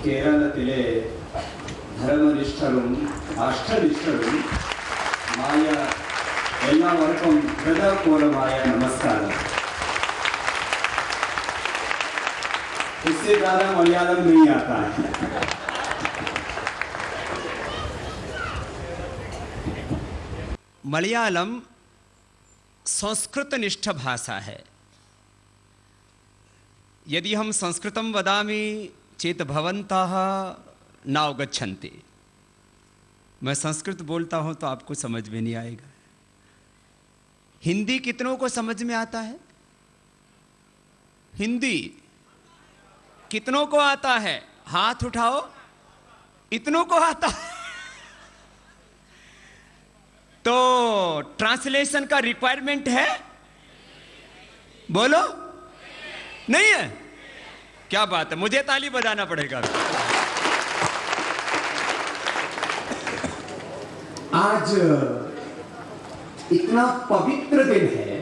കേരളത്തിലെ ധർമ്മനിഷ്ഠരും അഷ്ടനിഷ്ഠരും മായ എല്ലാവർക്കും ഹൃദയപൂർവമായ നമസ്കാരം. इससे ज़्यादा मलयालम नहीं आता है. मलयालम संस्कृतनिष्ठ भाषा है. यदि हम संस्कृतं वदामि चेत भवन्तः न अवगच्छन्ति. मैं संस्कृत बोलता हूं तो आपको समझ में नहीं आएगा. हिंदी कितनों को समझ में आता है? हिंदी कितनों को आता है? हाथ उठाओ. इतनों को आता है. तो ट्रांसलेशन का रिक्वायरमेंट है? बोलो. नहीं है? क्या बात है, मुझे ताली बजाना पड़ेगा. आज इतना पवित्र दिन है.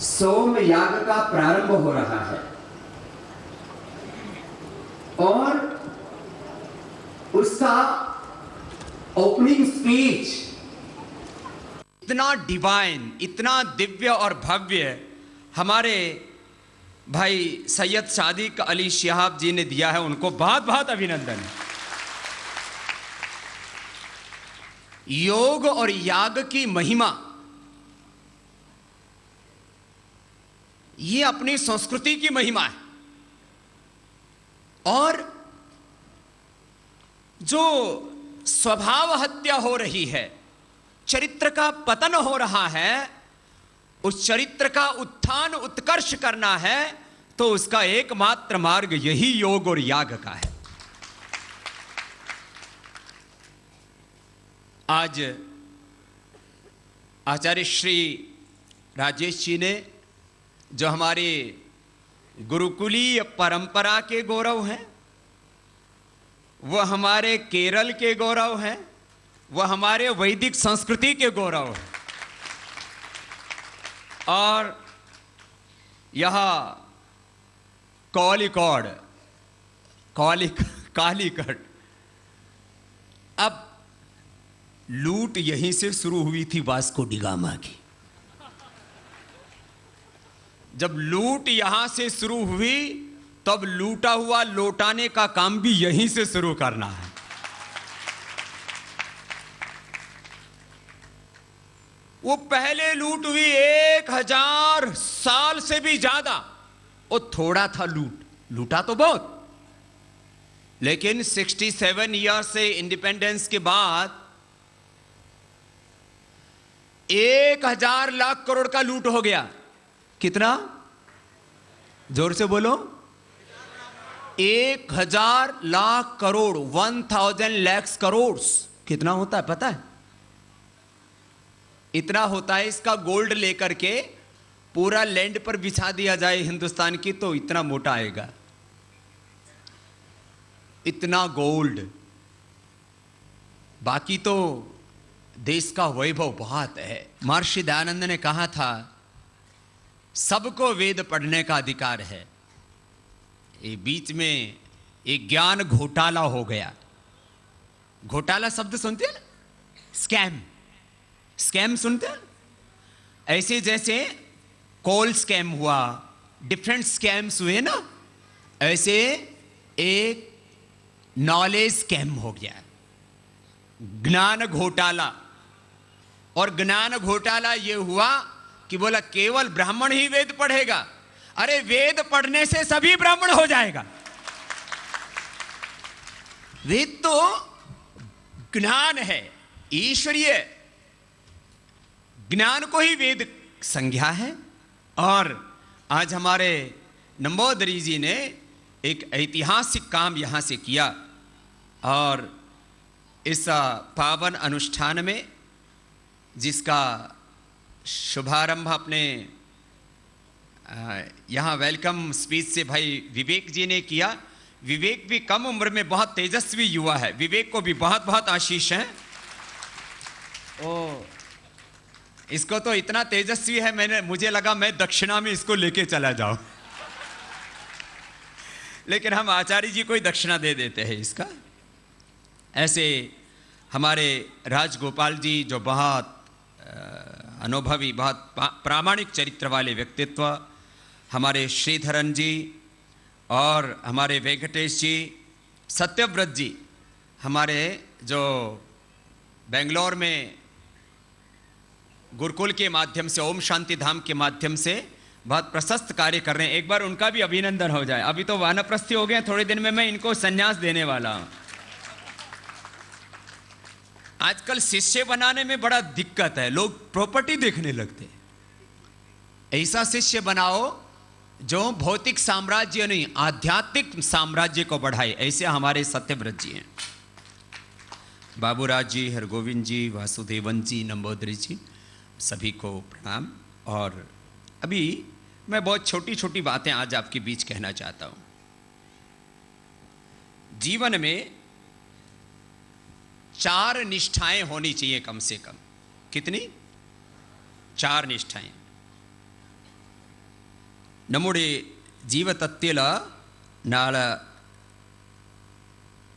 सोम याग का प्रारंभ हो रहा है और उसका ओपनिंग स्पीच इतना डिवाइन, इतना दिव्य और भव्य हमारे भाई सैयद सादिक अली शिहाब जी ने दिया है. उनको बहुत बहुत अभिनंदन. योग और याग की महिमा ये अपनी संस्कृति की महिमा है. और जो स्वभाव हत्या हो रही है, चरित्र का पतन हो रहा है, उस चरित्र का उत्थान उत्कर्ष करना है तो उसका एकमात्र मार्ग यही योग और याग का है. आज आचार्य श्री राजेश जी ने जो हमारे गुरुकुलीय परंपरा के गौरव हैं, वह हमारे केरल के गौरव हैं, वह हमारे वैदिक संस्कृति के गौरव हैं. और यह कालीकट अब लूट यहीं से शुरू हुई थी वास्को डी गामा की. जब लूट यहां से शुरू हुई तब लूटा हुआ लौटाने का काम भी यहीं से शुरू करना है. वो पहले लूट हुई 1000 साल से भी ज्यादा. वो थोड़ा था लूटा तो बहुत, लेकिन 67 ईयर से इंडिपेंडेंस के बाद 1000 लाख करोड़ का लूट हो गया. कितना? जोर से बोलो. 1000 लाख करोड़, 1000 lakhs करोड़ कितना होता है पता है? इतना होता है. इसका गोल्ड लेकर के पूरा लैंड पर बिछा दिया जाए हिंदुस्तान की तो इतना मोटा आएगा. इतना गोल्ड. बाकी तो देश का वैभव बहुत है. महर्षि दयानंद ने कहा था सबको वेद पढ़ने का अधिकार है. ये बीच में एक ज्ञान घोटाला हो गया. घोटाला शब्द सुनते हैं ना? स्कैम सुनते हैं? ऐसे जैसे कॉल स्कैम हुआ, डिफरेंट स्कैम्स हुए ना, ऐसे एक नॉलेज स्कैम हो गया, ज्ञान घोटाला. और ज्ञान घोटाला ये हुआ कि बोला केवल ब्राह्मण ही वेद पढ़ेगा. अरे वेद पढ़ने से सभी ब्राह्मण हो जाएगा. वेद तो ज्ञान है, ईश्वरीय ज्ञान को ही वेद संज्ञा है. और आज हमारे नंबोदरी जी ने एक ऐतिहासिक काम यहां से किया. और इस पावन अनुष्ठान में जिसका शुभारंभ अपने यहाँ वेलकम स्पीच से भाई विवेक जी ने किया. विवेक भी कम उम्र में बहुत तेजस्वी युवा है. विवेक को भी बहुत बहुत आशीष है. ओ इसको तो इतना तेजस्वी है, मुझे लगा मैं दक्षिणा में इसको लेके चला जाऊं. लेकिन हम आचार्य जी को ही दक्षिणा दे देते हैं इसका। ऐसे हमारे राजगोपाल जी जो बहुत अनुभवी, बहुत प्रामाणिक चरित्र वाले व्यक्तित्व, हमारे श्रीधरन जी और हमारे वेंकटेश जी, सत्यव्रत जी, हमारे जो बेंगलोर में गुरुकुल के माध्यम से, ओम शांति धाम के माध्यम से बहुत प्रशस्त कार्य कर रहे हैं। एक बार उनका भी अभिनंदन हो जाए। अभी तो वानप्रस्थी हो गए, थोड़े दिन में मैं इनको संन्यास देने वाला हूं। आजकल शिष्य बनाने में बड़ा दिक्कत है, लोग प्रॉपर्टी देखने लगते हैं। ऐसा शिष्य बनाओ जो भौतिक साम्राज्य नहीं, आध्यात्मिक साम्राज्य को बढ़ाए। ऐसे हमारे सत्यव्रत जी हैं। बाबूराज जी, हरगोविंद जी, वासुदेवन जी, नंबोदरी जी, सभी को प्रणाम। और अभी मैं बहुत छोटी छोटी बातें आज आपके बीच कहना चाहता हूं। जीवन में 4 निष्ठाएं होनी चाहिए कम से कम। कितनी? 4 निष्ठाएं। नम्मुडे जीवतत्तेल नाल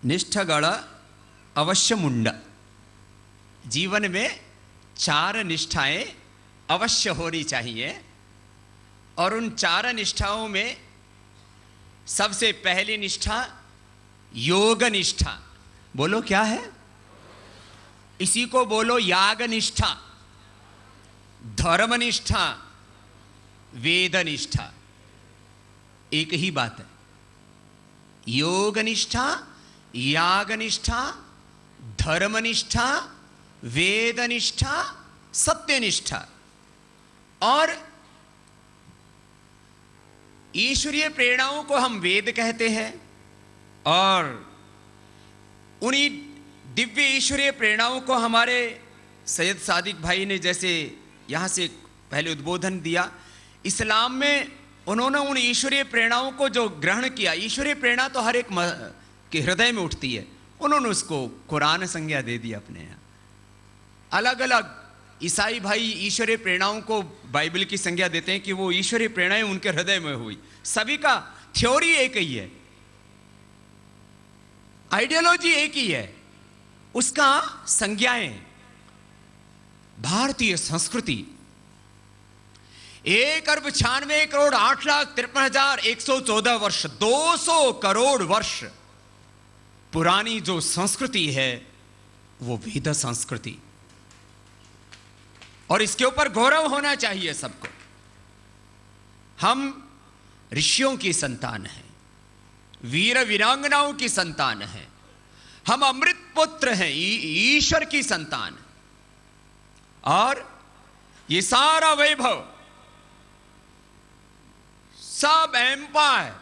निष्ठगळ अवश्यमुंड। जीवन में 4 निष्ठाएं अवश्य होनी चाहिए। और उन 4 निष्ठाओं में सबसे पहली निष्ठा योग निष्ठा। बोलो क्या है? इसी को बोलो याग निष्ठा, धर्म निष्ठा, वेद निष्ठा। एक ही बात है। योग निष्ठा, याग निष्ठा, धर्म निष्ठा, वेद निष्ठा, सत्य निष्ठा। और ईश्वरीय प्रेरणाओं को हम वेद कहते हैं। और उन्हीं दिव्य ईश्वरीय प्रेरणाओं को हमारे सैयद सादिक भाई ने जैसे यहाँ से पहले उद्बोधन दिया, इस्लाम में उन्होंने उन ईश्वरीय प्रेरणाओं को जो ग्रहण किया, ईश्वरीय प्रेरणा तो हर एक के हृदय में उठती है, उन्होंने उसको कुरान संज्ञा दे दी अपने यहाँ। अलग अलग ईसाई भाई ईश्वरीय प्रेरणाओं को बाइबल की संज्ञा देते हैं कि वो ईश्वरीय प्रेरणाएं उनके हृदय में हुई। सभी का थ्योरी एक ही है, आइडियोलॉजी एक ही है, उसका संज्ञाएं। भारतीय संस्कृति 1,96,08,53,114 वर्ष, 200 करोड़ वर्ष पुरानी जो संस्कृति है वो वेद संस्कृति। और इसके ऊपर गौरव होना चाहिए सबको। हम ऋषियों की संतान हैं, वीर वीरांगनाओं की संतान हैं, हम अमृत पुत्र हैं, ईश्वर की संतान। और ये सारा वैभव, सब एम्पायर,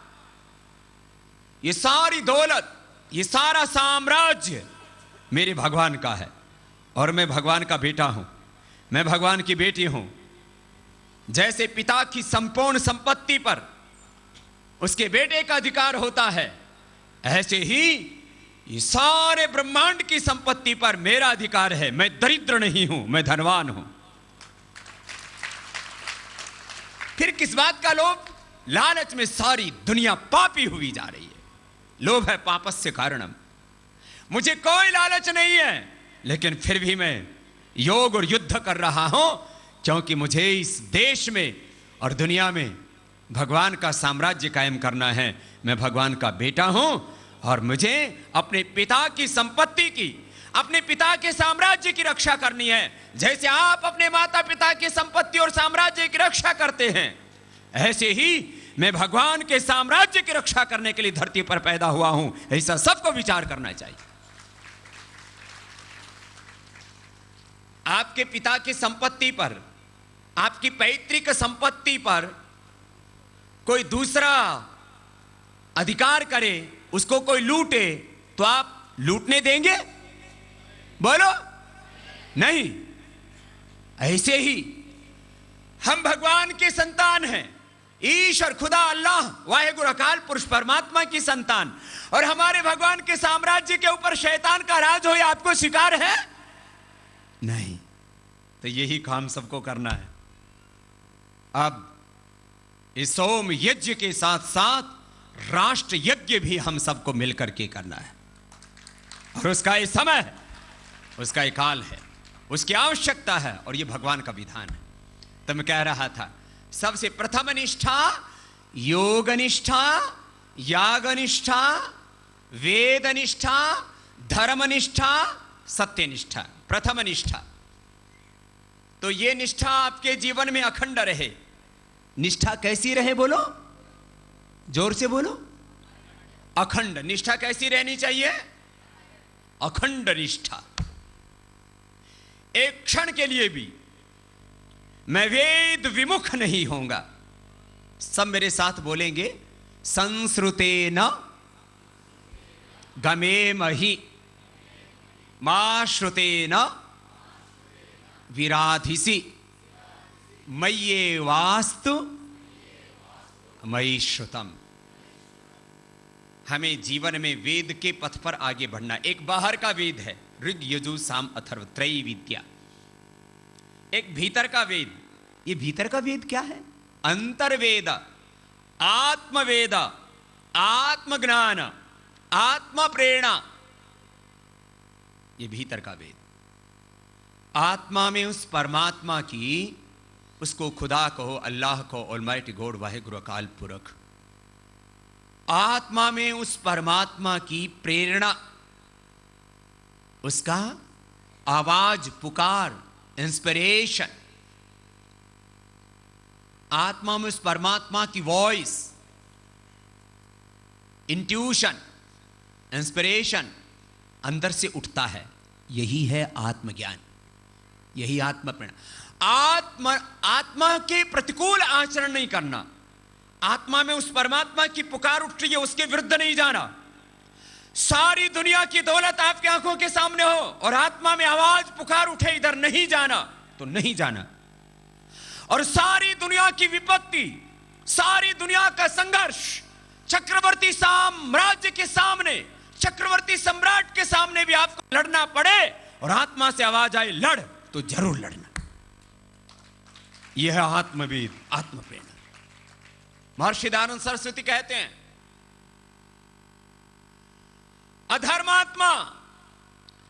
ये सारी दौलत, ये सारा साम्राज्य मेरे भगवान का है। और मैं भगवान का बेटा हूं, मैं भगवान की बेटी हूं। जैसे पिता की संपूर्ण संपत्ति पर उसके बेटे का अधिकार होता है, ऐसे ही ये सारे ब्रह्मांड की संपत्ति पर मेरा अधिकार है। मैं दरिद्र नहीं हूं, मैं धनवान हूं। फिर किस बात का लोभ? लालच में सारी दुनिया पापी हुई जा रही है। लोभ है पापस्य कारणम। मुझे कोई लालच नहीं है, लेकिन फिर भी मैं योग और युद्ध कर रहा हूं, क्योंकि मुझे इस देश में और दुनिया में भगवान का साम्राज्य कायम करना है। मैं भगवान का बेटा हूं और मुझे अपने पिता की संपत्ति की, अपने पिता के साम्राज्य की रक्षा करनी है। जैसे आप अपने माता पिता की संपत्ति और साम्राज्य की रक्षा करते हैं, ऐसे ही मैं भगवान के साम्राज्य की रक्षा करने के लिए धरती पर पैदा हुआ हूं। ऐसा सबको विचार करना चाहिए। आपके पिता की संपत्ति पर, आपकी पैतृक संपत्ति पर कोई दूसरा अधिकार करे, उसको कोई लूटे, तो आप लूटने देंगे? बोलो नहीं। ऐसे ही हम भगवान के संतान हैं, ईश्वर खुदा अल्लाह वाहिगुरु अकाल पुरुष परमात्मा की संतान। और हमारे भगवान के साम्राज्य के ऊपर शैतान का राज हो, ये आपको स्वीकार है? नहीं। तो यही काम सबको करना है। अब इस सोम यज्ञ के साथ साथ राष्ट्र यज्ञ भी हम सबको मिलकर के करना है, और उसका ये समय है, उसका ये काल है, उसकी आवश्यकता है, और ये भगवान का विधान है। तो मैं कह रहा था, सबसे प्रथम निष्ठा योग निष्ठा, याग निष्ठा, वेद निष्ठा, धर्म निष्ठा, सत्य निष्ठा। प्रथम निष्ठा, तो ये निष्ठा आपके जीवन में अखंड रहे। निष्ठा कैसी रहे बोलो, जोर से बोलो। अखंड निष्ठा कैसी रहनी चाहिए? अखंड निष्ठा। एक क्षण के लिए भी मैं वेद विमुख नहीं होऊंगा। सब मेरे साथ बोलेंगे, संस्रुतेन गमेमहि मा श्रुतेन विराधिसि मय्येवास्तु मयि श्रुतम। हमें जीवन में वेद के पथ पर आगे बढ़ना। एक बाहर का वेद है, ऋग यजु साम अथर्व, त्रयी विद्या। एक भीतर का वेद। ये भीतर का वेद क्या है? अंतर्वेद, आत्मवेद, आत्मज्ञान, आत्म प्रेरणा। ये भीतर का वेद। आत्मा में उस परमात्मा की, उसको खुदा कहो, अल्लाह को, ऑलमाइटी गॉड, वाहिगुरु अकाल पुरख। आत्मा में उस परमात्मा की प्रेरणा, उसका आवाज, पुकार, इंस्पिरेशन। आत्मा में उस परमात्मा की वॉइस, इंट्यूशन, इंस्पिरेशन अंदर से उठता है। यही है आत्मज्ञान, यही आत्म प्रेरणा। आत्मा के प्रतिकूल आचरण नहीं करना। आत्मा में उस परमात्मा की पुकार उठ रही है, उसके विरुद्ध नहीं जाना। सारी दुनिया की दौलत आपकी आंखों के सामने हो और आत्मा में आवाज पुकार उठे, इधर नहीं जाना तो नहीं जाना। और सारी दुनिया की विपत्ति, सारी दुनिया का संघर्ष चक्रवर्ती साम्राज्य के सामने, चक्रवर्ती सम्राट के सामने भी आपको लड़ना पड़े और आत्मा से आवाज आए लड़, तो जरूर लड़ना। यह है आत्मवेद, आत्म प्रेरणा। महर्षि दयानंद सरस्वती कहते हैं, अधर्मात्मा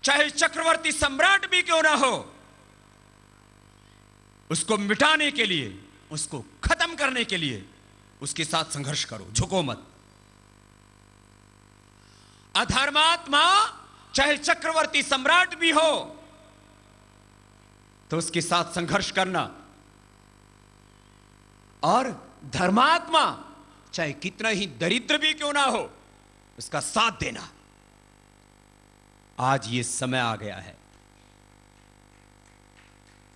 चाहे चक्रवर्ती सम्राट भी क्यों ना हो, उसको मिटाने के लिए, उसको खत्म करने के लिए उसके साथ संघर्ष करो, झुको मत। अधर्मात्मा चाहे चक्रवर्ती सम्राट भी हो तो उसके साथ संघर्ष करना, और धर्मात्मा चाहे कितना ही दरिद्र भी क्यों ना हो उसका साथ देना। आज ये समय आ गया है,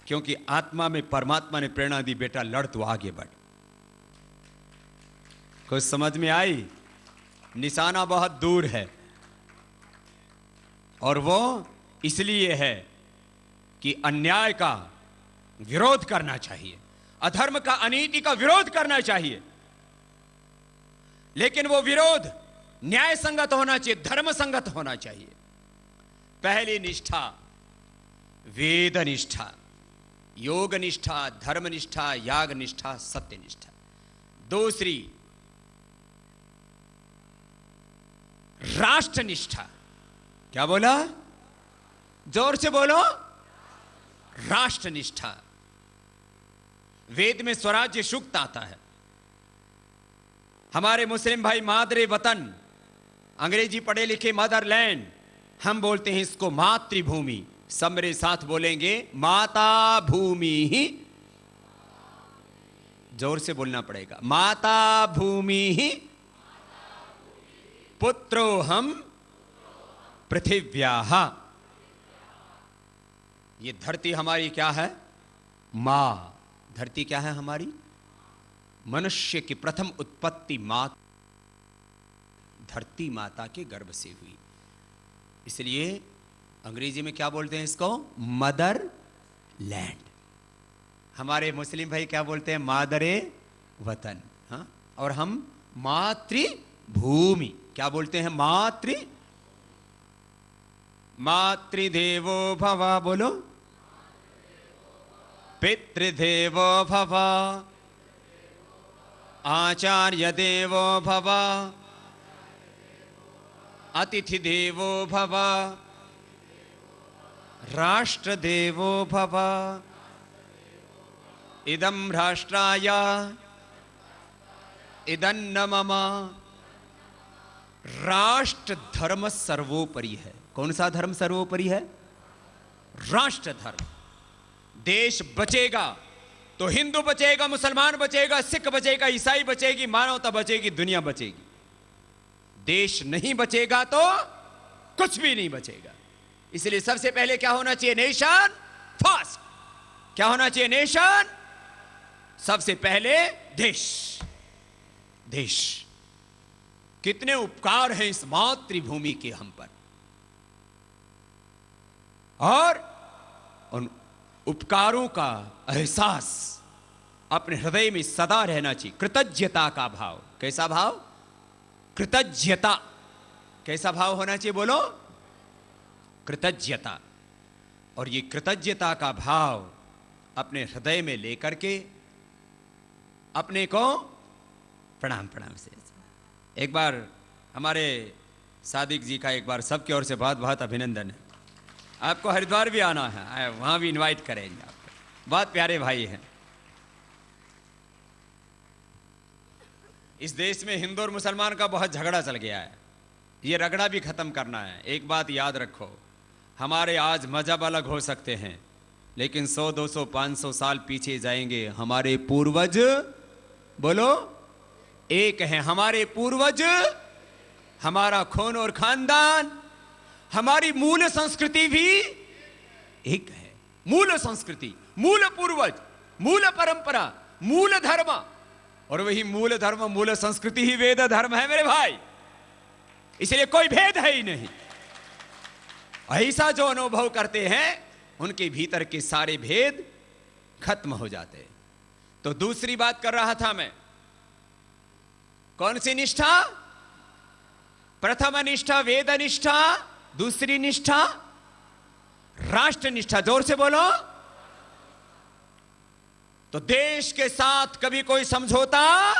क्योंकि आत्मा में परमात्मा ने प्रेरणा दी, बेटा लड़, तू आगे बढ़। कुछ समझ में आई? निशाना बहुत दूर है, और वो इसलिए है कि अन्याय का विरोध करना चाहिए, अधर्म का, अनीति का विरोध करना चाहिए, लेकिन वो विरोध न्याय संगत होना चाहिए, धर्म संगत होना चाहिए। पहली निष्ठा वेद निष्ठा, योग निष्ठा, धर्म निष्ठा, याग निष्ठा, सत्य निष्ठा। दूसरी राष्ट्र निष्ठा। क्या बोला? जोर से बोलो। राष्ट्र निष्ठा। वेद में स्वराज्य सूक्त आता है। हमारे मुस्लिम भाई मादरे वतन, अंग्रेजी पढ़े लिखे मदरलैंड, हम बोलते हैं इसको मातृभूमि। सब मेरे साथ बोलेंगे, माता भूमि ही। जोर से बोलना पड़ेगा, माता भूमि ही पुत्रो हम पृथिव्याः। ये धरती हमारी क्या है? मां। धरती क्या है हमारी? मनुष्य की प्रथम उत्पत्ति मां, धरती माता के गर्भ से हुई। इसलिए अंग्रेजी में क्या बोलते हैं इसको? Mother land. हमारे मुस्लिम भाई क्या बोलते हैं? मादरे वतन। हाँ, और हम मातृभूमि क्या बोलते हैं? मातृदेवो भव। बोलो, पितृदेवो भव, आचार्य देवो भव, अतिथि देवो भव, राष्ट्र देवो भव, इदं राष्ट्राय इदन्न मम। राष्ट्र धर्म सर्वोपरि है। कौन सा धर्म सर्वोपरि है? राष्ट्र धर्म। देश बचेगा तो हिंदू बचेगा, मुसलमान बचेगा, सिख बचेगा, ईसाई बचेगी, मानवता बचेगी, दुनिया बचेगी। देश नहीं बचेगा तो कुछ भी नहीं बचेगा। इसलिए सबसे पहले क्या होना चाहिए? Nation first. क्या होना चाहिए? नेशन सबसे पहले। देश। देश। कितने उपकार हैं इस मातृभूमि के हम पर, और उन उपकारों का एहसास अपने हृदय में सदा रहना चाहिए। कृतज्ञता का भाव। कैसा भाव? कृतज्ञता। कैसा भाव होना चाहिए? बोलो। कृतज्ञता। और ये कृतज्ञता का भाव अपने हृदय में लेकर के अपने को प्रणाम से। एक बार हमारे सादिक जी का एक बार सबकी ओर से बहुत बहुत अभिनंदन है। आपको हरिद्वार भी आना है, वहां भी इनवाइट करेंगे आपको। बहुत प्यारे भाई हैं। इस देश में हिंदू और मुसलमान का बहुत झगड़ा चल गया है, ये रगड़ा भी खत्म करना है। एक बात याद रखो, हमारे आज मजहब अलग हो सकते हैं, लेकिन 100, 200, 500 साल पीछे जाएंगे, हमारे पूर्वज, बोलो, एक हैं। हमारे पूर्वज, हमारा खून और खानदान, हमारी मूल संस्कृति भी एक है। मूल संस्कृति, मूल पूर्वज, मूल परंपरा, मूल धर्म, और वही मूल धर्म, मूल संस्कृति ही वेद धर्म है मेरे भाई। इसलिए कोई भेद है ही नहीं। ऐसा जो अनुभव करते हैं उनके भीतर के सारे भेद खत्म हो जाते हैं। तो दूसरी बात कर रहा था मैं, कौन सी निष्ठा? प्रथम निष्ठा वेद निष्ठा, दूसरी निष्ठा राष्ट्र निष्ठा। जोर से बोलो। तो देश के साथ कभी कोई समझौता,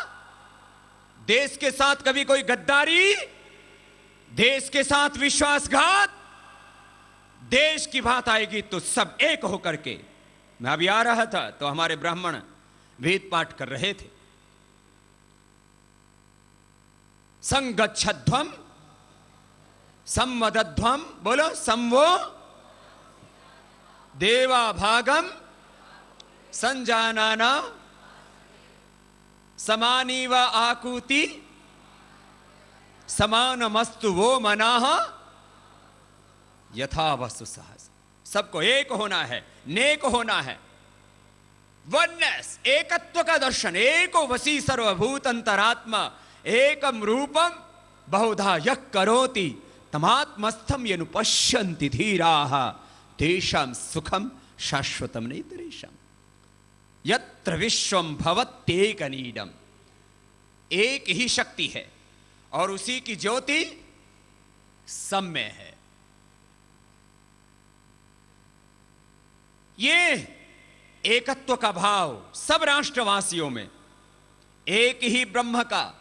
देश के साथ कभी कोई गद्दारी, देश के साथ विश्वासघात, देश की बात आएगी तो सब एक होकर के। मैं अभी आ रहा था तो हमारे ब्राह्मण वेद पाठ कर रहे थे। संगच्छध्वम सम्मदध्वम, बोलो, संवो देवा भागम संजानाना समानी व आकुति समानमस्तु वो मनाह यथा वस्तु सहज। सबको एक होना है, नेक होना है। वननेस, एकत्व का दर्शन। एको वसी सर्वभूत अंतरात्मा एकम रूपम बहुधा यः करोति तमात्मस्थम यनुपश्यन्ति धीराः तेषां सुखम शाश्वतम नैतरेषाम्। यत्र विश्वम भवत्येकनीडम। एक ही शक्ति है और उसी की ज्योति सब में है। ये एकत्व का भाव सब राष्ट्रवासियों में, एक ही ब्रह्म का।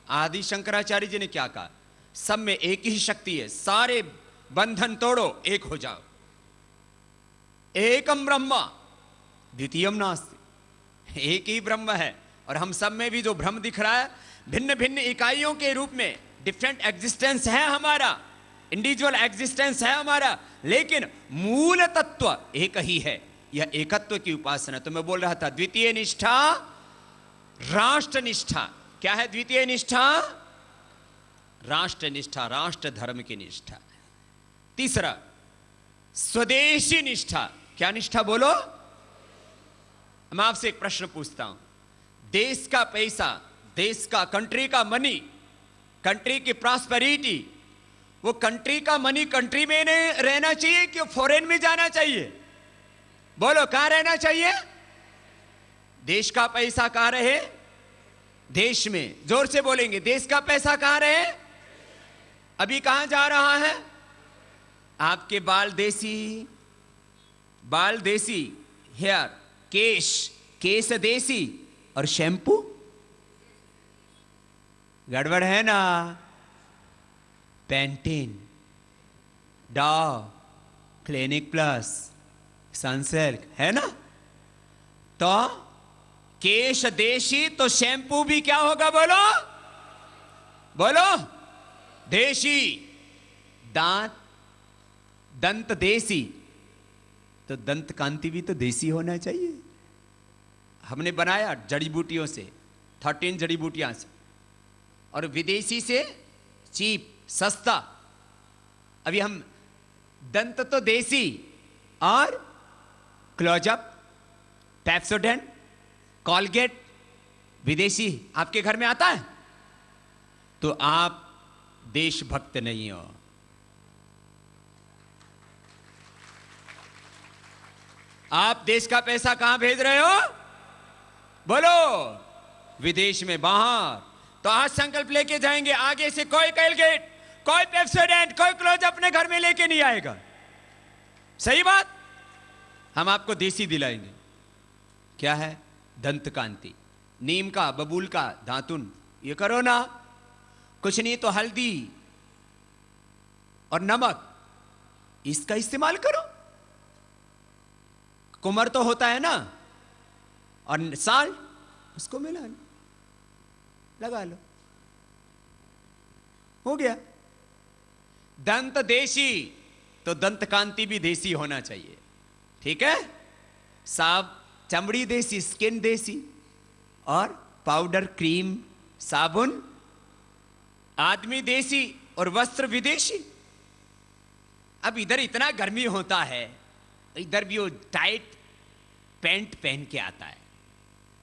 आदि शंकराचार्य जी ने क्या कहा? सब में एक ही शक्ति है, सारे बंधन तोड़ो, एक हो जाओ। एकम ब्रह्म द्वितीयम नास्ति। एक ही ब्रह्म है, और हम सब में भी जो ब्रह्म दिख रहा है, भिन्न भिन्न इकाइयों के रूप में डिफरेंट एग्जिस्टेंस है हमारा, इंडिविजुअल एग्जिस्टेंस है हमारा, लेकिन मूल तत्व एक ही है। यह एकत्व की उपासना। तो मैं बोल रहा था, द्वितीय निष्ठा राष्ट्र निष्ठा। क्या है द्वितीय निष्ठा? राष्ट्र निष्ठा, राष्ट्र धर्म की निष्ठा। तीसरा स्वदेशी निष्ठा। क्या निष्ठा? बोलो। मैं आपसे एक प्रश्न पूछता हूं, देश का पैसा, देश का, कंट्री का मनी, कंट्री की प्रॉस्पेरिटी, वो कंट्री का मनी कंट्री में रहना चाहिए कि फॉरेन में जाना चाहिए? बोलो, कहां रहना चाहिए? देश का पैसा कहां रहे? देश में। जोर से बोलेंगे, देश का पैसा कहां रहे? अभी कहां जा रहा है? आपके बाल देसी, हेयर, केस देसी, और शैम्पू गड़बड़ है ना? Pantene, Dove, Clinic Plus, Sunsilk, है ना? तो केश देशी तो शैम्पू भी क्या होगा? बोलो बोलो, देशी। दंत देसी तो दंत कांति भी तो देसी होना चाहिए। हमने बनाया जड़ी बूटियों से, 13 जड़ी बूटियां से, और विदेशी से चीप, सस्ता। अभी हम दंत तो देसी और क्लोजअप, पेप्सोडेंट, कॉलगेट विदेशी आपके घर में आता है तो आप देशभक्त नहीं हो। आप देश का पैसा कहां भेज रहे हो? बोलो, विदेश में, बाहर। तो आज संकल्प लेके जाएंगे, आगे से कोई कॉलगेट, कोई पेप्सोडेंट, कोई क्लोजअप अपने घर में लेके नहीं आएगा। सही बात? हम आपको देसी दिलाएंगे। क्या है? दंत कांति, नीम का, बबूल का दातुन, ये करो ना। कुछ नहीं तो हल्दी और नमक, इसका इस्तेमाल करो। कुमर तो होता है ना, और साल्ट, उसको मिला लो, लगा लो, हो गया। दंत देशी तो दंत कांति भी देसी होना चाहिए। ठीक है? साब, चमड़ी देसी, स्किन देसी, और पाउडर, क्रीम, साबुन आदमी देसी, और वस्त्र विदेशी। अब इधर इतना गर्मी होता है, इधर भी वो टाइट पैंट पहन के आता है।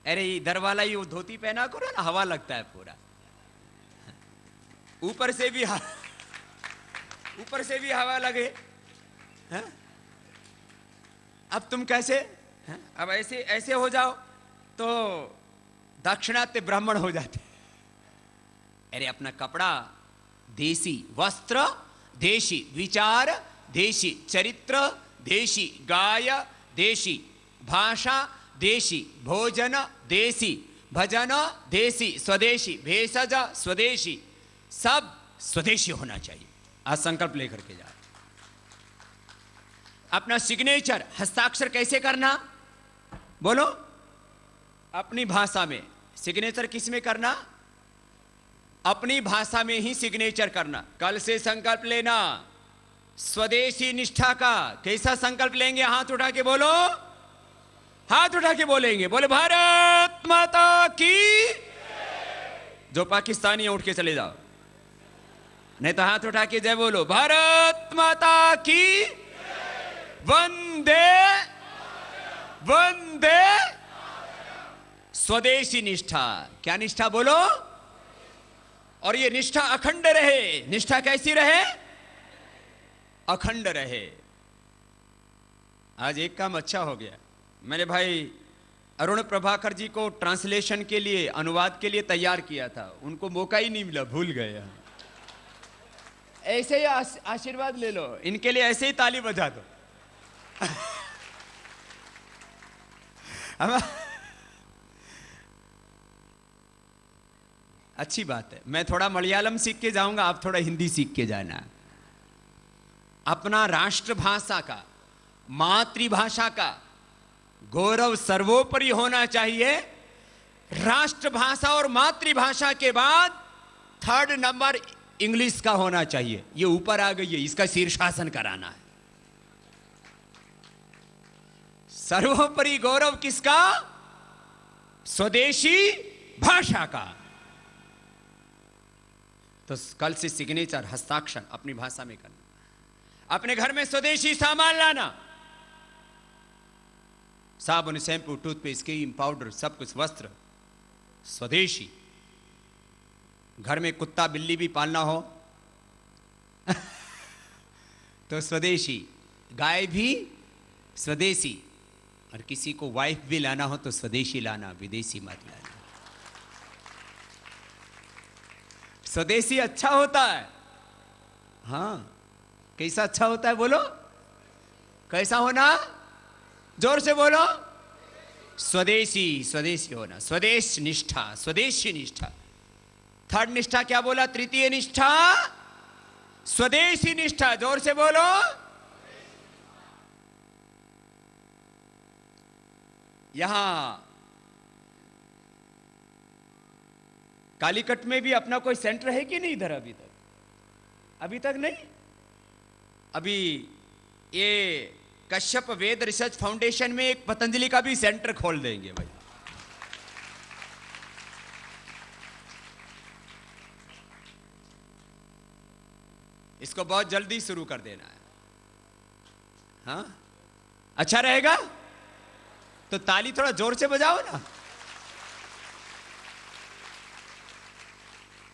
अरे इधर वाला ये धोती पहना करो ना, हवा लगता है पूरा। ऊपर से भी हवा लगे। है? अब तुम कैसे? है? अब ऐसे हो जाओ तो दाक्षिणात्य ब्राह्मण हो जाते। अरे अपना कपड़ा देसी, वस्त्र देशी, विचार देशी, चरित्र देशी, गाय देशी, भाषा देशी, भोजन देसी, भजन देसी, स्वदेशी, भेषज स्वदेशी, सब स्वदेशी होना चाहिए। आज संकल्प लेकर के जाओ। अपना सिग्नेचर, हस्ताक्षर कैसे करना? बोलो, अपनी भाषा में। सिग्नेचर किस में करना? अपनी भाषा में ही सिग्नेचर करना। कल से संकल्प लेना स्वदेशी निष्ठा का। कैसा संकल्प लेंगे? हाथ उठा के बोलो, हाथ उठा के बोलेंगे। बोले भारत माता की। जो पाकिस्तानी है उठ के चले जाओ, नहीं तो हाथ उठा के जय बोलो। भारत माता की। वंदे वंदे। स्वदेशी निष्ठा। क्या निष्ठा? बोलो। और ये निष्ठा अखंड रहे। निष्ठा कैसी रहे? अखंड रहे। आज एक काम अच्छा हो गया, मैंने भाई अरुण प्रभाकर जी को ट्रांसलेशन के लिए, अनुवाद के लिए तैयार किया था, उनको मौका ही नहीं मिला, भूल गए। ऐसे ही आशीर्वाद ले लो, इनके लिए ऐसे ही ताली बजा दो। अच्छी बात है। मैं थोड़ा मलयालम सीख के जाऊंगा, आप थोड़ा हिंदी सीख के जाना। अपना राष्ट्रभाषा का, मातृभाषा का गौरव सर्वोपरि होना चाहिए। राष्ट्रभाषा और मातृभाषा के बाद 3rd नंबर इंग्लिश का होना चाहिए। ये ऊपर आ गई है, इसका शीर्षासन कराना है। सर्वोपरि गौरव किसका? स्वदेशी भाषा का। तो कल से सिग्नेचर, हस्ताक्षर अपनी भाषा में करना। अपने घर में स्वदेशी सामान लाना। साबुन, शैम्पू, टूथपेस्ट, क्रीम, पाउडर, सब कुछ वस्त्र स्वदेशी। घर में कुत्ता बिल्ली भी पालना हो तो स्वदेशी। गाय भी स्वदेशी। और किसी को वाइफ भी लाना हो तो स्वदेशी लाना, विदेशी मत लाना। स्वदेशी अच्छा होता है। हाँ, कैसा अच्छा होता है? बोलो, कैसा होना? जोर से बोलो। स्वदेशी, स्वदेशी होना, स्वदेश निष्ठा, स्वदेशी निष्ठा। 3rd निष्ठा क्या बोला? तृतीय निष्ठा स्वदेशी निष्ठा, जोर से बोलो। यहां कालीकट में भी अपना कोई सेंटर है कि नहीं इधर? अभी तक नहीं। अभी ये कश्यप वेद रिसर्च फाउंडेशन में एक पतंजलि का भी सेंटर खोल देंगे भाई। इसको बहुत जल्दी शुरू कर देना है। हाँ, अच्छा रहेगा तो ताली थोड़ा जोर से बजाओ ना।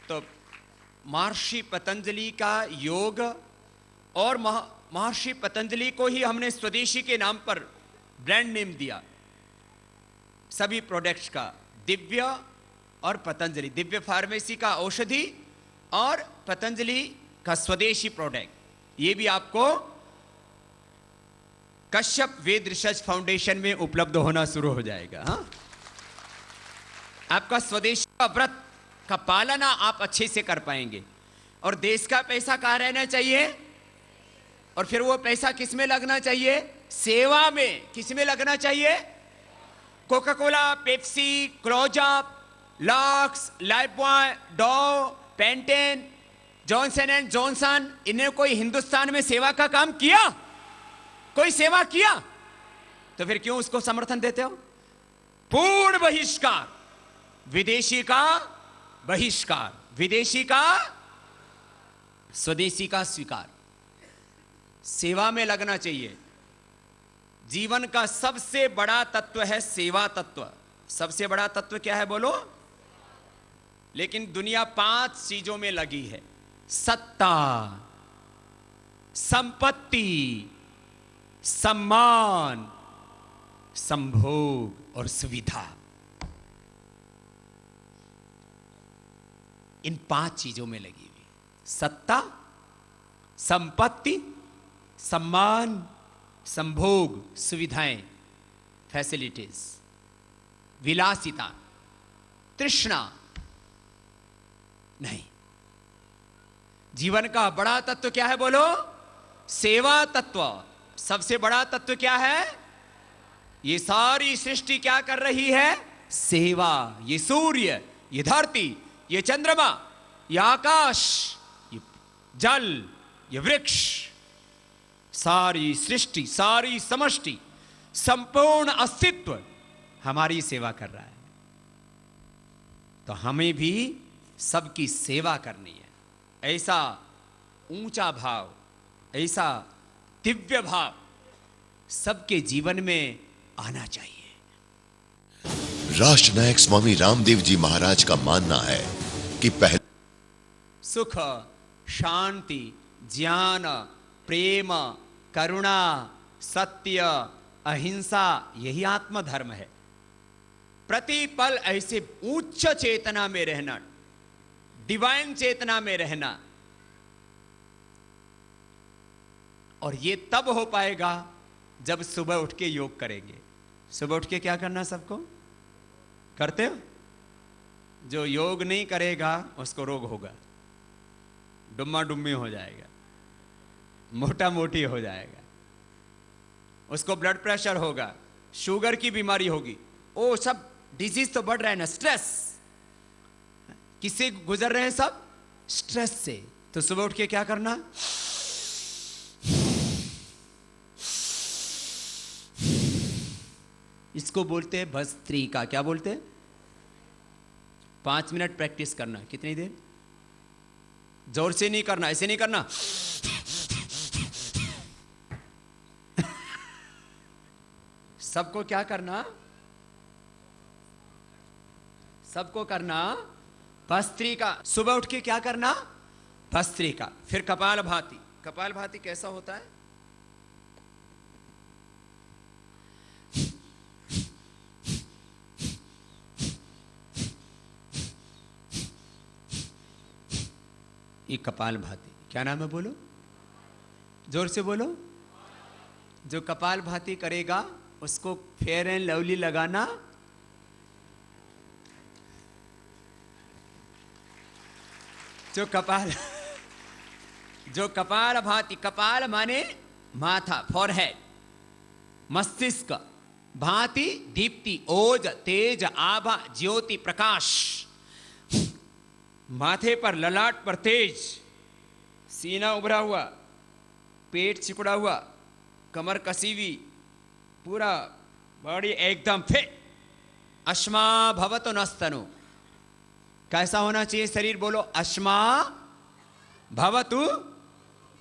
तो महर्षि पतंजलि का योग और महर्षि पतंजलि को ही हमने स्वदेशी के नाम पर ब्रांड नेम दिया सभी प्रोडक्ट्स का। दिव्य और पतंजलि, दिव्य फार्मेसी का औषधि और पतंजलि का स्वदेशी प्रोडक्ट, ये भी आपको कश्यप वेद रिसर्च फाउंडेशन में उपलब्ध होना शुरू हो जाएगा। हाँ, आपका स्वदेशी का व्रत का पालन आप अच्छे से कर पाएंगे। और देश का पैसा कहाँ रहना चाहिए? और फिर वो पैसा किस में लगना चाहिए? सेवा में। किस में लगना चाहिए? Coca Cola, Pepsi, Closeup, Lux, Lifebuoy, Dove, Pantene, Johnson and Johnson, इन्हें कोई हिंदुस्तान में सेवा का काम किया? कोई सेवा किया? तो फिर क्यों उसको समर्थन देते हो? पूर्ण बहिष्कार, विदेशी का बहिष्कार, विदेशी का स्वदेशी का स्वीकार। सेवा में लगना चाहिए। जीवन का सबसे बड़ा तत्व है सेवा तत्व। सबसे बड़ा तत्व क्या है बोलो? लेकिन दुनिया 5 चीजों में लगी है: सत्ता, संपत्ति, सम्मान, संभोग और सुविधा। इन 5 चीजों में लगी हुई। सत्ता, संपत्ति, सम्मान, संभोग, सुविधाएं, फैसिलिटीज, विलासिता, तृष्णा नहीं। जीवन का बड़ा तत्व क्या है बोलो? सेवा तत्व। सबसे बड़ा तत्व क्या है? ये सारी सृष्टि क्या कर रही है? सेवा। ये सूर्य, ये धरती, ये चंद्रमा, ये आकाश, ये जल, ये वृक्ष, सारी सृष्टि, सारी समष्टि, संपूर्ण अस्तित्व हमारी सेवा कर रहा है। तो हमें भी सबकी सेवा करनी है। ऐसा ऊंचा भाव, ऐसा दिव्य भाव सबके जीवन में आना चाहिए। राष्ट्रनायक स्वामी रामदेव जी महाराज का मानना है कि पहले सुख, शांति, ज्ञान, प्रेम, करुणा, सत्य, अहिंसा, यही आत्मधर्म है। प्रतिपल ऐसे उच्च चेतना में रहना, डिवाइन चेतना में रहना। और ये तब हो पाएगा जब सुबह उठ के योग करेंगे। सुबह उठ के क्या करना? सबको करते हो? जो योग नहीं करेगा उसको रोग होगा, डुम्मा डुम्मी हो जाएगा, मोटा मोटी हो जाएगा, उसको ब्लड प्रेशर होगा, शुगर की बीमारी होगी। ओ सब डिजीज तो बढ़ रहा है ना, स्ट्रेस। किससे गुजर रहे हैं सब? स्ट्रेस से। तो सुबह उठ के क्या करना? इसको बोलते हैं भस्त्रिका। क्या बोलते हैं? 5 मिनट प्रैक्टिस करना। कितनी देर? जोर से नहीं करना, ऐसे नहीं करना। सबको क्या करना? सबको करना भस्त्रिका। सुबह उठ के क्या करना? भस्त्रिका। फिर कपालभाति। कपालभाति कैसा होता है? ये कपालभाति। क्या नाम है बोलो? जोर से बोलो। जो कपालभाति करेगा उसको फेयर एंड लवली लगाना, जो कपाल भाति, कपाल माने माथा, फॉरहेड, मस्तिष्क, भांति दीप्ति, ओज, तेज, आभा, ज्योति, प्रकाश, माथे पर, ललाट पर तेज, सीना उभरा हुआ, पेट सिकुड़ा हुआ, कमर कसी हुई, पूरा बॉडी एकदम फिट। अश्मा भवतु नस्तनु, कैसा होना चाहिए शरीर? बोलो, अश्मा भवतु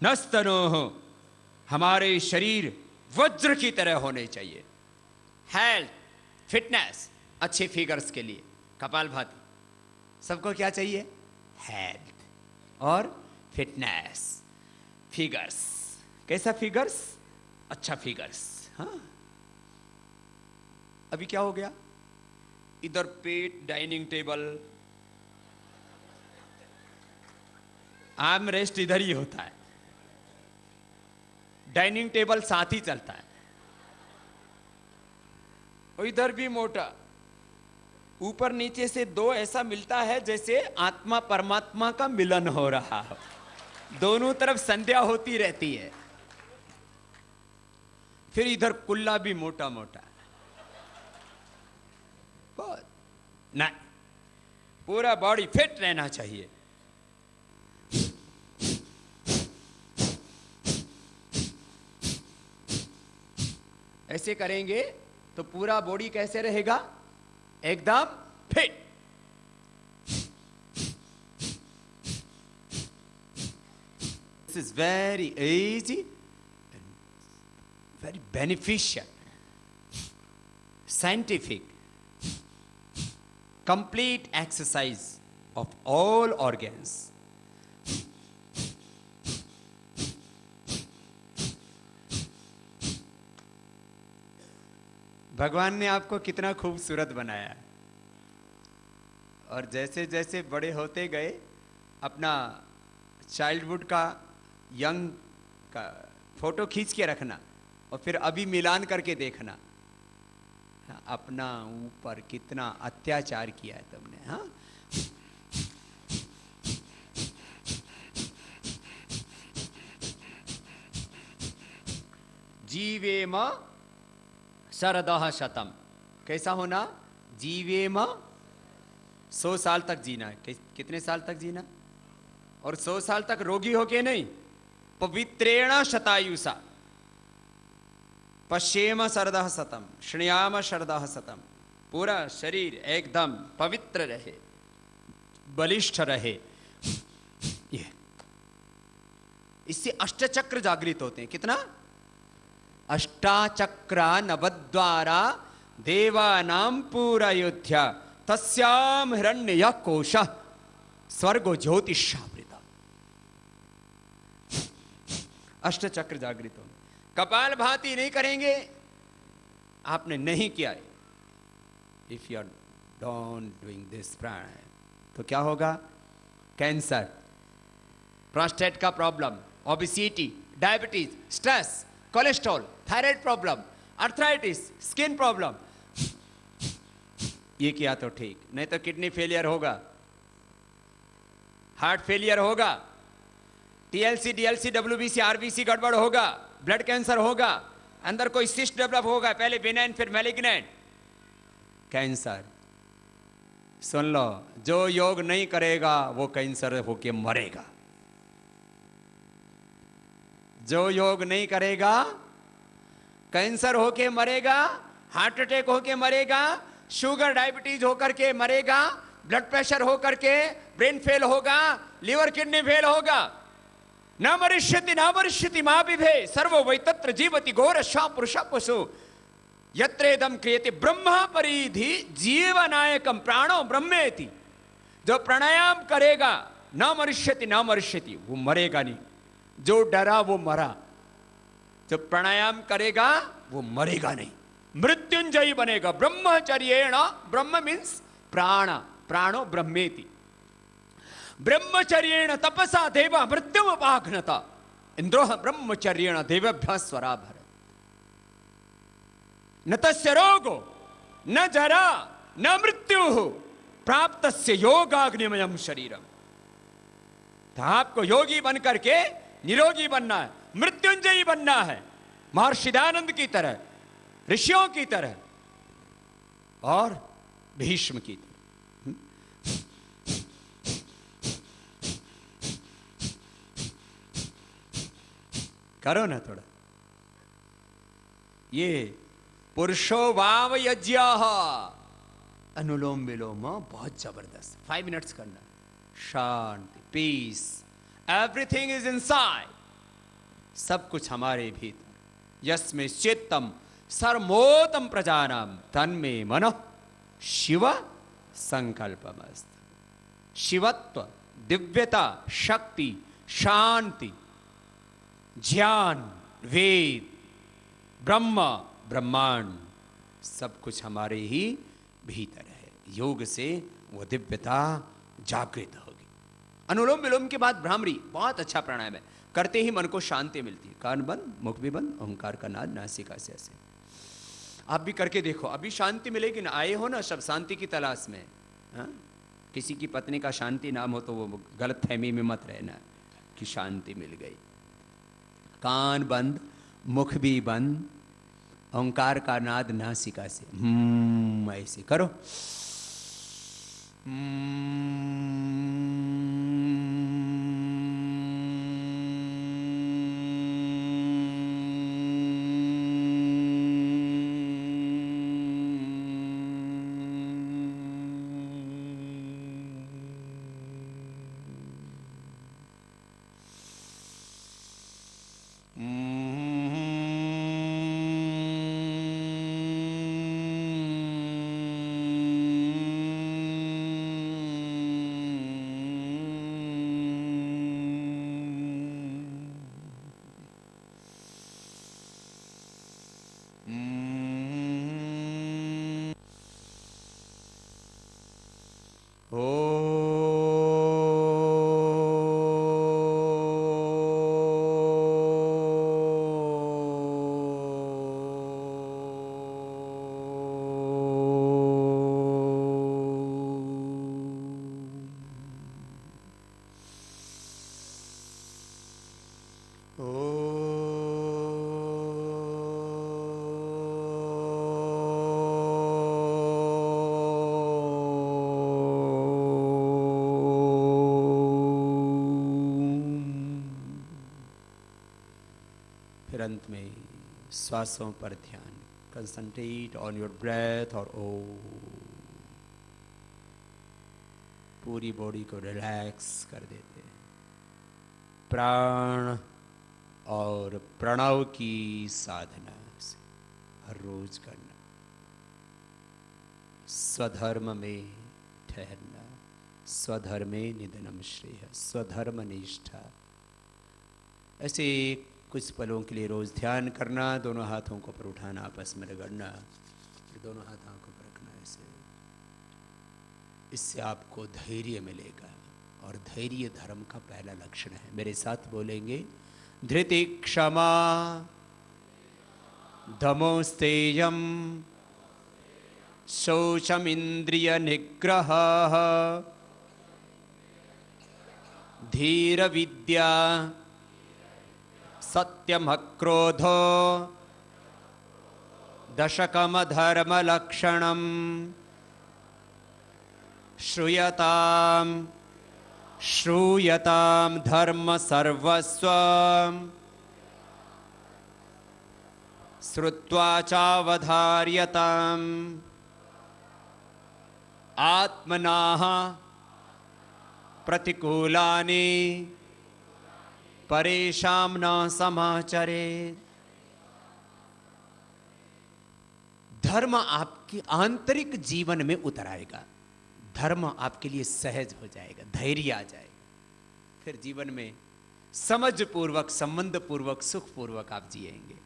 नस्तनु। हमारे शरीर वज्र की तरह होने चाहिए। हेल्थ, फिटनेस, अच्छे फिगर्स के लिए कपाल भाती। सबको क्या चाहिए? हेल्थ और फिटनेस, फिगर्स। कैसा फिगर्स? अच्छा फिगर्स। हाँ, अभी क्या हो गया? इधर पेट, डाइनिंग टेबल, आर्म रेस्ट इधर ही होता है, डाइनिंग टेबल साथ ही चलता है, और इधर भी मोटा, ऊपर नीचे से दो ऐसा मिलता है जैसे आत्मा परमात्मा का मिलन हो रहा हो, दोनों तरफ संध्या होती रहती है। फिर इधर कुल्ला भी मोटा मोटा, बहुत नहीं, पूरा बॉडी फिट रहना चाहिए। ऐसे करेंगे तो पूरा बॉडी कैसे रहेगा? एकदम fit. This is very easy and very beneficial, scientific, complete exercise of all organs. भगवान ने आपको कितना खूबसूरत बनाया है, और जैसे जैसे बड़े होते गए अपना चाइल्डहुड का, यंग का फोटो खींच के रखना और फिर अभी मिलान करके देखना, अपना ऊपर कितना अत्याचार किया है तुमने। हाँ, जीवेम शरदः शतम। कैसा होना? जीवेम, 100 साल तक जीना है। कितने साल तक जीना? और 100 साल तक रोगी होके नहीं, पवित्रेण शतायुषा, पश्येम शरदः शतम, शृणुयाम शरदः शतम। पूरा शरीर एकदम पवित्र रहे, बलिष्ठ रहे। ये इससे अष्टचक्र जागृत होते हैं। कितना? अष्टाचक्रा नवद्वारा देवानां पूरयोध्या तस्याम हिरण्यः कोशः स्वर्गो ज्योतिषावृता। अष्टचक्र जागृत होंगे। कपाल भाती नहीं करेंगे, आपने नहीं किया है, if you are don't doing this pranayama, तो क्या होगा? कैंसर, प्रोस्टेट का problem, obesity, diabetes, stress, cholesterol, thyroid problem, arthritis, skin problem. ये किया तो ठीक, नहीं तो किडनी फेलियर होगा, हार्ट फेलियर होगा, टीएलसी, डीएलसी, डब्ल्यूबीसी, आरबीसी गड़बड़ होगा, ब्लड कैंसर होगा, अंदर कोई सिस्ट डेवलप होगा, पहले बेनाइन फिर मैलिग्नेंट, कैंसर। सुन लो, जो योग नहीं करेगा वो कैंसर होके मरेगा। जो योग नहीं करेगा कैंसर होके मरेगा, हार्ट अटैक होके मरेगा, शुगर डायबिटीज होकर के मरेगा, ब्लड प्रेशर होकर के ब्रेन फेल होगा, लिवर किडनी फेल होगा। न मरिष्यति मा विभे सर्वो वै तत्र जीवति घोरशा पुरुषा पशु यत्रेदम क्रियते ब्रह्मा परिधि जीवनायकम प्राणो ब्रह्मेति। जो प्राणायाम करेगा न मरिष्यति, वो मरेगा नहीं। जो डरा वो मरा, जो प्राणायाम करेगा वो मरेगा नहीं, मृत्युंजयी बनेगा। ब्रह्मचर्येण, ब्रह्म मीन्स प्राण, प्राणो ब्रह्मेति। ब्रह्मचर्येण तपसा देव मृत्युम अपाघ्नता, इंद्रो ब्रह्मचर्येण देवेभ्यः स्वराभर। न तस्य रोगो न जरा न मृत्यु प्राप्तस्य योगाग्निमयम शरीरम। तो आपको योगी बन करके निरोगी बनना है, मृत्युंजयी बनना है, महर्षि दयानंद की तरह, ऋषियों की तरह और भीष्म की तरह। करो ना थोड़ा। ये पुरुषो वाव यज्ञ, अनुलोम विलोम बहुत जबरदस्त। 5 मिनट्स करना। शांति, पीस, एवरीथिंग इज इनसाइड, सब कुछ हमारे भीतर। यस्मे चित्तम सर्वोत्तम प्रजानाम तन्मे मनः शिव संकल्पमस्त। शिवत्व, दिव्यता, शक्ति, शांति, ज्ञान, वेद, ब्रह्म, ब्रह्मांड, सब कुछ हमारे ही भीतर है। योग से वो दिव्यता जागृत होगी। अनुलोम विलोम के बाद भ्रामरी बहुत अच्छा प्राणायाम है, करते ही मन को शांति मिलती है। कान बंद, मुख भी बंद, ओंकार का नाद नासिका से ऐसे। आप भी करके देखो, अभी शांति मिलेगी ना। आए हो ना सब शांति की तलाश में, हाँ? किसी की पत्नी का शांति नाम हो तो वो गलत फहमी में मत रहना कि शांति मिल गई। कान बंद, मुख भी बंद, ओंकार का नाद नासिका से ऐसे करो। फिर अंत में श्वासों पर ध्यान, कंसंट्रेट ऑन योर ब्रेथ और ओ पूरी बॉडी को रिलैक्स कर देते हैं। प्राण और प्रणव की साधना से हर रोज करना, स्वधर्म में ठहरना, स्वधर्मे निधनम श्रेय, स्वधर्म निष्ठा। ऐसे कुछ पलों के लिए रोज ध्यान करना, दोनों हाथों को पर उठाना, आपस में रगड़ना, फिर दोनों हाथ आंखों पर रखना ऐसे। इससे आपको धैर्य मिलेगा और धैर्य धर्म का पहला लक्षण है। मेरे साथ बोलेंगे, धृति क्षमा दमोस्तेयम शौचम इंद्रिय निग्रह धीर विद्या सत्यम क्रोधो दशकम धर्म लक्षणम श्रूयताम श्रूयताम धर्म सर्वस्व श्रुत्वा चावधार्यताम आत्मनाः प्रतिकूलानि परेशां न समाचरेत्। धर्म आपके आंतरिक जीवन में उतर आएगा, धर्म आपके लिए सहज हो जाएगा, धैर्य आ जाएगा। फिर जीवन में समझ पूर्वक, संबंध पूर्वक, सुख पूर्वक आप जिएंगे।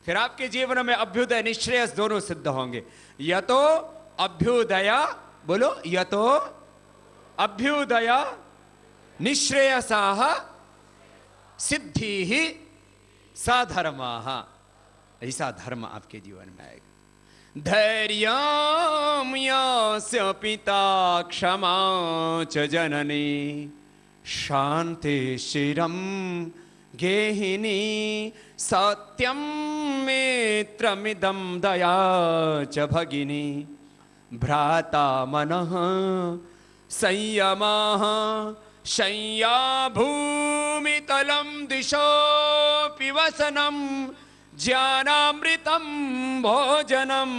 फिर आपके जीवन में अभ्युदय निश्रेयस दोनों सिद्ध होंगे। यतो अभ्युदय, बोलो, यतो अभ्युदय निश्रेयसाः सिद्धि ही साधर्माः। ऐसा धर्म आपके जीवन में आएगा। धैर्यं यस्य पिता क्षमा च जननी शांति शिरम गेहिनी सत्यम मित्रमिदं दया च भगिनी भ्राता मनः संयमः शय्या भूमितलं दिशोऽपि वसनं ज्ञानामृतं भोजनं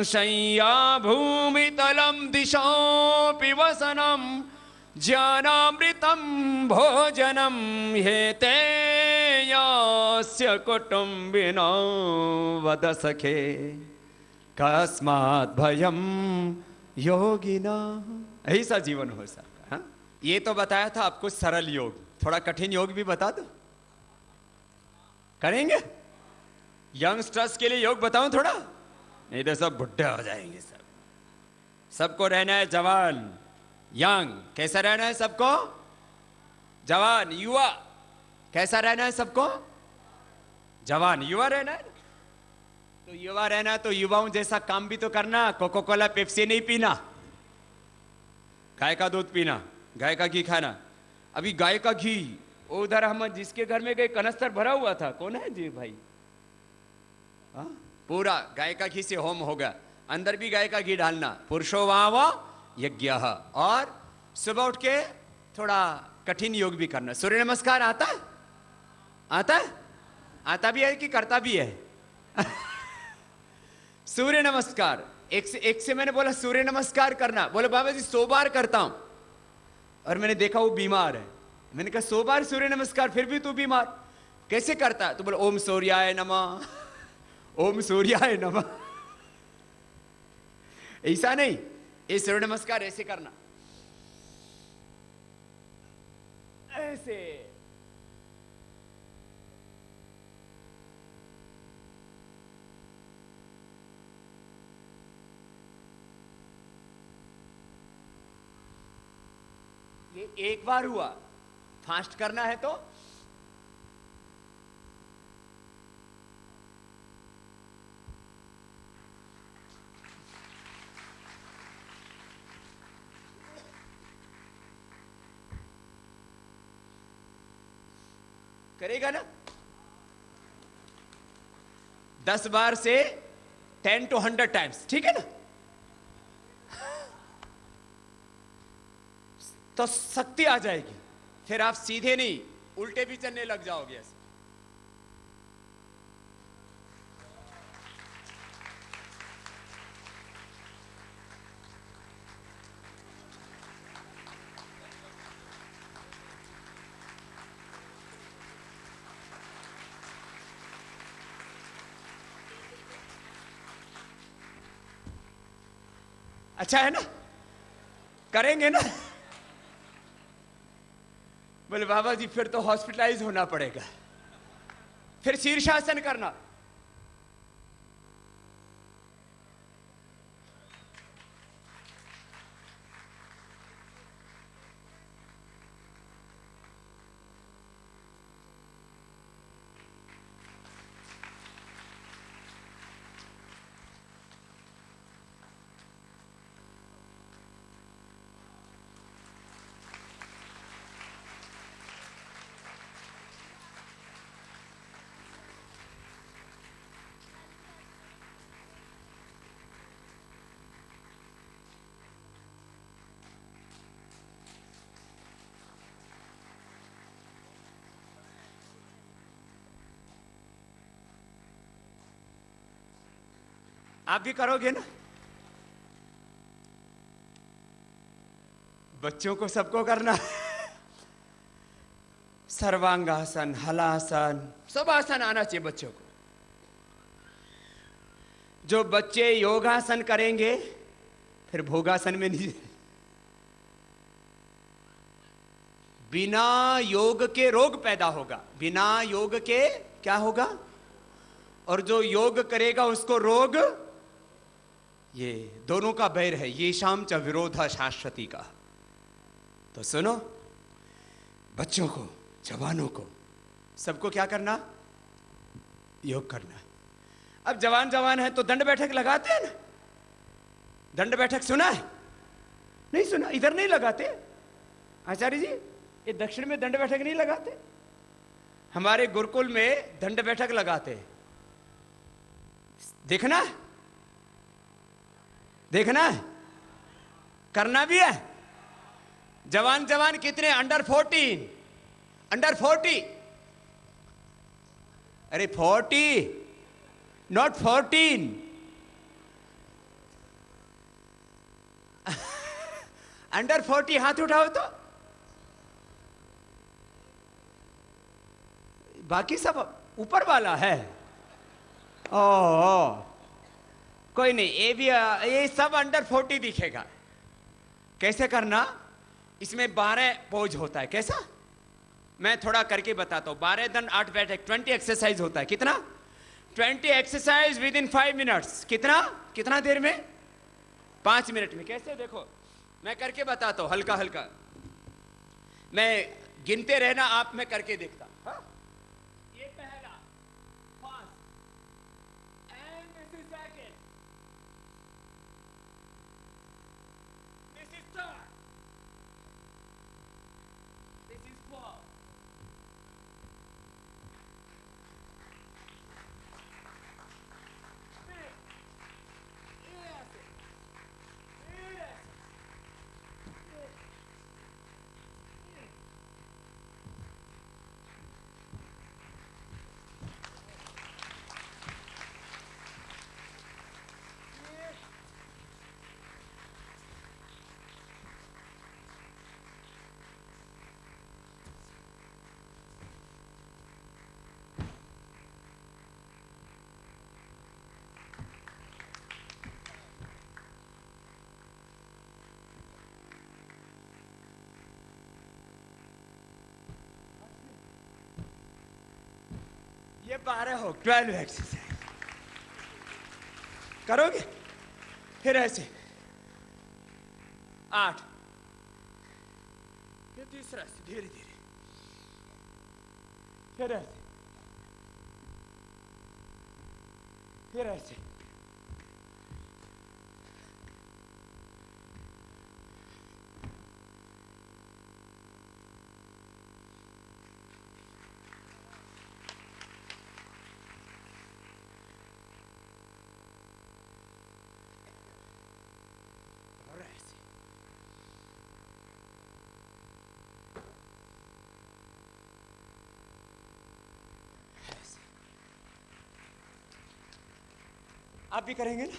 शय्या भूमितलं दिशोऽपि वसनं ज्ञानामृतं भोजनं हेते यस्य कुटुम्बिनो वद सखे कस्मात् भयं योगिना। ऐसा जीवन हो सकता। हाँ? ये तो बताया था आपको सरल योग, थोड़ा कठिन योग भी बता दो, करेंगे? यंगस्टर्स के लिए योग बताऊं थोड़ा? नहीं तो सब बुढ़े हो जाएंगे सब। सबको रहना है जवान, यंग। कैसा रहना है सबको? जवान, युवा। कैसा रहना है सबको? जवान, युवा रहना है। तो युवा रहना तो युवाओं जैसा काम भी तो करना। कोको कोला पेप्सी नहीं पीना, गाय का दूध पीना, गाय का घी खाना। अभी गाय का घी, उधर हम जिसके घर में गए कनस्तर भरा हुआ था, कौन है जी भाई? हाँ? पूरा गाय का घी से होम होगा, अंदर भी गाय का घी डालना। पुरुषो वाव यज्ञ। और सुबह उठ के थोड़ा कठिन योग भी करना। सूर्य नमस्कार आता है? आता है? आता भी है कि करता भी है? सूर्य नमस्कार एक से मैंने बोला सूर्य नमस्कार करना, बोले बाबा जी 100 बार करता हूं। और मैंने देखा वो बीमार है। मैंने कहा 100 बार सूर्य नमस्कार फिर भी तू बीमार, कैसे करता है? तो बोले ओम सूर्याय नमः, ओम सूर्याय नमः। ऐसा नहीं, ये सूर्य नमस्कार ऐसे करना, ऐसे। ये एक बार हुआ। फास्ट करना है तो करेगा ना? 10 बार से 10 to 100 टाइम्स, ठीक है ना? तो शक्ति आ जाएगी। फिर आप सीधे नहीं उल्टे भी चलने लग जाओगे ऐसे। अच्छा है ना? करेंगे ना? बोले बाबा जी फिर तो हॉस्पिटलाइज होना पड़ेगा। फिर शीर्षासन करना। आप भी करोगे ना? बच्चों को सबको करना। सर्वांगासन, हलासन, सब आसन आना चाहिए बच्चों को। जो बच्चे योगासन करेंगे फिर भोगासन में नहीं। बिना योग के रोग पैदा होगा, बिना योग के क्या होगा? और जो योग करेगा उसको रोग। ये दोनों का बैर है, ये शाम च विरोधा शाश्वती का। तो सुनो, बच्चों को, जवानों को, सबको क्या करना? योग करना। अब जवान जवान है तो दंड बैठक लगाते हैं ना? दंड बैठक सुना है? नहीं सुना? इधर नहीं लगाते आचार्य जी, ये दक्षिण में दंड बैठक नहीं लगाते। हमारे गुरुकुल में दंड बैठक लगाते हैं। देखना है? देखना है? करना भी है। जवान जवान कितने? अंडर 14, अंडर 40, अरे 40 नॉट 14। अंडर 40 हाथ उठाओ तो। बाकी सब ऊपर वाला है। ओ, कोई नहीं, ये भी ये सब अंडर 40 दिखेगा। कैसे करना? इसमें 12 पोज होता है। कैसा? मैं थोड़ा करके बताता हूं। 12 दिन 8 बैठक, 20 एक्सरसाइज होता है। कितना? 20 एक्सरसाइज विद इन 5 मिनट्स। कितना? कितना देर में? 5 मिनट में। कैसे? देखो मैं करके बताता हूं, हल्का हल्का। मैं गिनते रहना आप, मैं करके देखता। हाँ? ये पहला, first, and this is second, this is third, this is fourth, ये 12 हो, 12 एक्सरसाइज करोगे। फिर ऐसे 8, फिर तीसरा से धीरे धीरे, फिर ऐसे, फिर ऐसे, और ऐसे। आप भी करेंगे ना?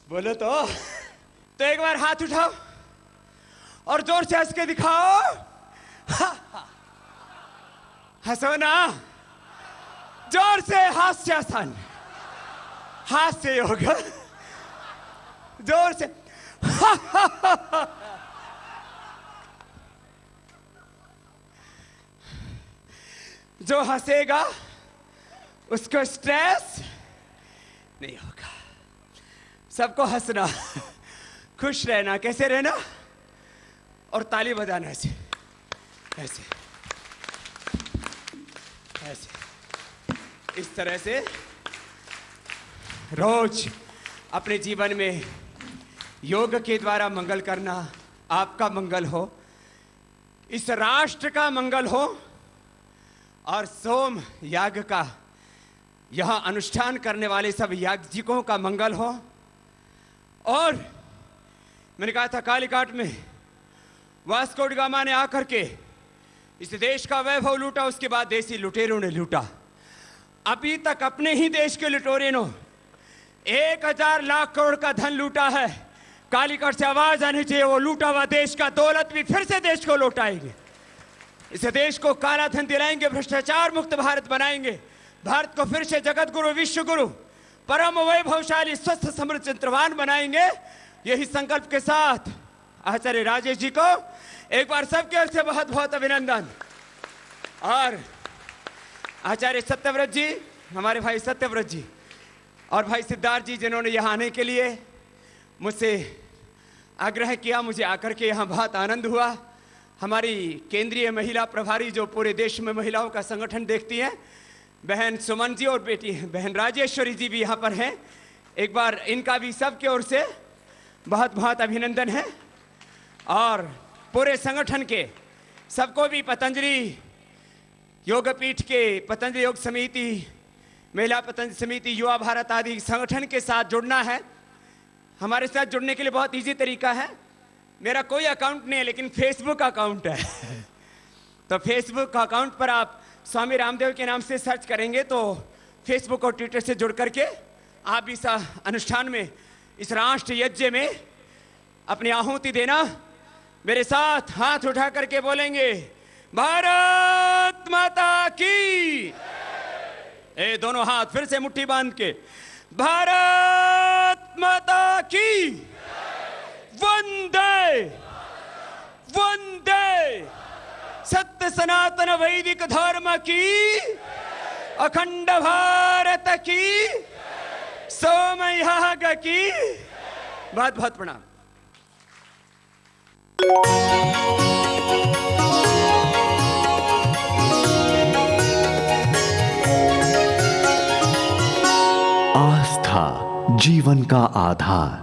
बोलो तो एक बार हाथ उठाओ और जोर से हंस के दिखाओ। हंसो ना, जोर से। हास्यासन, हास्य योग, जोर से। जो हंसेगा उसको स्ट्रेस नहीं होगा। सबको हंसना, खुश रहना। कैसे रहना? और ताली बजाना ऐसे ऐसे ऐसे। इस तरह से रोज अपने जीवन में योग के द्वारा मंगल करना। आपका मंगल हो, इस राष्ट्र का मंगल हो, और सोम याग का यहां अनुष्ठान करने वाले सब याज्ञिकों का मंगल हो। और मैंने कहा था कालीघाट में वास्को डी गामा ने आकर के इस देश का वैभव लूटा, उसके बाद देसी लुटेरों ने लूटा। अभी तक अपने ही देश के लुटेरों ने 1000 लाख करोड़ का धन लूटा है। कालीघाट से आवाज आनी चाहिए, वो लूटा हुआ देश का दौलत भी फिर से देश को लौटाएंगे। इस देश को काला धन दिलाएंगे, भ्रष्टाचार मुक्त भारत बनाएंगे, भारत को फिर से जगत गुरु, विश्व गुरु, परम वैभवशाली, स्वस्थ, समृद्ध, चित्रवान बनाएंगे। यही संकल्प के साथ आचार्य राजेश जी को एक बार सबके ओर से बहुत बहुत अभिनंदन। और आचार्य सत्यव्रत जी, हमारे भाई सत्यव्रत जी और भाई सिद्धार्थ जी, जिन्होंने यहाँ आने के लिए मुझसे आग्रह किया, मुझे आकर के यहाँ बहुत आनंद हुआ। हमारी केंद्रीय महिला प्रभारी जो पूरे देश में महिलाओं का संगठन देखती हैं, बहन सुमन जी, और बेटी बहन राजेश्वरी जी भी यहाँ पर हैं। एक बार इनका भी सबके ओर से बहुत बहुत अभिनंदन है। और पूरे संगठन के सबको भी पतंजलि योगपीठ के पतंजलि योग समिति, महिला पतंजलि समिति, युवा भारत आदि संगठन के साथ जुड़ना है। हमारे साथ जुड़ने के लिए बहुत इजी तरीका है। मेरा कोई अकाउंट नहीं है, लेकिन फेसबुक अकाउंट है। तो फेसबुक अकाउंट पर आप स्वामी रामदेव के नाम से सर्च करेंगे तो फेसबुक और ट्विटर से जुड़ करके आप इस अनुष्ठान में, इस राष्ट्र यज्ञ में अपनी आहुति देना। मेरे साथ हाथ उठा करके बोलेंगे, भारत माता की। ए दोनों हाथ फिर से मुट्ठी बांध के, भारत माता की। वंदे वंदे। सत्य सनातन वैदिक धर्म की, अखंड भारत की, सोमयाग की। बहुत बहुत प्रणाम। आस्था जीवन का आधार।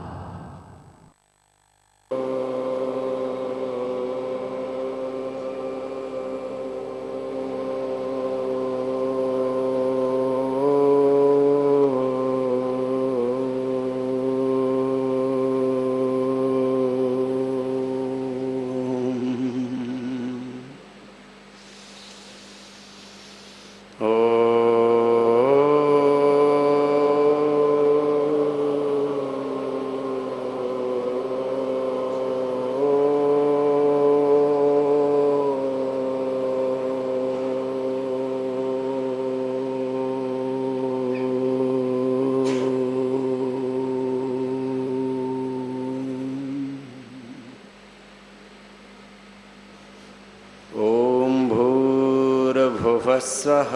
स्वः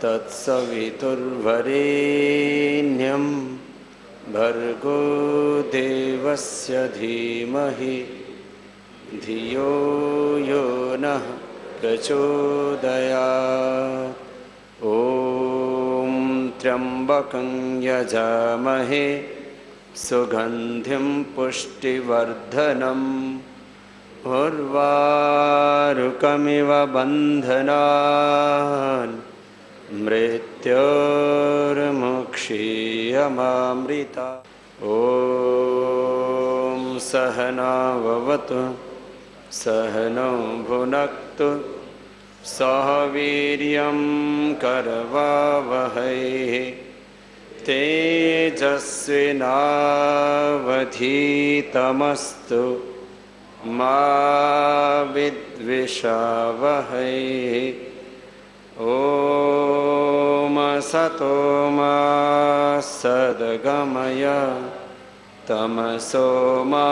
तत्सवितुर्वरेण्यं भर्गो देवस्य धीमहि धियो यो नः प्रचोदयात्। ॐ त्र्यम्बकं यजामहे सुगन्धिं पुष्टिवर्धनम् उर्वारुकमिव बन्धनान् मृत्योर्मुक्षीयमामृता। ॐ सहना भवतु सहनौ भुनक्तु सह वीर्यं करवावहै तेजस्विनावधीतमस्तु मा विद्विषावहै। ॐ असतो मा सद्गमय तमसो मा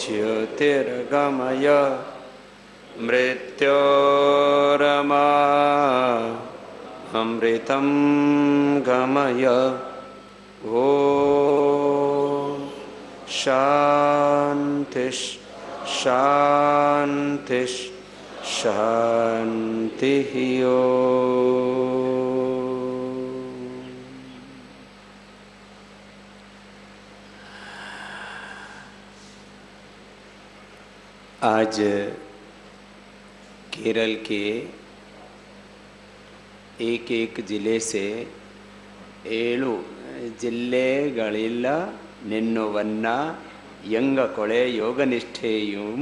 ज्योतिर्गमय मृत्योरमा अमृतं गमय। ॐ शान्तिः शान्तिः शान्तिः। आज केरल के एक एक ಜಿಲ್ಲೆ से 7 ಜಿಲ್ಲೆಗಳಿಲ್ಲ ನಿನ್ನುವನ್ನ ಯಂಗಕೊಳೆ ಯೋಗನಿಷ್ಠೆയും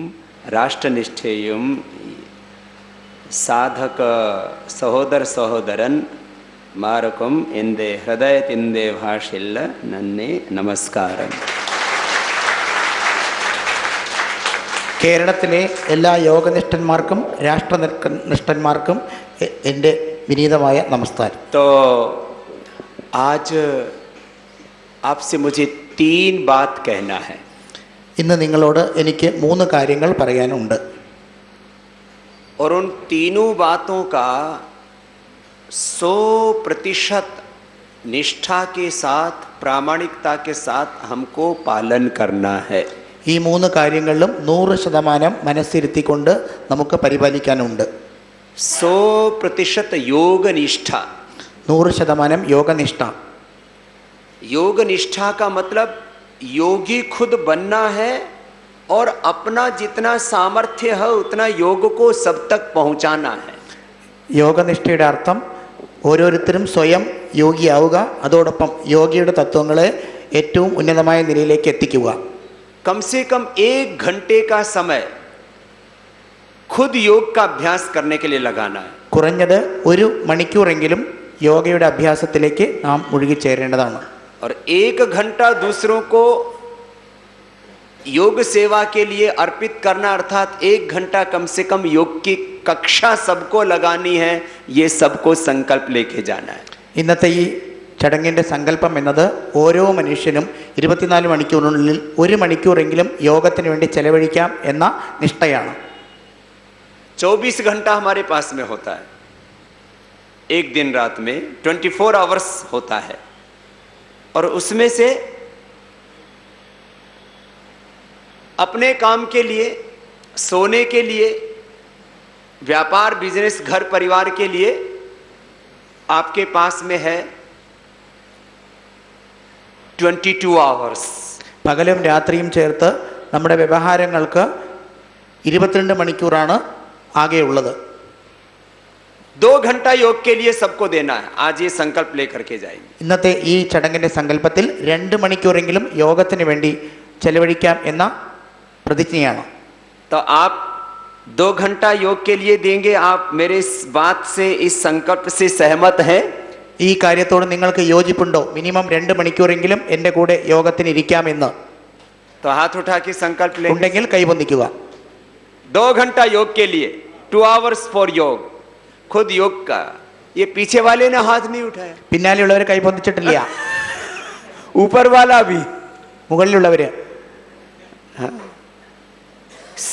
ರಾಷ್ಟ್ರನಿಷ್ಠೆയും ಸಾಧಕ ಸಹೋದರ ಸಹೋದರನ್ മാർക്കും എൻ്റെ ഹൃദയത്തിൻ്റെ ഭാഷയിൽ നന്ദി നമസ്കാരം. കേരളത്തിലെ എല്ലാ യോഗനിഷ്ഠന്മാർക്കും രാഷ്ട്രനിഷ്ഠന്മാർക്കും എൻ്റെ വിനീതമായ നമസ്കാരം. तो आज आपसे मुझे 3 बात कहना है. ഇന്ന് നിങ്ങളോട് എനിക്ക് 3 കാര്യങ്ങൾ പറയാനുണ്ട്. और उन तीनों बातों का 100% निष्ठा के साथ प्रामाणिकता के साथ हमको पालन करना है. ഈ 3 കാര്യങ്ങളിലും 100% മനസ്സിരുത്തിക്കൊണ്ട് നമുക്ക് പരിപാലിക്കാനുണ്ട്. 100% योग निष्ठा. 100% योगनिष्ठा. योग निष्ठा का मतलब योगी खुद बनना है और अपना जितना सामर्थ्य है उतना योग को सब तक पहुंचाना है. യോഗനിഷ്ഠയുടെ അർത്ഥം ഓരോരുത്തരും സ്വയം യോഗിയാവുക, അതോടൊപ്പം യോഗിയുടെ തത്വങ്ങളെ ഏറ്റവും ഉന്നതമായ നിലയിലേക്ക് എത്തിക്കുക. कम से कम 1 घंटे का समय खुद योग का अभ्यास करने के लिए लगाना है. കുറഞ്ഞത് 1 മണിക്കൂറെങ്കിലും യോഗയുടെ അഭ്യാസത്തിലേക്ക് നാം മുഴുകിച്ചേരേണ്ടതാണ്. और 1 घंटा दूसरों को योग सेवा के लिए अर्पित करना, अर्थात 1 घंटा कम से कम योग की कक्षा सबको लगानी है. ये सबको संकल्प लेके जाना है. ഇന്നത്തെ ഈ ചടങ്ങിൻ്റെ സങ്കല്പം എന്നത് ഓരോ മനുഷ്യനും 24 മണിക്കൂറിനുള്ളിൽ 1 മണിക്കൂറെങ്കിലും യോഗത്തിന് വേണ്ടി ചെലവഴിക്കാം എന്ന നിഷ്ഠയാണ്. 24 घंटा हमारे पास में होता है. एक दिन रात में 24 आवर्स होता है. और उसमें से अपने काम के लिए, सोने के लिए, व्यापार, बिजनेस, घर परिवार के लिए आपके पास में है 22 आवर्स. പകലും രാത്രിയും ചേർത്ത് നമ്മുടെ വ്യവഹാരങ്ങൾക്ക് 22 മണിക്കൂറാണ് ആകെയുള്ളത്. 2 घंटा योग के लिए सबको देना है. आज ये संकल्प लेकर के जाएंगे. ഇന്നത്തെ ഈ ചടങ്ങിൻ്റെ സങ്കല്പത്തിൽ 2 മണിക്കൂറെങ്കിലും യോഗത്തിന് വേണ്ടി ചെലവഴിക്കാം എന്ന പ്രതിജ്ഞയാണ്. तो आप 2 घंटा योग के लिए देंगे. आप मेरे इस बात से, इस संकल्प से सहमत हैं? ഈ കാര്യത്തോട് നിങ്ങൾക്ക് യോജിപ്പുണ്ടോ? മിനിമം 2 മണിക്കൂറെങ്കിലും എൻ്റെ കൂടെ യോഗത്തിന് ഇരിക്കാമെന്ന് तो हाथ उठा के संकल्प लेंगे. ഉണ്ടെങ്കിൽ കൈവന്നിക്കുക. 2 घंटा योग के लिए, 2 आवर्स फॉर योग. खुद योग का. ये पीछे वाले ने हाथ नहीं उठाया, പിന്നാലെയുള്ളവർ കൈവന്നിച്ചിട്ടില്ല. ऊपर वाला भी. മുകളിലുള്ളവര്.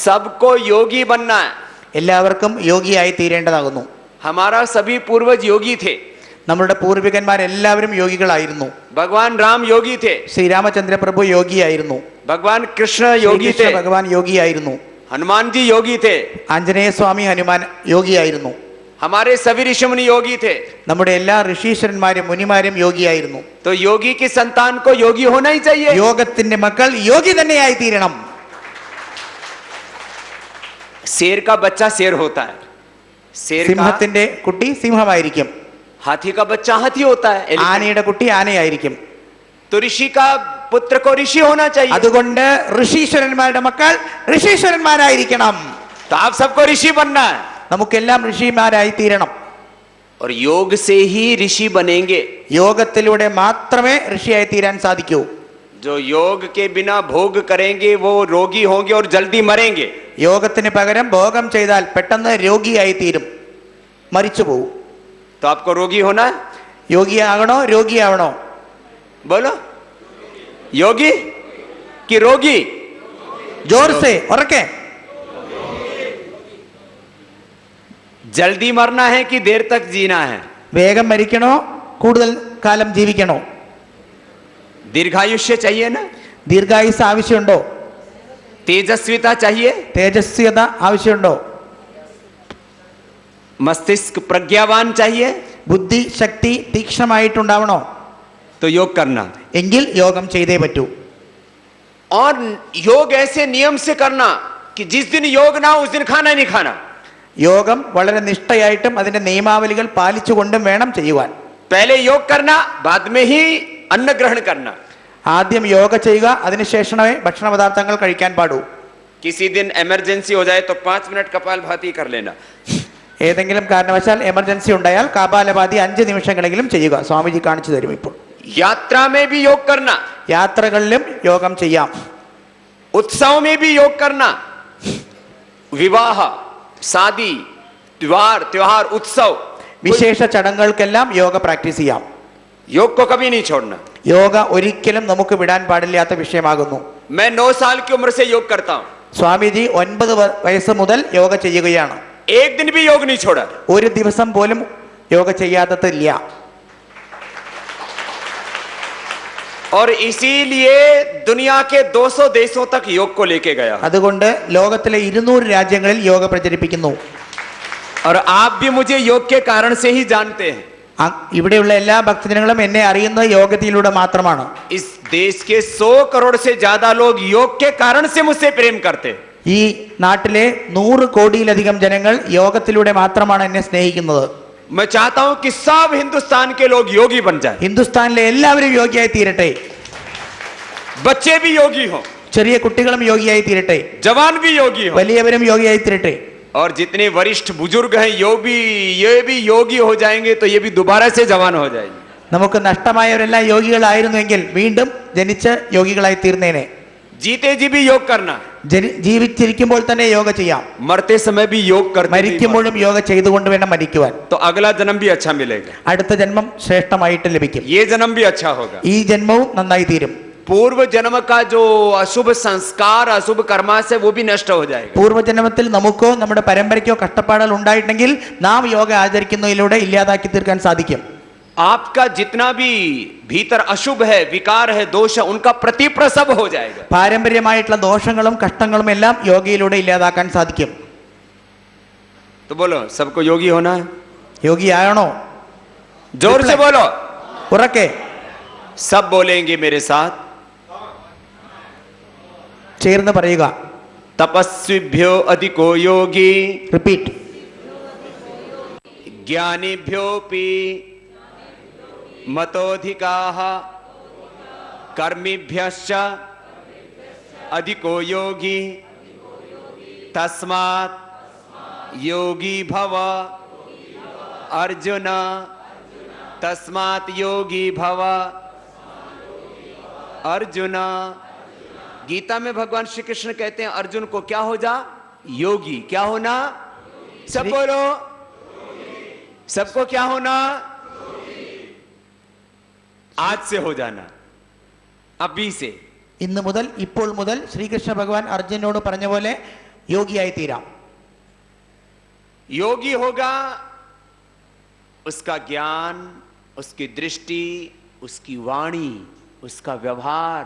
सबको योगी बनना है. എല്ലാവർക്കും യോഗിയായി തീരേണ്ടതാകുന്നു. हमारा सभी पूर्वज योगी थे. നമ്മളുടെ പൂർവികന്മാരെല്ലാവരും യോഗികളായിരുന്നു. भगवान राम योगी थे. ശ്രീരാമചന്ദ്ര പ്രഭു യോഗിയായിരുന്നു. भगवान कृष्ण योगी ശ്രീകൃഷ്ണ थे. ഭഗവാൻ യോഗിയായിരുന്നു. हनुमान जी योगी थे. ആഞ്ജനേയ സ്വാമി ഹനുമാൻ യോഗിയായിരുന്നു. हमारे सभी ऋषि मुनि योगी थे. നമ്മുടെ എല്ലാ ഋഷീശ്വരന്മാരും മുനിമാരും യോഗിയായിരുന്നു. तो योगी की संतान को योगी होना ही चाहिए. യോഗത്തിന്റെ മക്കൾ യോഗി തന്നെയായി തീരണം. शेर का बच्चा शेर होता है. शेर का, സിംഹത്തിന്റെ കുട്ടി സിംഹമായിരിക്കും. हाथी का बच्चा हाथी होता है. ആനയുടെ കുട്ടി ആനയായിരിക്കും. तो ऋषि का पुत्र को ऋषि होना चाहिए. അതുകൊണ്ട് ഋഷീശ്വരന്മാരുടെ മക്കൾ ഋഷീശ്വരന്മാരായിരിക്കണം. तो आप सबको ऋषि बनना है. നമുക്കെല്ലാം ഋഷിമാരായി തീരണം. और योग से ही ऋषि बनेंगे. യോഗത്തിലൂടെ മാത്രമേ ഋഷിയായി തീരാൻ സാധിക്കൂ. जो योग के बिना भोग करेंगे वो रोगी होंगे और जल्दी मरेंगे. യോഗത്തിന് പകരം ഭോഗം ചെയ്താൽ പെട്ടെന്ന് രോഗിയായി തീരും, മരിച്ചു പോകും. तो आपको रोगी होना है. യോഗിയാകണോ രോഗിയാവണോ? बोलो, योगी कि रोगी? ജോർസെ ഉറക്കെ. जल्दी मरना है कि देर तक जीना है? വേഗം മരിക്കണോ കൂടുതൽ കാലം ജീവിക്കണോ? दीर्घायुष्य चाहिए ना? ദീർഘായുസ് ആവശ്യമുണ്ടോ? तेजस्विता चाहिए? തേജസ്വിത ആവശ്യമുണ്ടോ? मस्तिष्क प्रज्ञावान चाहिए? ബുദ്ധി ശക്തി തീക്ഷ്ണമായിട്ടുണ്ടാവണോ? तो योग करना. എങ്കിൽ യോഗം ചെയ്തേ പറ്റൂ. और योग ऐसे नियम से करना कि जिस दिन योग ना हो उस दिन खाना ही नहीं खाना. യോഗം വളരെ നിഷ്ഠയായിട്ടും അതിന്റെ നിയമാവലികൾ പാലിച്ചുകൊണ്ടും വേണം ചെയ്യുവാൻ. पहले योग करना, बाद में ही अन्न ग्रहण करना. ആദ്യം യോഗ ചെയ്യുക, അതിനുശേഷമേ ഭക്ഷണ പദാർത്ഥങ്ങൾ കഴിക്കാൻ പാടൂ. किसी दिन इमरजेंसी हो जाए तो 5 मिनट कपालभाति कर लेना. ഏതെങ്കിലും കാരണവശാൽ എമർജൻസി ഉണ്ടായാൽ കപാലഭാതി 5 നിമിഷങ്ങളെങ്കിലും ചെയ്യുക. സ്വാമിജി കാണിച്ചു തരും. ഇപ്പോൾ यात्रा में भी योग करना, യാത്രകളിലും യോഗം ചെയ്യാം. उत्सव में भी योग करना. विवाह, शादी, त्योहार, उत्सव, വിശേഷ ചടങ്ങുകൾക്കെല്ലാം യോഗ പ്രാക്ടീസ് ചെയ്യാം. योग को कभी नहीं छोड़ना. യോഗ ഒരിക്കലും നമുക്ക് വിടാൻ പാടില്ലാത്ത വിഷയമാകുന്നു. मैं 9 साल की उम्र से योग करता हूं. സ്വാമിജി 9 വയസ്സ് മുതൽ യോഗ ചെയ്യുകയാണ്. एक दिन भी योग नहीं छोड़ा. ഒരു ദിവസം പോലും യോഗ ചെയ്യാത്തതില്ല. और इसीलिए दुनिया के 200 देशों तक योग को लेके गया. അതുകൊണ്ട് ലോകത്തിലെ 200 രാജ്യങ്ങളിൽ യോഗ പ്രചരിപ്പിക്കുന്നു. और आप भी मुझे योग के कारण से ही जानते हैं. ഇവിടെയുള്ള എല്ലാ ഭക്തജനങ്ങളും എന്നെ അറിയുന്നത് യോഗത്തിലൂടെ മാത്രമാണ്. इस देश के 100 करोड़ से ज्यादा लोग योग के कारण से मुझसे प्रेम करते हैं. ഈ നാട്ടിലെ 100 കോടിയിലധികം ജനങ്ങൾ യോഗത്തിലൂടെ മാത്രമാണ് എന്നെ സ്നേഹിക്കുന്നത്. मैं चाहता हूं कि सब हिंदुस्तान के लोग योगी बन जाए. ഹിന്ദുസ്ഥാനിലെ എല്ലാവരും യോഗിയായി തീരട്ടെ. बच्चे भी योगी हो, ചെറിയ കുട്ടികളും യോഗിയായി തീരട്ടെ. जवान भी योगी हो, വലിയവരും യോഗിയായി തീരട്ടെ. और जितने वरिष्ठ बुजुर्ग हैं ये भी योगी हो जाएंगे तो ये भी दोबारा से जवान हो जाएंगे. നമുക്ക് നഷ്ടമായവരെല്ലാം യോഗികളായിരുന്നുവെങ്കിൽ വീണ്ടും ജനിച്ച് യോഗികളായി തീർന്നേനെ. जीते जी भी योग करना, ജീവിച്ചിരിക്കുമ്പോൾ തന്നെ യോഗ ചെയ്യാം. मरते समय भी योग करते, മരിക്കുമ്പോഴും യോഗ ചെയ്തുകൊണ്ട് വേണം മരിക്കുവാൻ. तो अगला जन्म भी अच्छा मिलेगा, അടുത്ത ജന്മം ശ്രേഷ്ഠമായിട്ട് ലഭിക്കും. ये जन्म भी अच्छा होगा. ഈ ജന്മവും നന്നായി തീരും. पूर्व जन्म का जो अशुभ संस्कार अशुभ कर्मा से वो भी नष्ट हो जाएगा. പൂർവ്വജന്മത്തിൽ നമുക്കോ നമ്മുടെ പരമ്പരയ്ക്കോ കഷ്ടപ്പാടുകൾ ഉണ്ടായിട്ടുണ്ടെങ്കിൽ നാം യോഗ ആചരിക്കുന്നതിലൂടെ ഇല്ലാതാക്കി തീർക്കാൻ സാധിക്കും. आपका जितना भी भीतर अशुभ है, विकार है, दोष है, उनका प्रतिप्रसव हो जाएगा. പാരമ്പര്യമായിട്ടുള്ള ദോഷങ്ങളും കഷ്ടങ്ങളും എല്ലാം യോഗയിലൂടെ ഇല്ലാതാക്കാൻ സാധിക്കും. तो बोलो सबको योगी होना है. യോഗിയാണോ? जोर से बोलो. ഉറക്കെ सब बोलेंगे मेरे साथ. ചേർന്ന് പറയുക. तपस्विभ्यो अधिको योगी റിപ്പീറ്റ്. ज्ञानिभ्योऽपि मतोऽधिकाः कर्मिभ्यश्च अधिको योगी तस्मात् योगी भव अर्जुन. तस्मात् योगी भव अर्जुन. गीता में भगवान श्री कृष्ण कहते हैं अर्जुन को क्या हो जा? योगी. क्या होना? सब बोलो. सबको क्या होना? आज से हो जाना, अभी से. ഇന്ന് മുതൽ ഇപ്പോൾ മുതൽ ശ്രീകൃഷ്ണ ഭഗവാൻ അർജുനോട് പറഞ്ഞ പോലെ യോഗിയായി തീരാം. योगी होगा उसका ज्ञान, उसकी दृष्टि, उसकी वाणी, उसका व्यवहार,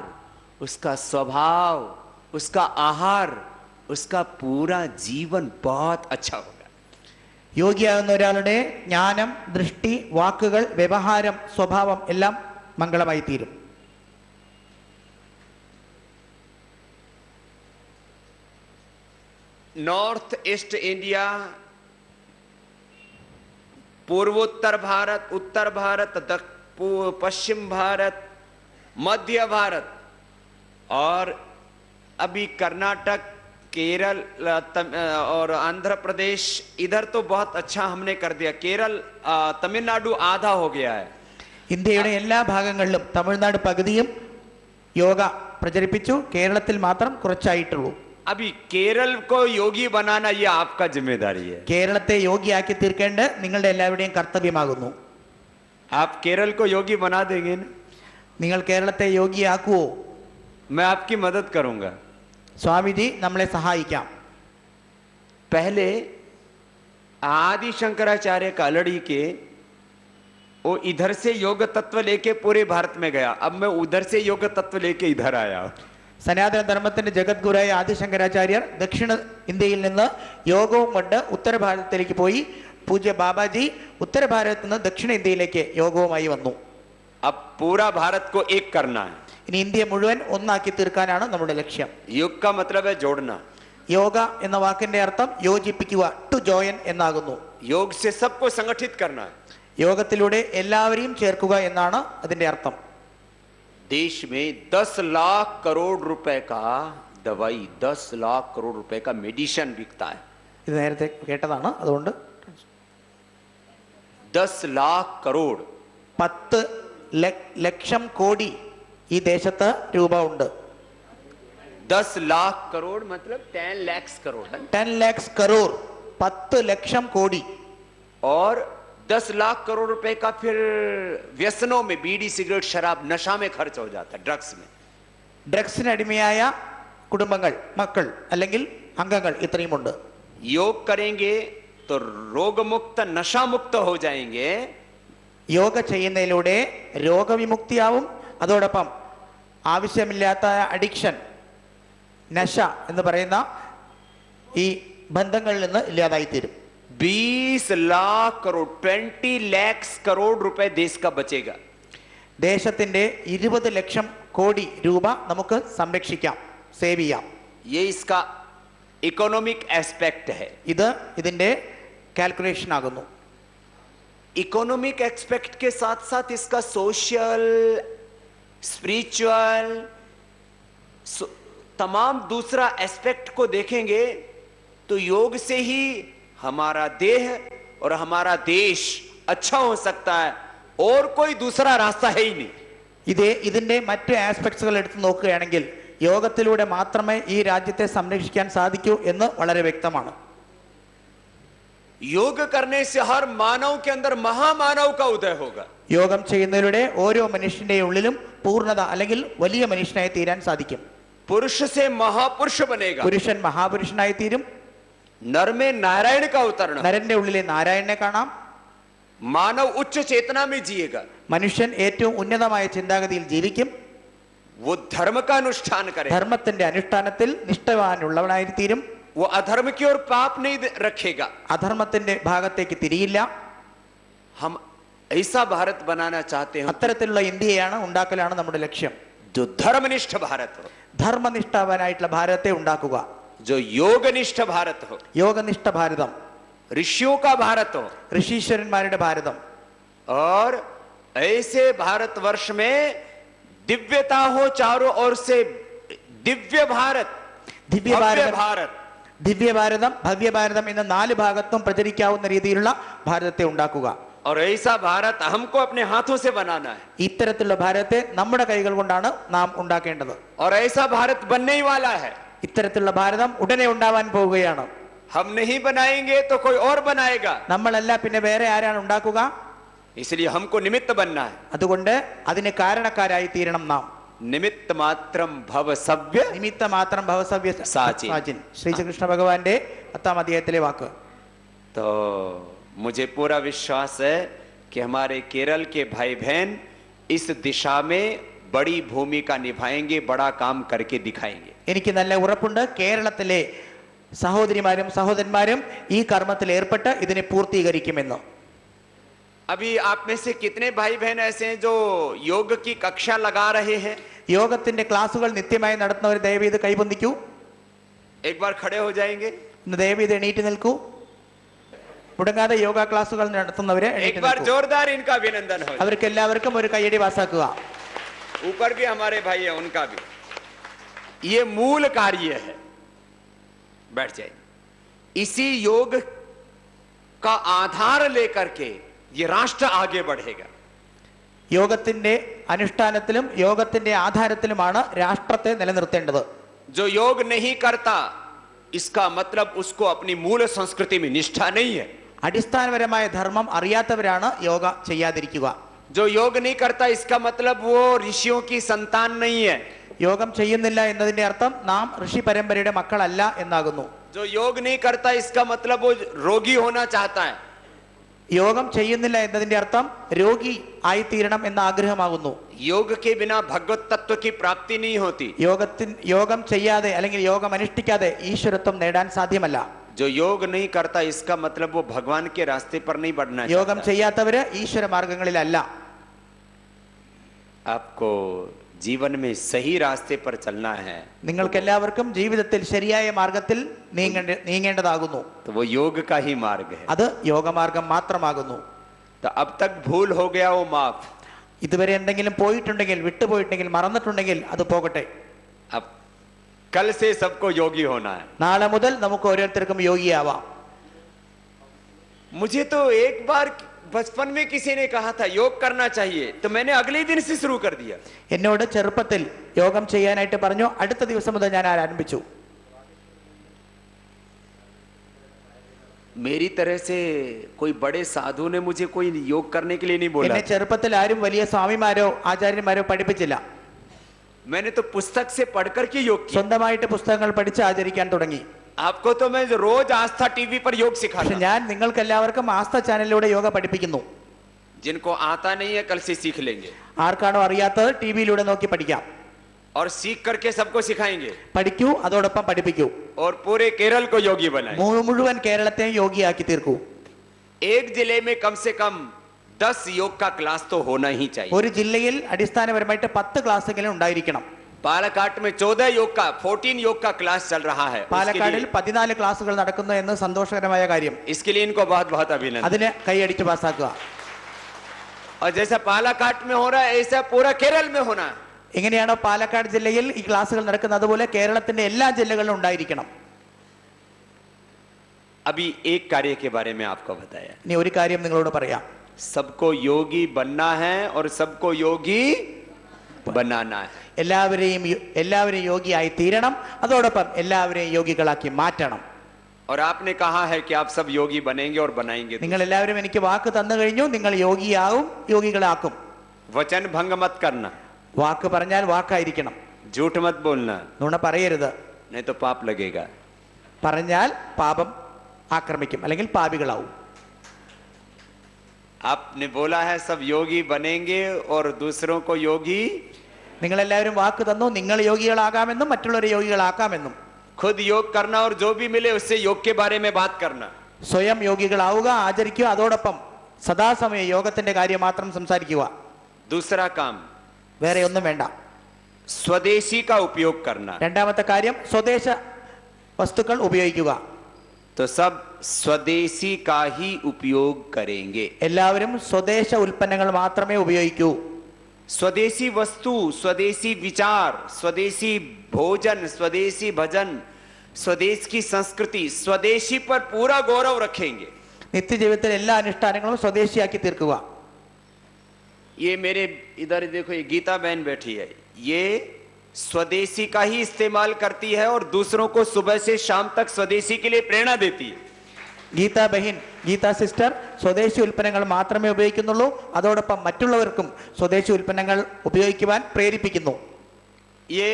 उसका स्वभाव, उसका आहार, उसका पूरा जीवन बहुत अच्छा होगा. യോഗിയാകുന്ന ഒരാളുടെ ജ്ഞാനം, ദൃഷ്ടി, വാക്കുകൾ, വ്യവഹാരം, സ്വഭാവം എല്ലാം മംഗളമായി തീരും. नॉर्थ ईस्ट इंडिया, पूर्वोत्तर भारत, उत्तर भारत, पश्चिम भारत, मध्य भारत और अभी कर्नाटक, केरल और आंध्र प्रदेश, इधर तो बहुत अच्छा हमने कर दिया. केरल, तमिलनाडु आधा हो गया है. ഇന്ത്യയുടെ എല്ലാ ഭാഗങ്ങളിലും തമിഴ്നാട് പകുതിയും യോഗ പ്രചരിപ്പിച്ചു. കേരളത്തിൽ മാത്രം കുറച്ചായിട്ടുള്ളൂ. अभी केरल को योगी बनाना ये आपका जिम्मेदारी है. കേരളത്തെ യോഗിയാക്കി തീർക്കേണ്ടത് നിങ്ങളുടെ എല്ലാവരുടെയും കർത്തവ്യമാകുന്നു. आप केरल को योगी बना देंगे ना? നിങ്ങൾ കേരളത്തെ യോഗിയാക്കുവോ? मैं आपकी मदद करूंगा. സ്വാമിജി നമ്മളെ സഹായിക്കാം. पहले आदि शंकराचार्य कालड़ी के वो इधर से योग तत्व लेके पूरे भारत में गया. अब मैं उधर से योग तत्व लेके इधर आया. സനാതന ധർമ്മത്തിന്റെ ജഗദ്ഗുരുവായ ആദിശങ്കരാചാര്യർ ദക്ഷിണ ഇന്ത്യയിൽ നിന്ന് യോഗവും കൊണ്ട് ഉത്തര ഭാരതത്തിലേക്ക് പോയി. പൂജ്യ ബാബാജി ഉത്തര ഭാരതത്തിൽ നിന്ന് ദക്ഷിണ ഇന്ത്യയിലേക്ക് യോഗവുമായി വന്നു. अब पूरा भारत को एक करना है. ഇനി ഇന്ത്യ മുഴുവൻ ഒന്നാക്കി തീർക്കാനാണ് നമ്മുടെ ലക്ഷ്യം. योग का मतलब है जोड़ना. യോഗ എന്ന വാക്കിന്റെ അർത്ഥം യോജിപ്പിക്കുക, ടു ജോയിൻ എന്നാകുന്നു. योग से सबको संगठित करना है. യോഗത്തിലൂടെ എല്ലാവരെയും ചേർക്കുക എന്നാണ് അതിന്റെ അർത്ഥം. देश में 10 लाख करोड़ रुपए का दवाई, 10 लाख करोड़ रुपए का मेडिसिन बिकता है. ഇത് നേരത്തെ കേട്ടതാണ്, അതുകൊണ്ട് 10 लाख करोड़ 10 ലക്ഷം കോടി ഈ ദേശത്ത് രൂപ ഉണ്ട്. 10 लाख करोड़ मतलब 10 लाख करोड़ है. 10 lakhs करोड़ 10 ലക്ഷം കോടി. और 10 लाख करोड़ रुपए का फिर व्यसनों में, बीड़ी, सिगरेट, शराब, नशा में खर्च हो जाता है, ड्रग्स में. ഡ്രഗ്സിന് അടിമയായ കുടുംബങ്ങൾ, മക്കൾ അല്ലെങ്കിൽ അംഗങ്ങൾ ഇത്രയുമുണ്ട്. योग करेंगे तो रोग मुक्त, नशा मुक्त हो जाएंगे. യോഗ ചെയ്യുന്നതിലൂടെ രോഗവിമുക്തിയാവും. അതോടൊപ്പം ആവശ്യമില്ലാത്ത അഡിക്ഷൻ, നശ എന്ന് പറയുന്ന ഈ ബന്ധങ്ങളിൽ നിന്ന് ഇല്ലാതായി തീരും. 20 लाख करोड़ 20 लाख करोड़ रुपए देश का बचेगा. ദേശത്തിന്റെ 20 ലക്ഷം കോടി രൂപ നമുക്ക് സംരക്ഷിക്കാം, സേവ് ചെയ്യാം. ये इसका इकोनॉमिक एस्पेक्ट है. ഇത് ഇതിന്റെ കാൽക്കുലേഷൻ ആകുന്നു. इकोनॉमिक एस्पेक्ट के साथ साथ इसका सोशल, स्पिरिचुअल, तमाम दूसरा एस्पेक्ट को देखेंगे तो योग से ही हमारा देह और हमारा देश अच्छा हो सकता है, और कोई दूसरा रास्ता है ही नहीं. ഇതിന്റെ മറ്റ് ആസ്പെക്ട്സുകൾ എടുത്ത് നോക്കുകയാണെങ്കിൽ യോഗത്തിലൂടെ മാത്രമേ ഈ രാജ്യത്തെ സംരക്ഷിക്കാൻ സാധിക്കൂ എന്ന് വളരെ വ്യക്തമാണ്. योग करने से हर मानव के अंदर महामानव का उदय होगा. യോഗം ചെയ്യുന്നതിലൂടെ ഓരോ മനുഷ്യന്റെ ഉള്ളിലും പൂർണ്ണത അല്ലെങ്കിൽ വലിയ മനുഷ്യനായി തീരാൻ സാധിക്കും. पुरुष से महापुरुष बनेगा. പുരുഷൻ മഹാപുരുഷനായി തീരും. नर में नारायण का उतरना. നരന്റെ ഉള്ളിലെ നാരായണനെ കാണാം. मानव उच्च चेतना में जिएगा. മനുഷ്യൻ ഏറ്റവും ഉന്നതമായ ചിന്താഗതിയിൽ ജീവിക്കും. वो धर्म का अनुष्ठान करे. ധർമ്മത്തിന്റെ അനുഷ്ഠാനത്തിൽ നിഷ്ഠവാനുള്ളവനായി തീരും. वो अधर्म की ओर पाप नहीं रखेगा. അധർമ്മത്തിന്റെ ഭാഗത്തേക്ക് തിരിയില്ല. हम ऐसा भारत बनाना चाहते हैं അത്തരത്തിലുള്ള ഇന്ത്യയാണ് ഉണ്ടാക്കലാണ് നമ്മുടെ ലക്ഷ്യം. जो धर्मनिष्ठ भारत हो, ധർമ്മനിഷ്ഠവാനായിട്ടുള്ള ഭാരതത്തെ ഉണ്ടാക്കുക. जो योगनिष्ठ भारत हो, യോഗനിഷ്ഠ ഭാരതം, ऋषियों का भारत हो. ഋഷീശ്വരന്മാരുടെ ഭാരതം. और ऐसे भारतवर्ष में दिव्यता हो, चारों ओर से दिव्य भारत, भव्य भारत. ദിവ്യഭാരതം, ഭവ്യഭാരതം എന്ന 4 ഭാഗത്തും പ്രചരിക്കാവുന്ന രീതിയിലുള്ള ഭാരതത്തെ ഉണ്ടാക്കുക. और ऐसा भारत हमको अपने हाथों से बनाना है. ഇത്തരത്തിലുള്ള ഭാരതത്തെ നമ്മുടെ കൈകൾ കൊണ്ടാണ് നാം ഉണ്ടാക്കേണ്ടത്. और ऐसा भारत बनने ही वाला है. ഇത്തരത്തിലുള്ള ഭാരതം ഉടനെ ഉണ്ടാവാൻ പോവുകയാണ്. हम नहीं बनाएंगे तो कोई और बनाएगा. നമ്മളല്ല, പിന്നെ വേറെ ആരാണ് ഉണ്ടാക്കുക? इसलिए हमको निमित्त बनना है. അതുകൊണ്ട് അതിന് കാരണക്കാരായി തീരണം നാം. निमित्त मात्रम भव सव्य. നിമിത്ത മാത്രം ഭവസവ്യ സാചിൻ. സാചിൻ. ശ്രീകൃഷ്ണ ഭഗവാന്റെ 10ാം അധ്യായത്തിലെ വാക്ക്. तो मुझे पूरा विश्वास है कि हमारे केरल के भाई बहन इस दिशा में बड़ी भूमिका निभाएंगे, बड़ा काम करके दिखाएंगे. എനിക്ക് നല്ല ഉറപ്പുണ്ട് കേരളത്തിലെ സഹോദരിമാരും സഹോദരന്മാരും ഈ കർമ്മത്തിൽ ഏർപ്പെട്ട് ഇതിനെ പൂർത്തീകരിക്കുമെന്ന്. अभी आप में से कितने भाई बहन ऐसे हैं जो योग की कक्षा लगा रहे हैं? യോഗത്തിന്റെ ക്ലാസുകൾ നിത്യമായി നടത്തുന്നവർ ദയവീത് കൈപൊന്തിക്കൂ. एक बार खड़े हो जाएंगे. ഇന്ന് ദയവീത് എണീറ്റ് നിൽക്കൂ. മുടങ്ങാതെ യോഗ ക്ലാസുകൾ നടത്തുന്നവരെ एक എണീറ്റ് बार നിൽക്കൂ. जोरदार इनका अभिनंदन हो. അവർക്ക് എല്ലാവർക്കും ഒരു കയ്യടി പാസാക്കുക. ऊपर भी हमारे भाई है, उनका भी. ये मूल कार्य है. बैठ जाए. इसी योग का आधार लेकर के ये राष्ट्र आगे बढ़ेगा. യോഗത്തിന്റെ അനുഷ്ഠാനത്തിലും യോഗത്തിന്റെ ആധാരത്തിലുമാണ് രാഷ്ട്രത്തെ നിലനിർത്തേണ്ടത്. जो योग नहीं करता इसका मतलब उसको अपनी मूल संस्कृति में निष्ठा नहीं है. അടിസ്ഥാനപരമായ ധർമ്മം അറിയാത്തവരാണ് യോഗ ചെയ്യാതിരിക്കുക. जो योग नहीं करता इसका मतलब वो ऋषियों की संतान नहीं है. യോഗം ചെയ്യുന്നില്ല എന്നതിന്റെ അർത്ഥം നാം ഋഷി പരമ്പരയുടെ മക്കളല്ല എന്നാകുന്നു. जो योग नहीं करता इसका मतलब वो रोगी होना चाहता है. യോഗം ചെയ്യുന്നില്ല എന്നതിന്റെ അർത്ഥം രോഗി ആയിത്തീരണം എന്ന ആഗ്രഹമാകുന്നു. योग के बिना भगवत तत्व की प्राप्ति नहीं होती. യോഗം ചെയ്യാതെ അല്ലെങ്കിൽ യോഗം അനുഷ്ഠിക്കാതെ ഈശ്വരത്വം നേടാൻ സാധ്യമല്ല. जो योग नहीं करता इसका मतलब वो भगवान के रास्ते पर नहीं बढ़ना യോഗം चाहता. ചെയ്യാത്തവര് ഈശ്വര മാർഗങ്ങളിലല്ല. आपको जीवन में सही रास्ते पर चलना है നിങ്ങൾക്ക് എല്ലാവർക്കും ജീവിതത്തിൽ ശരിയായ മാർഗത്തിൽ നീങ്ങേണ്ടതാകുന്നു. तो वो योग का ही मार्ग है. അത് യോഗമാർഗം മാത്രമാകുന്നു. तो अब तक भूल हो गया वो माफ. ഇതുവരെ എന്തെങ്കിലും പോയിട്ടുണ്ടെങ്കിൽ, വിട്ടുപോയിട്ടുണ്ടെങ്കിൽ, മറന്നിട്ടുണ്ടെങ്കിൽ അത് പോകട്ടെ. अब कल से सबको योगी होना है. നാളെ മുതൽ നമുക്ക് ഓരോരുത്തർക്കും യോഗിയാവാം. मुझे तो एक बार बचपन में किसी ने कहा था योग करना चाहिए, तो मैंने अगले दिन से शुरू कर दिया. എന്നോട് ചെറുപ്പത്തിൽ യോഗം ചെയ്യാനായിട്ട് പറഞ്ഞു. അടുത്ത ദിവസം മുതൽ ഞാൻ ആരംഭിച്ചു. मेरी तरह से कोई बड़े साधु ने मुझे कोई योग करने के लिए नहीं बोला. എന്നെ ചെറുപ്പത്തിൽ ആരും വലിയ സ്വാമിമാരോ ആചാര്യന്മാരോ പഠിപ്പിച്ചില്ല. मैंने तो पुस्तक से पढ़कर के योग किया. സ്വന്തമായിട്ട് പുസ്തകങ്ങൾ പഠിച്ച് ആചരിക്കാൻ തുടങ്ങി. आपको तो मैं रोज आस्था टीवी पर योग പക്ഷെ सिखाता. ഞാൻ നിങ്ങൾക്ക് എല്ലാവർക്കും ആസ്ഥ ചാനലിലൂടെ യോഗ പഠിപ്പിക്കുന്നു. जिनको आता नहीं है कल से सीख लेंगे ആർക്കാണോ അറിയാത്തത് ടിവിയിലൂടെ നോക്കി പഠിക്കാം. और सीख करके सबको सिखाएंगे പഠിക്കൂ, അതോടൊപ്പം പഠിപ്പിക്കൂ. और पूरे केरल को योगी बनाए. മുഴുവൻ കേരളത്തെ യോഗിയാക്കി തീർക്കൂ. एक जिले में कम से कम 10 योग का क्लास तो होना ही चाहिए. ഒരു ജില്ലയിൽ അടിസ്ഥാനപരമായിട്ട് 10 ക്ലാസ്സെങ്കിലും ഉണ്ടായിരിക്കണം. पालाकाट में 14 योग का क्लास चल रहा है പാലക്കാടിൽ 14 ക്ലാസുകൾ നടക്കുന്നു എന്ന് സന്തോഷകരമായ കാര്യം. इसके लिए इनको बहुत बहुत अभिनंदन. അതിനെ കൈയടിച്ച് പാസ്സാക്കുക. और जैसा पालाकाट में हो रहा है ऐसा पूरा केरल में होना है. എങ്ങനെയാണോ പാലക്കാട് ജില്ലയിൽ ഈ ക്ലാസുകൾ നടക്കുന്നത് അതുപോലെ കേരളത്തിന്റെ എല്ലാ ജില്ലകളിലും ഉണ്ടായിരിക്കണം. अभी एक कार्य के बारे में आपको बताया. ഇനി ഒരു കാര്യം നിങ്ങളോട് പറയാം. सबको योगी बनना है और सबको योगी बनाना है. എല്ലാവരെയും യോഗിയായി തീരണം, അതോടൊപ്പം എല്ലാവരെയും യോഗികളാക്കി മാറ്റണം. और आपने कहा है कि आप सब योगी बनेंगे और बनाएंगे. നിങ്ങൾ എല്ലാവരും എനിക്ക് വാക്ക് തന്നു കഴിഞ്ഞു, നിങ്ങൾ യോഗിയാവും യോഗികളാക്കും. वचन भंग मत करना. വാക്ക് പറഞ്ഞാൽ വാക്കായിരിക്കണം. झूठ मत बोलना. നുണ പറയരുത്. नहीं तो पाप लगेगा. പറഞ്ഞാൽ പാപം ആക്രമിക്കും, അല്ലെങ്കിൽ പാപികളാവും. आपने बोला है सब योगी बनेंगे और दूसरों को योगी. നിങ്ങൾ എല്ലാവരും വാക്ക് തന്നു, നിങ്ങൾ യോഗികളാകാമെന്നും മറ്റുള്ളവരെ യോഗികളാക്കാമെന്നും. खुद योग करना और जो भी मिले उससे योग के बारे में बात करना. സ്വയം യോഗികളാവുക, ആചരിക്കുക, അതോടൊപ്പം സദാസമയം യോഗത്തിന്റെ കാര്യം മാത്രം സംസാരിക്കുക. दूसरा काम വേറെ ഒന്നും വേണ്ട. स्वदेशी का उपयोग करना. രണ്ടാമത്തെ കാര്യം സ്വദേശ വസ്തുക്കൾ ഉപയോഗിക്കുക. तो सब स्वदेशी का ही उपयोग करेंगे. എല്ലാവരും സ്വദേശ ഉൽപ്പന്നങ്ങൾ മാത്രമേ ഉപയോഗിക്കൂ. स्वदेशी वस्तु, स्वदेशी विचार, स्वदेशी भोजन, स्वदेशी भजन, स्वदेश की संस्कृति, स्वदेशी पर पूरा गौरव रखेंगे. നിത്യജീവിതത്തിൽ എല്ലാ അനുഷ്ഠാനങ്ങളും സ്വദേശിയാക്കി തീർക്കുക. ये मेरे इधर देखो, ये गीता बहन बैठी है, ये स्वदेशी का ही इस्तेमाल करती है और दूसरों को सुबह से शाम तक स्वदेशी के लिए प्रेरणा देती है. ഗീതാ ബഹിൻ, ഗീതാ സിസ്റ്റർ സ്വദേശി ഉൽപ്പന്നങ്ങൾ മാത്രമേ ഉപയോഗിക്കുന്നുള്ളൂ, അതോടൊപ്പം മറ്റുള്ളവർക്കും സ്വദേശി ഉൽപ്പന്നങ്ങൾ ഉപയോഗിക്കുവാൻ പ്രേരിപ്പിക്കുന്നു. ये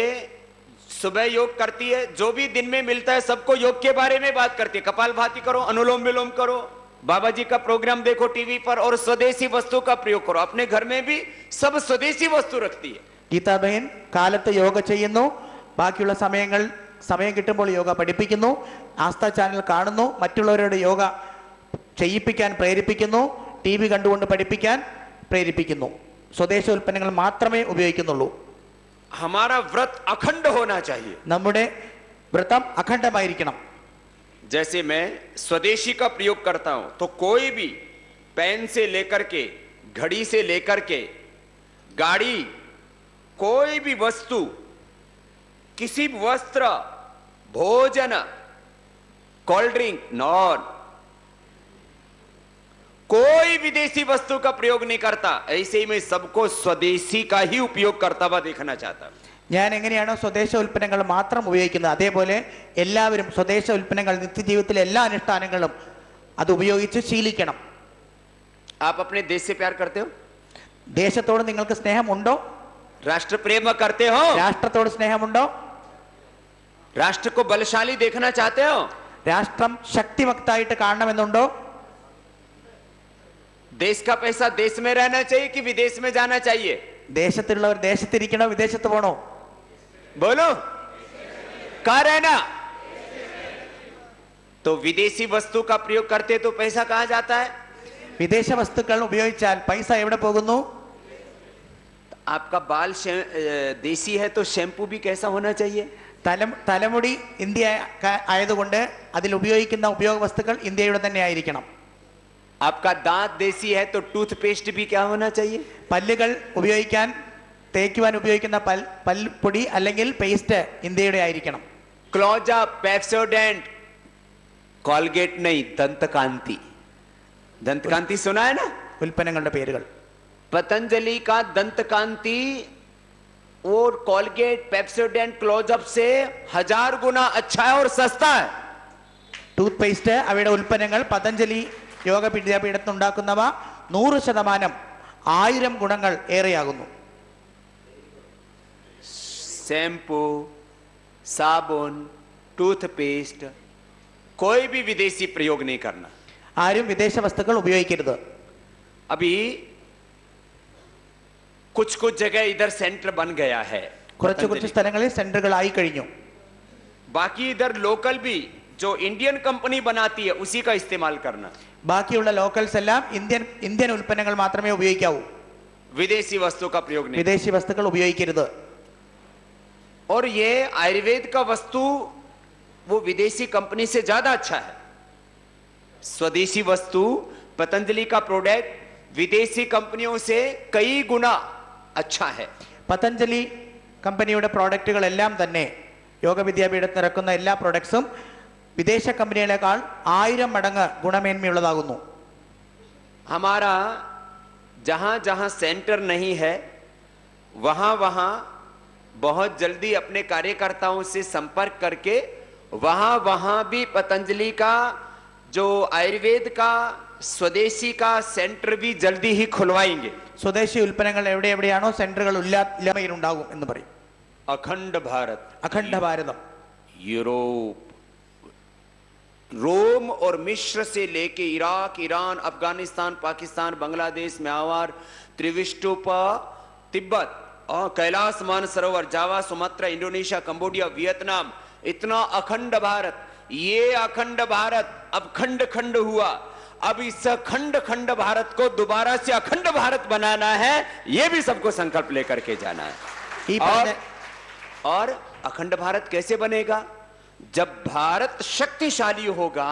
सुबह योग करती है, जो भी दिन में मिलता है सबको योग के बारे में बात करती है. कपालभाति करो, अनुलोम विलोम करो, बाबा जी का प्रोग्राम देखो टीवी पर और स्वदेशी वस्तु का प्रयोग करो. अपने घर में भी सब स्वदेशी वस्तु रखती है. ഗീതാ ബഹിൻ കാലത്ത് യോഗ ചെയ്യുന്നു, ബാക്കിയുള്ള സമയം കിട്ടുമ്പോൾ യോഗ പഠിപ്പിക്കുന്നു, ആസ്ഥ ചാനൽ കാണുന്നു, മറ്റുള്ളവരോട് യോഗ ചെയ്യിപ്പിക്കാൻ പ്രേരിപ്പിക്കുന്നു, TV കണ്ടുകൊണ്ട് പഠിപ്പിക്കാൻ പ്രേരിപ്പിക്കുന്നു. സ്വദേശ ഉൽപ്പന്നങ്ങൾ മാത്രമേ ഉപയോഗിക്കുന്നുള്ളൂ. हमारा व्रत अखंड होना चाहिए. നമ്മുടെ വ്രതം അഖണ്ഡമായിരിക്കണം. जैसे मैं स्वदेशी का प्रयोग करता हूं तो कोई भी पेन से लेकर के, घड़ी से लेकर के, गाड़ी, कोई भी वस्तु, किसी भी वस्त्र, भोजन, कोल्ड ड्रिंक, नॉन, कोई विदेशी वस्तु का प्रयोग नहीं करता. ऐसे ही मैं सबको स्वदेशी का ही उपयोग करता हुआ देखना चाहता हूं. ഞാൻ എങ്ങനെയാണോ സ്വദേശ ഉൽപ്പന്നങ്ങൾ മാത്രം ഉപയോഗിക്കുന്നത്, അതേപോലെ എല്ലാവരും സ്വദേശ ഉൽപ്പന്നങ്ങൾ നിത്യജീവിതത്തിലെ എല്ലാ അനുഷ്ഠാനങ്ങളും അത് ഉപയോഗിച്ച് ശീലിക്കണം. आप अपने देश से प्यार करते हो? ദേശത്തോട് നിങ്ങൾക്ക് സ്നേഹമുണ്ടോ? राष्ट्र प्रेम करते हो? രാഷ്ട്രത്തോട് സ്നേഹമുണ്ടോ? राष्ट्र को बलशाली देखना चाहते हो? രാഷ്ട്രം ശക്തിമത്തായിട്ട് കാണണമെന്നുണ്ടോ? देश का पैसा देश में रहना चाहिए कि विदेश में जाना चाहिए? ദേശത്തിലുള്ളവർ ദേശത്തിരിക്കണോ വിദേശത്ത് പോണോ? बोलो, कहाँ रहना? तो विदेशी वस्तु का प्रयोग करते तो पैसा कहाँ जाता है? വിദേശ വസ്തുക്കൾ ഉപയോഗിച്ചാൽ പൈസ എവിടെ പോകുന്നു? आपका बाल देसी है तो शैम्पू भी कैसा होना चाहिए? തലമുടി ഇന്ത്യ ആയതുകൊണ്ട് അതിൽ ഉപയോഗിക്കുന്ന ഉപയോഗ വസ്തുക്കൾ ഇന്ത്യയുടെ തന്നെ ആയിരിക്കണം. आपका दांत देसी है तो टूथपेस्ट भी क्या होना चाहिए? പല്ലുകൾ ഉപയോഗിക്കാൻ തേക്കുവാൻ ഉപയോഗിക്കുന്ന പൽപ്പൊടി അല്ലെങ്കിൽ പേസ്റ്റ് ഇന്ത്യയുടെ ആയിരിക്കണം. क्लोजअप, पेप्सोडेंट, कोलगेट नहीं, दंतकांति. दंतकांति सुना है ना? ഉൽപ്പന്നങ്ങളുടെ പേരുകൾ. पतंजलि का दंतकांति और कोलगेट, पेप्सोडेंट, क्लोजअप से 1000 गुना अच्छा है और सस्ता है. ടൂത്ത് പേസ്റ്റ് അവയുടെ ഉൽപ്പന്നങ്ങൾ പതഞ്ജലി യോഗ വിദ്യാപീഠത്തിനുണ്ടാക്കുന്നവ 100% 1000 ഗുണങ്ങൾ ഏറെയാകുന്നു. शैम्पू, साबुन, टूथपेस्ट, कोई भी विदेशी प्रयोग नहीं करना. ആരും വിദേശ വസ്തുക്കൾ ഉപയോഗിക്കരുത്. अभी कुछ कुछ जगह इधर सेंटर बन गया है, കുറച്ച് സ്ഥലങ്ങളിൽ സെന്ററുകളായി കഴിഞ്ഞു. बाकी इधर लोकल भी जो इंडियन कंपनी बनाती है उसी का इस्तेमाल करना. ബാക്കിയുള്ള ലോക്കൽസ് എല്ലാം ഇന്ത്യൻ ഉൽപ്പന്നങ്ങൾ മാത്രമേ ഉപയോഗിക്കാവൂ. विदेशी वस्तु का प्रयोग नहीं. വിദേശി വസ്തുക്കൾ ഉപയോഗിക്കരുത്. और ये आयुर्वेद का वस्तु वो विदेशी कंपनी से ज्यादा अच्छा है। स्वदेशी वस्तु पतंजलि का प्रोडक्ट विदेशी कंपनियों से कई गुना अच्छा है। പതഞ്ജലി കമ്പനിയുടെ പ്രോഡക്റ്റുകളെല്ലാം തന്നെ യോഗ വിദ്യാപീഠത്തിൽ ഇറക്കുന്ന എല്ലാ പ്രോഡക്ട്സും വിദേശ കമ്പനികളെക്കാൾ 1000 മടങ്ങ് ഗുണമേന്മയുള്ളതാകുന്നു. हमारा जहां जहां सेंटर नहीं है वहां वहां बहुत जल्दी अपने कार्यकर्ताओं से संपर्क करके वहां वहां भी पतंजलि का जो आयुर्वेद का स्वदेशी का सेंटर भी जल्दी ही खुलवाएंगे। സ്വദേശി ഉൽപ്പന്നങ്ങൾ എവിടെ എവിടെയാണോ സെന്ററുകൾ ഇല്ലായ്മയിലുണ്ടാകും എന്ന് പറയും. अखंड भारत, അഖണ്ഡ ഭാരതം, यूरोप, रोम और मिस्र से लेके Iraq, Iran, Afghanistan, Pakistan, Bangladesh, Myanmar, Trivishtapa, Tibet और Kailash Mansarovar, Java, Sumatra, Indonesia, Cambodia, Vietnam, इतना अखंड भारत। ये अखंड भारत अब खंड खंड हुआ। अब इस खंड खंड भारत को दोबारा से अखंड भारत बनाना है। ये भी सबको संकल्प लेकर के जाना है। ഈ പറഞ്ഞ और अखंड भारत कैसे बनेगा? जब भारत शक्तिशाली होगा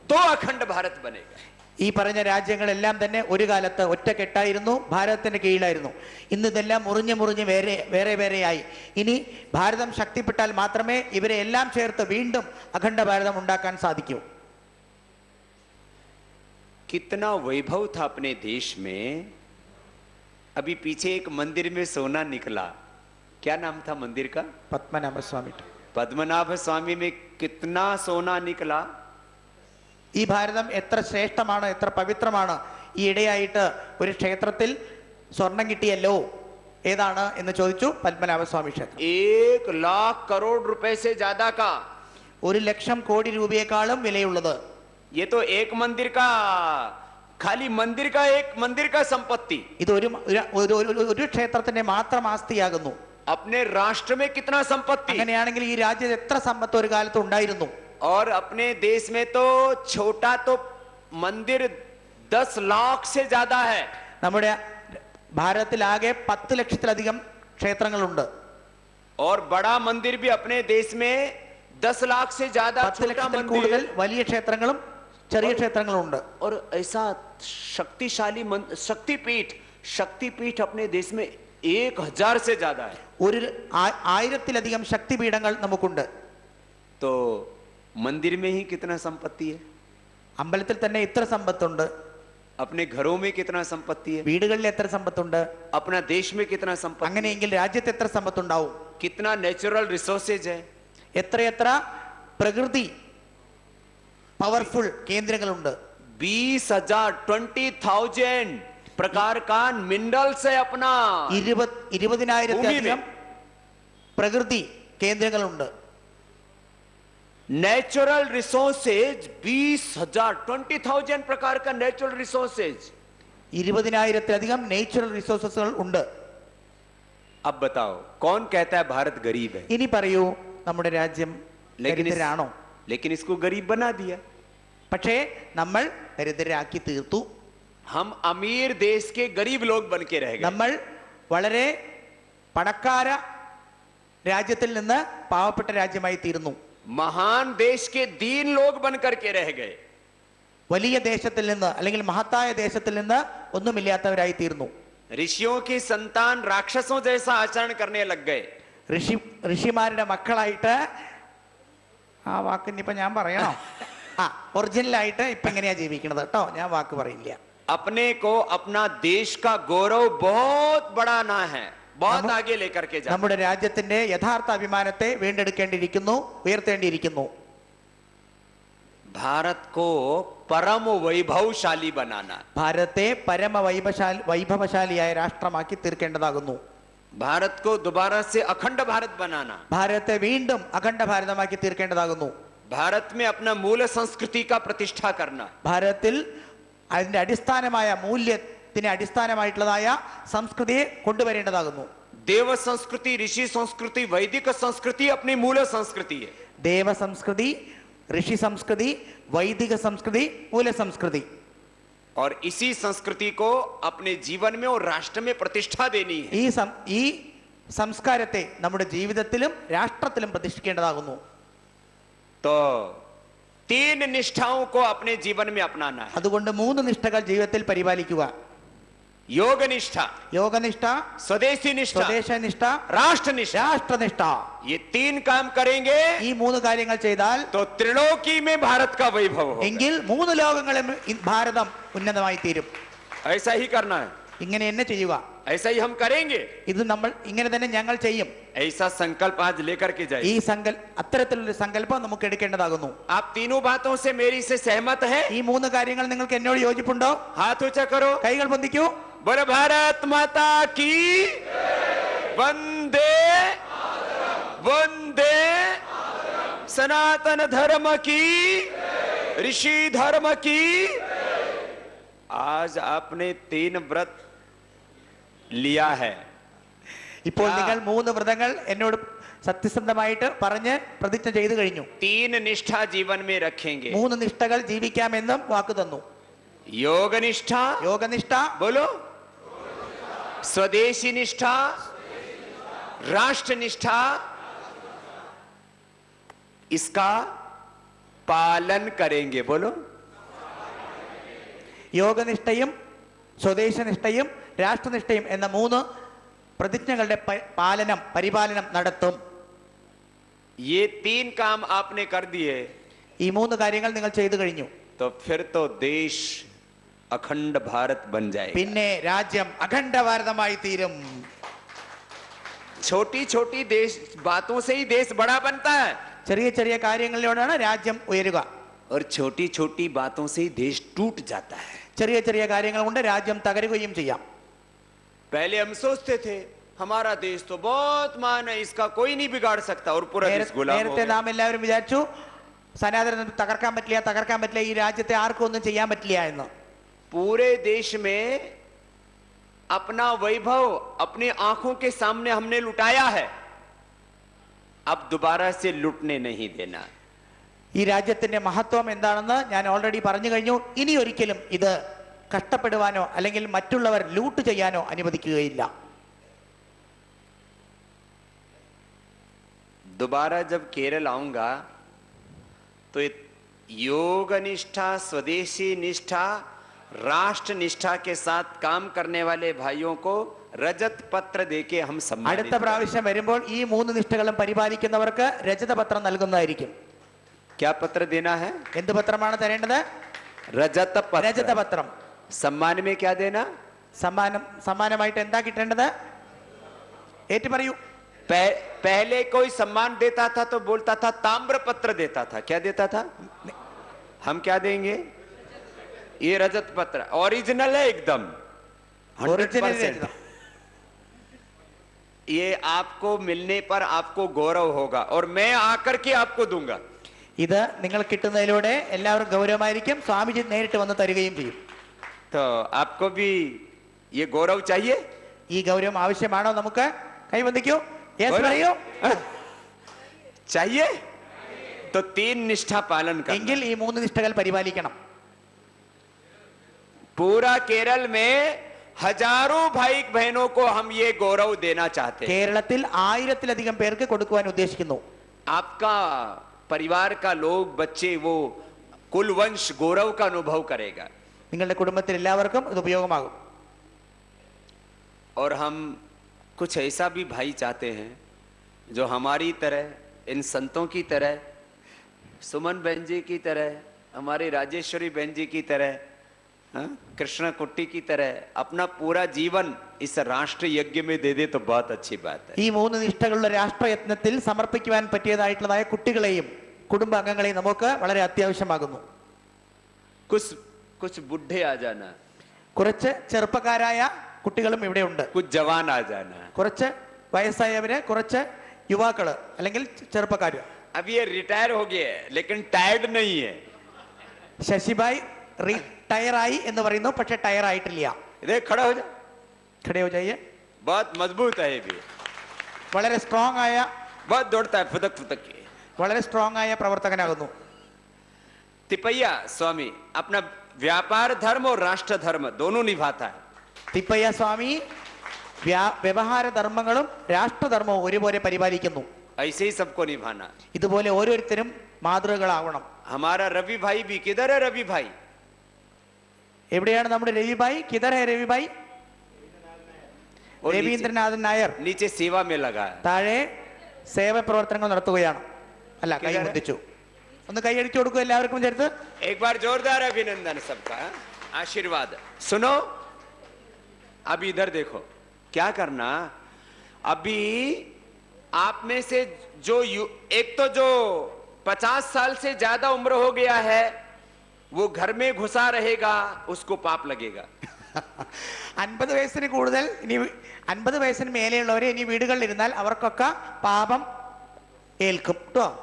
तो अखंड भारत बनेगा। ഈ പറഞ്ഞ രാജ്യങ്ങളെല്ലാം തന്നെ ഒരു കാലത്ത് ഒറ്റക്കെട്ടായിരുന്നു, ഭാരതത്തിന്റെ കീഴിലായിരുന്നു. ഇന്ന് ഇതെല്ലാം മുറിഞ്ഞ് മുറിഞ്ഞ് വേറെ വേറെയായി. ഇനി ഭാരതം ശക്തിപ്പെട്ടാൽ മാത്രമേ ഇവരെ എല്ലാം ചേർത്ത് വീണ്ടും അഖണ്ഡ ഭാരതം ഉണ്ടാക്കാൻ സാധിക്കൂ. कितना वैभव था अपने देश में। अभी पीछे एक मंदिर में सोना निकला, क्या नाम था मंदिर का? പത്മനാഭസ്വാമി. पद्मनाभ स्वामी में कितना सोना निकला। ഈ ഭാരതം എത്ര ശ്രേഷ്ഠമാണ്, എത്ര പവിത്രമാണ്. ഈ ഇടയായിട്ട് ഒരു ക്ഷേത്രത്തിൽ സ്വർണം കിട്ടിയല്ലോ. ഏതാണ് എന്ന് ചോദിച്ചു. പത്മനാഭസ്വാമി ക്ഷേത്രം. 1,00,000 करोड़ रुपए से ज्यादा का। 1,00,000 കോടി രൂപയെക്കാളും വിലയുള്ളത്. ये तो एक मंदिर का, खाली मंदिर का, एक मंदिर का संपत्ति। ഇത് ഒരു ക്ഷേത്രത്തിന്റെ മാത്രം ആസ്തിയാകുന്നു. अपने राष्ट्र में कितना संपत्ति। അങ്ങനെയാണെങ്കിൽ ഈ രാജ്യത്ത് എത്ര സമ്പത്ത് ഒരു കാലത്ത് ഉണ്ടായിരുന്നു. और अपने देश में तो छोटा तो मंदिर 10 लाख से ज्यादा है। നമ്മുടെ ഭാരതത്തിലാകെ 10 ലക്ഷത്തിലധികം ക്ഷേത്രങ്ങളുണ്ട്. और बड़ा मंदिर भी अपने देश में 10 लाख से ज्यादा 10 छोटा ലക്ഷത്തിൽ കൂടുതൽ मंदिर। വലിയ ക്ഷേത്രങ്ങളും ചെറിയ ക്ഷേത്രങ്ങളുണ്ട്. और ऐसा शक्तिशाली शक्तिपीठ अपने देश में 1000 से ज्यादा है। ഒരു 1000-ത്തിലധികം ശക്തിപീഠങ്ങൾ നമുക്കുണ്ട്. तो मंदिर में ही कितना संपत्ति है। അമ്പലത്തിൽ തന്നെ ഇത്ര സമ്പത്തുണ്ട്. अपने घरों में कितना संपत्ति है। വീടുകളിൽ എത്ര സമ്പത്തുണ്ട്. अपना देश में कितना संपत्ति। അങ്ങനെയെങ്കിൽ രാജ്യത്ത് എത്ര സമ്പത്തുണ്ടാവും. कितना नेचुरल रिसोर्सेज है। എത്രയെത്ര പ്രകൃതി പവർഫുൾ കേന്ദ്രങ്ങളുണ്ട്. 20,000 प्रकार का मिनरल्स है अपना। 20,000-ത്തിലധികം പ്രകൃതി കേന്ദ്രങ്ങളുണ്ട്. नेचुरल रिसोर्सेज 20,000 प्रकार का नेचुरल रिसोर्सेज। 20,000-ത്തിലധികം നേച്ചുറൽ റിസോഴ്സസുകൾ ഉണ്ട്. अब बताओ कौन कहता है भारत गरीब है। ഇനി പറയൂ, നമ്മുടെ രാജ്യം ദരിദ്രരാണോ? लेकिन इसको गरीब बना दिया। പക്ഷേ നമ്മൾ ദരിദ്രരാക്കി തീർത്തു. हम अमीर देश के गरीब लोग बन के रह गए। നമ്മൾ വളരെ പണക്കാര രാജ്യത്തിൽ നിന്ന് പാവപ്പെട്ട രാജ്യമായി തീർന്നു. महान देश के दीन लोग बन करके रह गए। വലിയ ദേശത്തിൽ നിന്ന് അല്ലെങ്കിൽ മഹത്തായ ദേശത്തിൽ നിന്ന് ഒന്നുമില്ലാത്തവരായി തീർന്നു. ऋषियों की संतान राक्षसों जैसा आचरण करने लग गए। ഋഷിമാരുടെ മക്കളായിട്ട്, ആ വാക്ക് ഇനിയിപ്പോ ഞാൻ പറയണോ? ഒറിജിനലായിട്ട് ഇപ്പൊ എങ്ങനെയാ ജീവിക്കണത് കേട്ടോ, ഞാൻ വാക്ക് പറയില്ല. अपने को अपना देश का गौरव बहुत बढ़ाना है, बहुत आगे लेकर के जाना। നമ്മുടെ രാജ്യത്തിന്റെ യഥാർത്ഥ അഭിമാനത്തെ വീണ്ടെടുക്കേണ്ടിയിരിക്കുന്നു, ഉയർത്തേണ്ടിയിരിക്കുന്നു. भारत को परम वैभवशाली बनाना। ഭാരതത്തെ പരമ വൈഭവശാലിയായ രാഷ്ട്രമാക്കി തീർക്കേണ്ടതാകുന്നു. भारत को दोबारा से अखंड भारत बनाना। ഭാരതത്തെ വീണ്ടും അഖണ്ഡ ഭാരതമാക്കി തീർക്കേണ്ടതാകുന്നു. भारत में अपना मूल संस्कृति का प्रतिष्ठा करना। ഭാരതത്തിൽ അതിന്റെ അടിസ്ഥാനമായ മൂല്യത്തിന് അടിസ്ഥാനമായിട്ടുള്ളതായ സംസ്കൃതിയെ കൊണ്ടുവരേണ്ടതാകുന്നു. देव संस्कृति, ऋषि संस्कृति, वैदिक संस्कृति अपनी मूल संस्कृति है। ദേവ സംസ്കൃതി, ഋഷി സംസ്കൃതി, വൈദിക സംസ്കൃതി, മൂല സംസ്കൃതി. और इसी संस्कृति को अपने जीवन में और राष्ट्र में प्रतिष्ठा देनी है। ഈ സംസ്കാരത്തെ നമ്മുടെ ജീവിതത്തിലും രാഷ്ട്രത്തിലും പ്രതിഷ്ഠിക്കേണ്ടതാകുന്നു. तो 3 निष्ठाओं को अपने जीवन में अपनाना है. അതുകൊണ്ട് 3 നിഷ്ഠകൾ ജീവിതത്തിൽ പരിപാലിക്കുക. योग निष्ठा, യോഗനിഷ്ഠ, स्वदेशी निष्ठा, സ്വദേശനിഷ്ഠ, राष्ट्र निष्ठा. രാഷ്ട്രനിഷ്ഠ. ये 3 काम करेंगे ഈ 3 കാര്യങ്ങൾ ചെയ്താൽ तो त्रिलोकी में भारत का वैभव हो. എങ്കിൽ 3 ലോകങ്ങളും ഭാരതം ഉന്നതമായി തീരും. ऐसा ही करना है, ഇങ്ങനെ തന്നെ ചെയ്യുക. ऐसा ही हम करेंगे. ഇത് നമ്മൾ ഇങ്ങനെ തന്നെ ഞങ്ങൾ ചെയ്യും. ऐसा संकल्प आज लेकर के जाइए. ഈ അത്തരത്തിലൊരു സങ്കല്പം നമുക്ക് എടുക്കേണ്ടതാകുന്നു. आप तीनों बातों से मेरी से सहमत है? ഈ 3 കാര്യങ്ങൾ നിങ്ങൾക്ക് എന്നോട് യോജിപ്പുണ്ടോ? हाथ ऊंचा करो. കൈകൾ പൊന്തിക്കൂ. बोलो भारत माता की वंदे वंदे, सनातन धर्म की, ऋषि धर्म की. आज आपने 3 व्रत लिया है. ഇപ്പോൾ നിങ്ങൾ 3 വ്രതങ്ങൾ എന്നോട് സത്യസന്ധമായിട്ട് പറഞ്ഞ് പ്രതിജ്ഞ ചെയ്തു കഴിഞ്ഞു. 3 निष्ठा जीवन में रखेंगे. 3 നിഷ്ഠകൾ ജീവിക്കാമെന്നും വാക്ക് തന്നു. योग निष्ठा, യോഗനിഷ്ഠ, बोलो, स्वदेशी निष्ठा, राष्ट्र निष्ठा, इसका पालन करेंगे. बोलो, യോഗനിഷ്ഠയും സ്വദേശനിഷ്ഠയും രാഷ്ട്രനിഷ്ഠയും എന്ന 3 പ്രതിജ്ഞകളുടെ പരിപാലനം നടത്തും. ये 3 काम आपने कर दिए ഈ 3 കാര്യങ്ങൾ നിങ്ങൾ ചെയ്തു കഴിഞ്ഞു. तो फिर तो देश अखंड भारत बन जाए. പിന്നെ രാജ്യം അഖണ്ഡ ഭാരതമായി തീരും. छोटी छोटी देश बातों से ही देश बड़ा बनता है, ചെറിയ ചെറിയ കാര്യങ്ങളിലൂടെയാണ് രാജ്യം ഉയരുക. और छोटी छोटी बातों से ही देश टूट जाता है. ചെറിയ ചെറിയ കാര്യങ്ങൾ കൊണ്ട് രാജ്യം തകരുകയും ചെയ്യാം. पहले हम सोचते थे हमारा देश तो बहुत महान है, इसका कोई नहीं बिगाड़ सकता, और पूरा देश गुलाम हो നേരത്തെ गया. നാം എല്ലാവരും വിചാരിച്ചു സനാതനം തകർക്കാൻ പറ്റില്ല, ഈ രാജ്യത്തെ ആർക്കും ഒന്നും ചെയ്യാൻ പറ്റില്ല എന്ന്. पूरे देश में अपना वैभव अपनी आंखों के सामने हमने लुटाया है, अब दोबारा से लुटने नहीं देना. ഈ രാജ്യത്തിന്റെ മഹത്വം എന്താണെന്ന് ഞാൻ ഓൾറെഡി പറഞ്ഞു കഴിഞ്ഞു. ഇനി ഒരിക്കലും ഇത് കഷ്ടപ്പെടുവാനോ അല്ലെങ്കിൽ മറ്റുള്ളവർ ലൂട്ട് ചെയ്യാനോ അനുവദിക്കുകയില്ല. दोबारा जब केरल आऊंगा तो योग निष्ठा, स्वदेशी निष्ठा, राष्ट्र निष्ठा के साथ काम करने वाले भाइयों को रजत पत्र देके हम सम्मानित അടുത്ത പ്രാവശ്യം വരുമ്പോൾ ഈ 3 നിഷ്ഠകളും പരിപാലിക്കുന്നവർക്ക് രജതപത്രം നൽകുന്നതായിരിക്കും. क्या पत्र देना है? എന്ത് പത്രമാണ് തരേണ്ടത്? रजत पत्र. രജതപത്രം. सम्मान में क्या देना? സമ്മാനമായിട്ട് എന്താ കിട്ടേണ്ടത്? ഏറ്റു പറയൂ. पहले कोई सम्मान देता था तो बोलता था ताम्र पत्र देता था. क्या देता था? हम क्या देंगे? ये रजत पत्र ओरिजिनल है एकदम 100%. ये आपको मिलने पर आपको गौरव होगा और मैं आकर के आपको दूंगा. ഇത് നിങ്ങൾ കിട്ടുന്നതിലൂടെ എല്ലാവരും ഗൗരവമായിരിക്കും. സ്വാമിജി നേരിട്ട് വന്ന് തരികയും ചെയ്യും. तो आपको भी ये गौरव चाहिए? ഈ ഗൗരവം ആവശ്യമാണോ നമുക്ക്? കൈവന്തിക്കൂ. യെസ് गौरव? പറയൂ. चाहिए तो 3 निष्ठा पालन करना. എങ്കിൽ ഈ 3 നിഷ്ഠകൾ പരിപാലിക്കണം. पूरा केरल में हजारों भाई बहनों को हम ये गौरव देना चाहते हैं. കേരളത്തിൽ 1000-ലധികം പേർക്ക് കൊടുക്കുവാൻ ഉദ്ദേശിക്കുന്നു. आपका परिवार का लोग, बच्चे, वो कुल वंश गौरव का अनुभव करेगा. നിങ്ങളുടെ കുടുംബത്തിൽ എല്ലാവർക്കും ഇത് ഉപയോഗമാകും. और हम कुछ ऐसा भी भाई चाहते हैं जो हमारी तरह, इन संतों की तरह, सुमन बहन जी की तरह, हमारी राजेश्वरी बहन जी की तरह, कृष्ण कुट्टी की तरह अपना पूरा जीवन इस राष्ट्र यज्ञ में दे दे तो बहुत अच्छी बात है. ഈ 3 നിഷ്ഠകളുടെ രാഷ്ട്രയത്നത്തിൽ സമർപ്പിക്കുവാൻ പറ്റിയതായിട്ടുള്ളതായ കുട്ടികളെയും കുടുംബാംഗങ്ങളെയും നമുക്ക് വളരെ അത്യാവശ്യമാകുന്നു. कुछ बुढ़े आ जाना, കുറച്ച് ചെറുപ്പക്കാരായ കുട്ടികളും ഇവിടെ ഉണ്ട്. कुछ जवान आ जाना. കുറച്ച് വയസ്സായവര്, കുറച്ച് യുവാക്കള് അല്ലെങ്കിൽ ചെറുപ്പക്കാര്. अब ये रिटायर हो गए लेकिन टायर्ड नहीं है. ശശിഭായ് റിട്ടയറായി എന്ന് പറയുന്നു, പക്ഷെ ടയർ ആയിട്ടില്ല. इधर खड़ा हो जा. ഖഡേ ഹോ ജായിയെ. बहुत मजबूत है ये भी, വളരെ സ്ട്രോങ് ആയ, बहुत दौड़ता है फुदक फुदक के. വളരെ സ്ട്രോങ് ആയ പ്രവർത്തകനാകുന്നു. तिपैया स्वामी अपना व्यापार धर्म और राष्ट्र धर्म दोनों निभाता है. തിപ്പയ്യ സ്വാമി വ്യവഹാര ധർമ്മങ്ങളും രാഷ്ട്രധർമ്മവും ഒരുപോലെ പരിപാലിക്കുന്നു. ऐसे ही सबको निभाना. ഇതുപോലെ ഓരോരുത്തരും മാതൃകകളാവണം. हमारा रवि भाई भी किधर है? रवि भाई എവിടെയാണ് നമ്മുടെ രവിഭായ്? കിധർ ഹെ രവിഭായ്? और രവീന്ദ്രനാഥൻ നായർ नीचे सेवा में लगा है. താഴെ സേവന പ്രവർത്തനങ്ങൾ നടത്തുകയാണ്. അല്ല, കൈ കിധർ? മുട്ടിച്ചു. ഒന്ന് കൈയടിച്ചു കൊടുക്കും എല്ലാവർക്കും ചേർത്ത്. एक बार जोरदार अभिनंदन सबका. आशीर्वाद. सुनो, अभी इधर देखो क्या करना. अभी आप में से एक तो जो 50 साल से ज्यादा उम्र हो गया है वो घर में घुसा रहेगा, उसको पाप लगेगा. 50 വയസ്സിന് കൂടുതൽ ഇനി 50 വയസ്സിന് മേലെയുള്ളവരെ ഇനി വീടുകളിൽ ഇരുന്നാൽ അവർക്കൊക്കെ പാപം ഏൽക്കും കേട്ടോ.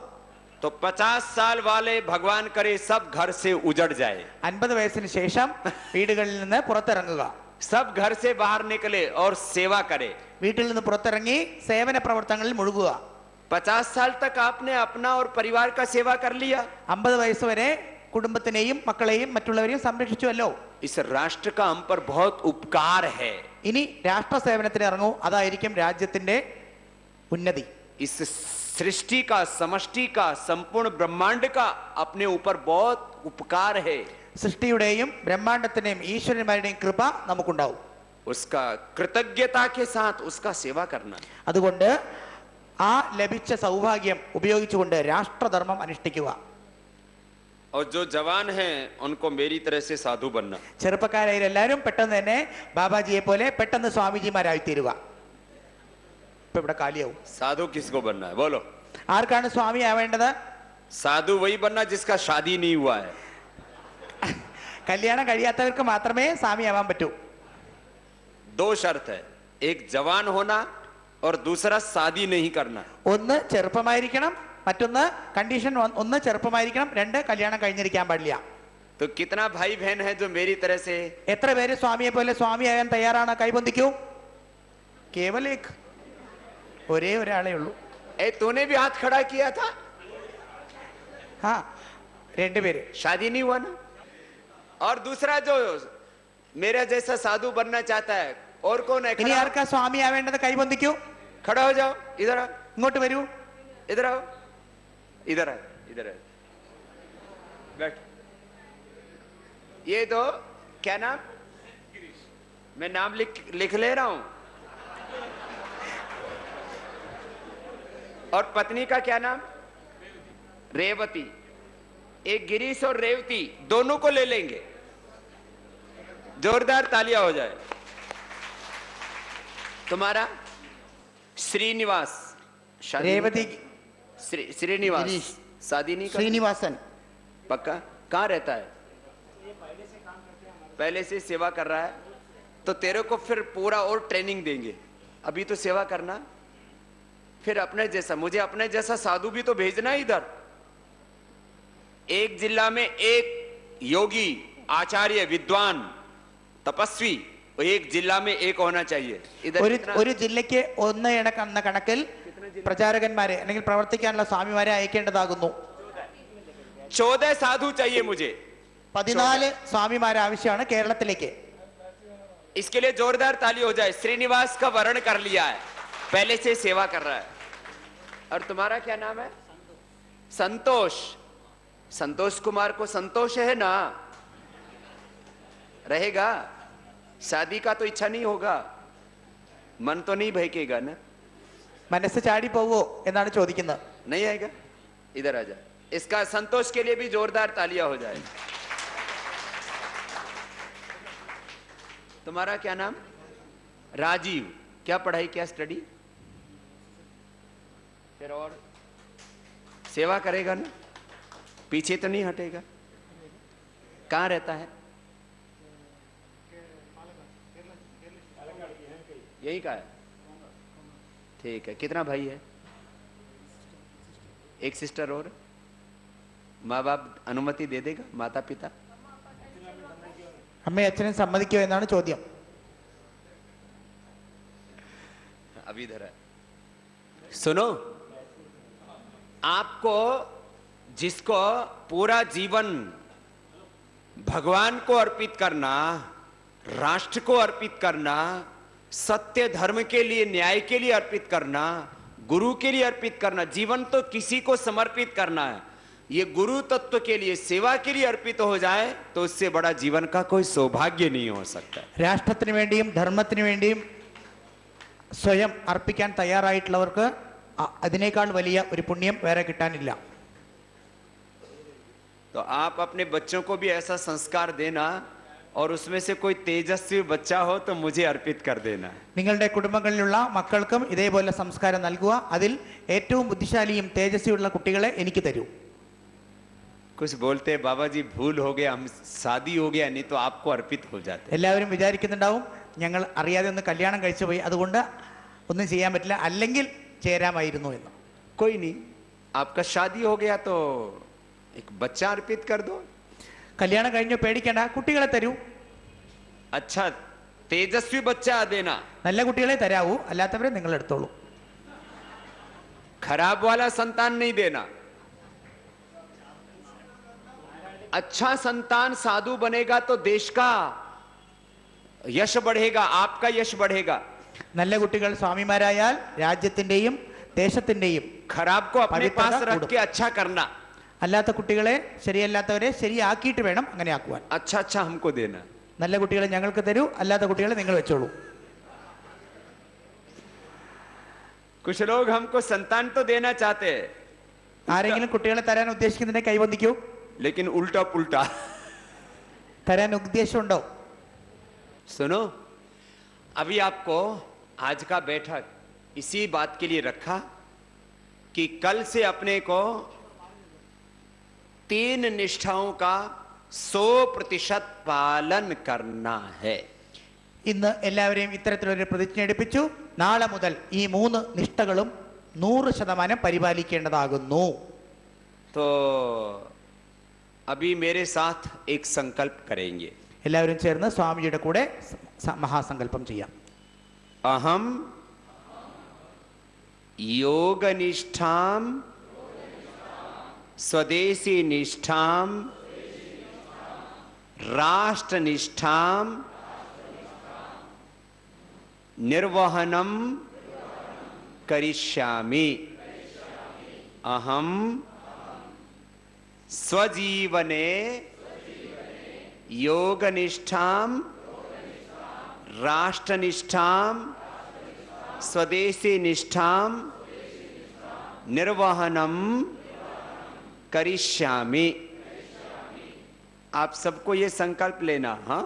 तो 50 साल वाले भगवान करे सब घर से उजड़ जाए. 50 വയസ്സിന് ശേഷം വീടുകളിൽ നിന്ന് പുറത്തിറങ്ങുക. सब घर से बाहर निकले और सेवा करे. വീട്ടിൽ നിന്ന് പുറത്തിറങ്ങി സേവന പ്രവർത്തനങ്ങളിൽ മുഴുകുക. 50 साल तक आपने अपना और परिवार का सेवा कर लिया. 50 വയസ്സ് വരെ കുടുംബത്തിനെയും മക്കളെയും മറ്റുള്ളവരെയും സംരക്ഷിച്ചുവല്ലോ. इस राष्ट्र का हम पर बहुत उपकार है. ഇനി രാഷ്ട്ര സേവനത്തിന് ഇറങ്ങൂ. അതായിരിക്കും രാജ്യത്തിന്റെ ഉന്നതി. इस सृष्टि का, समष्टि का, संपूर्ण ब्रह्मांड का अपने ऊपर बहुत उपकार है. സൃഷ്ടിയുടെയും ബ്രഹ്മാണ്ടത്തിന്റെയും ഈശ്വരന്മാരുടെയും കൃപ നമുക്കുണ്ടാവും. उसका कृतज्ञता के साथ उसका सेवा करना. അതുകൊണ്ട് ആ ലഭിച്ച സൗഭാഗ്യം ഉപയോഗിച്ചുകൊണ്ട് രാഷ്ട്രധർമ്മം അനുഷ്ഠിക്കുക. और जो जवान हैं उनको मेरी तरह से साधु बनना. ചെറുപ്പക്കാരായ എല്ലാവരും പെട്ടെന്ന് തന്നെ ബാബാജിയെ പോലെ പെട്ടെന്ന് സ്വാമിജിമാരായി തീരുക. ഇപ്പൊ ഇവിടെ കാലിയാവും. साधु किसको बनना है बोलो? ആർക്കാണ് സ്വാമി ആവേണ്ടത്? साधु वही बनना जिसका शादी नहीं हुआ है. കല്യാണം കഴിയാത്തവർക്ക് മാത്രമേ സ്വാമി ആവാൻ പറ്റൂ. दो शर्त है, एक जवान होना और दूसरा शादी नहीं करना. ഒന്ന് ചെറുപ്പമായിരിക്കണം, മറ്റൊന്ന് കണ്ടീഷൻ ഒന്ന് ചെറുപ്പമായിരിക്കണം, രണ്ട് കല്യാണം കഴിഞ്ഞിരിക്കാൻ പാടില്ല. तो कितना भाई बहन है जो मेरी तरह से? എത്ര പേര് സ്വാമിയെ പോലെ സ്വാമിയാകാൻ തയ്യാറാണ്? കൈബന്ധിക്കൂ. കേവലേഖ് ഒരേ ഒരാളേ ഉള്ളൂ. ए तूने भी हाथ खड़ा किया था. ആ രണ്ടുപേര്. शादी नहीं हुआ ना. और दूसरा जो मेरा जैसा साधु बनना चाहता है, और कौन है? ഇനി खड़ा हो. ആർക്കാ സ്വാമി ആവേണ്ടത്? കൈബന്ധിക്കൂ. खड़ा हो जाओ. इधर आओ, ഇങ്ങോട്ട് വരൂ. इधर आओ, इधर आओ, इधर आओ. बैठ. ये तो क्या नाम? मैं नाम लिख ले रहा हूं. और पत्नी का क्या नाम? रेवती. एक गिरीश और रेवती दोनों को ले लेंगे. जोरदार तालियां हो जाए. तुम्हारा? श्रीनिवास. शादी नहीं രേവതി कर- श्रीनिवास. गिरीश. शादी नहीं कर? ശ്രീനിവാസൻ. पक्का? कहाँ रहता है? पहले से सेवा कर रहा है तो तेरे को फिर पूरा और ट्रेनिंग देंगे. अभी तो सेवा करना, फिर अपने जैसा, मुझे अपने जैसा साधु भी तो भेजना है इधर. एक जिला में एक योगी, आचार्य, विद्वान, तपस्वी, एक जिला में एक होना चाहिए. इधर कितना? ഒരു ജില്ലയ്ക്ക് ഒന്ന് എന്ന കണക്കിൽ പ്രചാരകന്മാരെ അല്ലെങ്കിൽ പ്രവർത്തിക്കാനുള്ള സ്വാമിമാരെ അയക്കേണ്ടതാകുന്നു. 14 साधु चाहिए मुझे. 14 സ്വാമിമാരെ ആവശ്യമാണ് കേരളത്തിലേക്ക്. इसके लिए जोरदार ताली हो जाए. श्रीनिवास का वर्ण कर लिया है, पहले से सेवा कर रहा है. और तुम्हारा क्या नाम है? संतोष. संतोष कुमार को संतोष है ना? रहेगा. शादी का तो इच्छा नहीं होगा, मन तो नहीं बहकेगा ना? മനസ്സ് ചാടി പോവോ എന്നാണ് ചോദിക്കുന്നത്. नहीं आएगा. इधर आ जाए. इसका संतोष के लिए भी जोरदार तालियां हो जाए. तुम्हारा क्या नाम? राजीव. क्या पढ़ाई, क्या स्टडी? फिर और सेवा करेगा ना, पीछे तो नहीं हटेगा. कहाँ रहता है? यही का है. ठीक है. कितना भाई है? एक सिस्टर. और माँ बाप अनुमति दे देगा? माता पिता? അമ്മയും അച്ഛനും സമ്മതിക്കുമോ എന്നാണ് ചോദ്യം. अभी इधर है. सुनो, आपको जिसको पूरा जीवन भगवान को अर्पित करना, राष्ट्र को अर्पित करना, सत्य धर्म के लिए, न्याय के लिए अर्पित करना, गुरु के लिए अर्पित करना, जीवन तो किसी को समर्पित करना है, ये गुरु तत्व के लिए, सेवा के लिए अर्पित हो जाए तो उससे बड़ा जीवन का कोई सौभाग्य नहीं हो सकता। രാഷ്ട്രത്തിന് വേണ്ടിയും ധർമ്മത്തിന് വേണ്ടിയും സ്വയം അർപ്പിക്കാൻ തയ്യാറായിട്ടുള്ളവർക്ക് അതിനേക്കാൾ വലിയ ഒരു പുണ്യം വേറെ കിട്ടാനില്ല. तो आप अपने बच्चों को भी ऐसा संस्कार देना, और उसमें से कोई तेजस्वी बच्चा हो तो मुझे अर्पित कर देना। നിങ്ങളുടെ കുടുംബങ്ങളിലുള്ള മക്കൾക്കും ഇതേപോലെ സംസ്കാരം നൽകുക. അതിൽ ഏറ്റവും ബുദ്ധിശാലിയും തേജസ്വിയുള്ള കുട്ടികളെ എനിക്ക് തരൂ. कुछ बोलते हैं बाबा जी भूल हो गया, हम शादी हो गया, नहीं तो आपको अर्पित हो जाते। എല്ലാവരും വിചാരിക്കുന്നുണ്ടാവും ഞങ്ങൾ അറിയാതെ ഒന്ന് കല്യാണം കഴിച്ചു പോയി, അതുകൊണ്ട് ഒന്നും ചെയ്യാൻ പറ്റില്ല, അല്ലെങ്കിൽ ചേരാമായിരുന്നു എന്ന്. कोई नहीं, आपका शादी हो गया तो एक बच्चा अर्पित कर दो। കല്യാണം കഴിഞ്ഞു, പേടിക്കേണ്ട, കുട്ടികളെ തരൂ. अच्छा तेजस्वी बच्चा देना, നല്ല കുട്ടികളെ തരാവൂ, അല്ലാത്തവരെ നിങ്ങൾ എടുത്തോളൂ. खराब वाला संतान नहीं देना। अच्छा संतान साधु बनेगा तो देश का यश बढ़ेगा, आपका यश बढ़ेगा। നല്ല കുട്ടികൾ സ്വാമിമാരായാൽ രാജ്യത്തിന്റെയും ദേശത്തിന്റെയും खराब को अपने पवित्रता पास रख कूड़ो। के अच्छा करना, അല്ലാത്ത കുട്ടികളെ ശരിയല്ലാത്തവരെ ശരിയാക്കിയിട്ട് വേണം അങ്ങനെ ആക്കുവാൻ. अच्छा अच्छा हमको देना। നല്ല കുട്ടികളെ ഞങ്ങൾക്ക് തരൂ, അല്ലാത്ത കുട്ടികളെ നിങ്ങൾ വെച്ചോളൂ. कुछ लोग हमको संतान तो देना चाहते हैं, ആരെങ്കിലും കുട്ടികളെ തരാൻ ഉദ്ദേശിക്കുന്നതിനെ കൈവന്തിക്കൂ. लेकिन उल्टा पुल्टा। തരാൻ ഉദ്ദേശമുണ്ടോ? सुनो, अभी आपको आज का बैठक इसी बात के लिए रखा कि कल से अपने को 3 निष्ठाओं का 100% पालन करना है। ഇന്ന് എല്ലാവരെയും ഇത്തരത്തിലൊരു പ്രതിജ്ഞ എടുപ്പിച്ചു. നാളെ മുതൽ ഈ 3 നിഷ്ഠകളും 100% പരിപാലിക്കേണ്ടതാകുന്നു. तो अभी मेरे साथ एक संकल्प करेंगे। എല്ലാവരും ചേർന്ന് സ്വാമിജിയുടെ കൂടെ മഹാസങ്കല്പം ചെയ്യാം. अहम योग निष्ठाम स्वदेशी निष्ठाम राष्ट्र निष्ठाम निर्वहनम करिष्यामि। अहम स्वजीवने योग निष्ठाम राष्ट्र निष्ठाम स्वदेशी निष्ठाम निर्वहनम करिष्यामि। आप सबको ये संकल्प लेना। हाँ,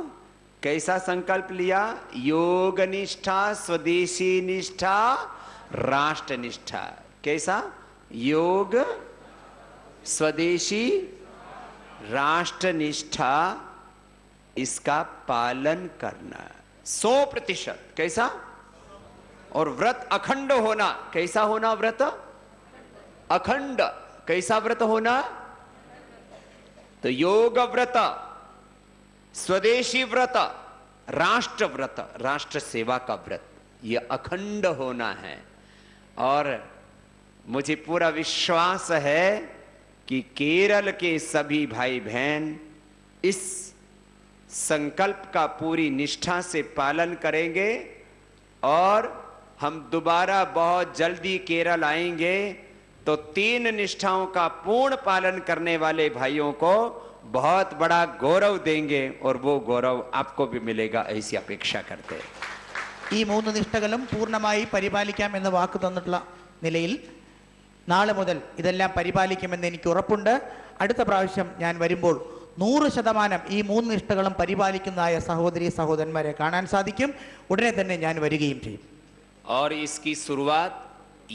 कैसा संकल्प लिया? योग निष्ठा, स्वदेशी निष्ठा, राष्ट्र निष्ठा। कैसा? योग, स्वदेशी, राष्ट्र निष्ठा, इसका पालन करना 100%। कैसा? और व्रत अखंड होना। कैसा होना व्रत? अखंड। कैसा व्रत होना? तो योग व्रत, स्वदेशी व्रत, राष्ट्र व्रत, राष्ट्र सेवा का व्रत, ये अखंड होना है। और मुझे पूरा विश्वास है कि केरल के सभी भाई बहन इस संकल्प का पूरी निष्ठा से पालन करेंगे, और हम दोबारा बहुत जल्दी केरल आएंगे तो 3 निष्ठाओं का पूर्ण पालन करने वाले भाइयों को बहुत बड़ा गौरव देंगे, और वो गौरव आपको भी मिलेगा, ऐसी अपेक्षा करते हैं। ഈ 3 നിഷ്ഠകളും പൂർണ്ണമായി പരിപാലിക്കാം എന്ന് വാക്ക് തന്നിട്ടുള്ള നിലയിൽ നാളെ മുതൽ ഇതെല്ലാം പരിപാലിക്കുമെന്ന് എനിക്ക് ഉറപ്പുണ്ട്. അടുത്ത പ്രാവശ്യം ഞാൻ വരുമ്പോൾ 100% ഈ 3 നിഷ്ഠകളും പരിപാലിക്കുന്നതായ സഹോദരി സഹോദരന്മാരെ കാണാൻ സാധിക്കും. ഉടനെ തന്നെ ഞാൻ വരികയും ചെയ്യും. और इसकी शुरुआत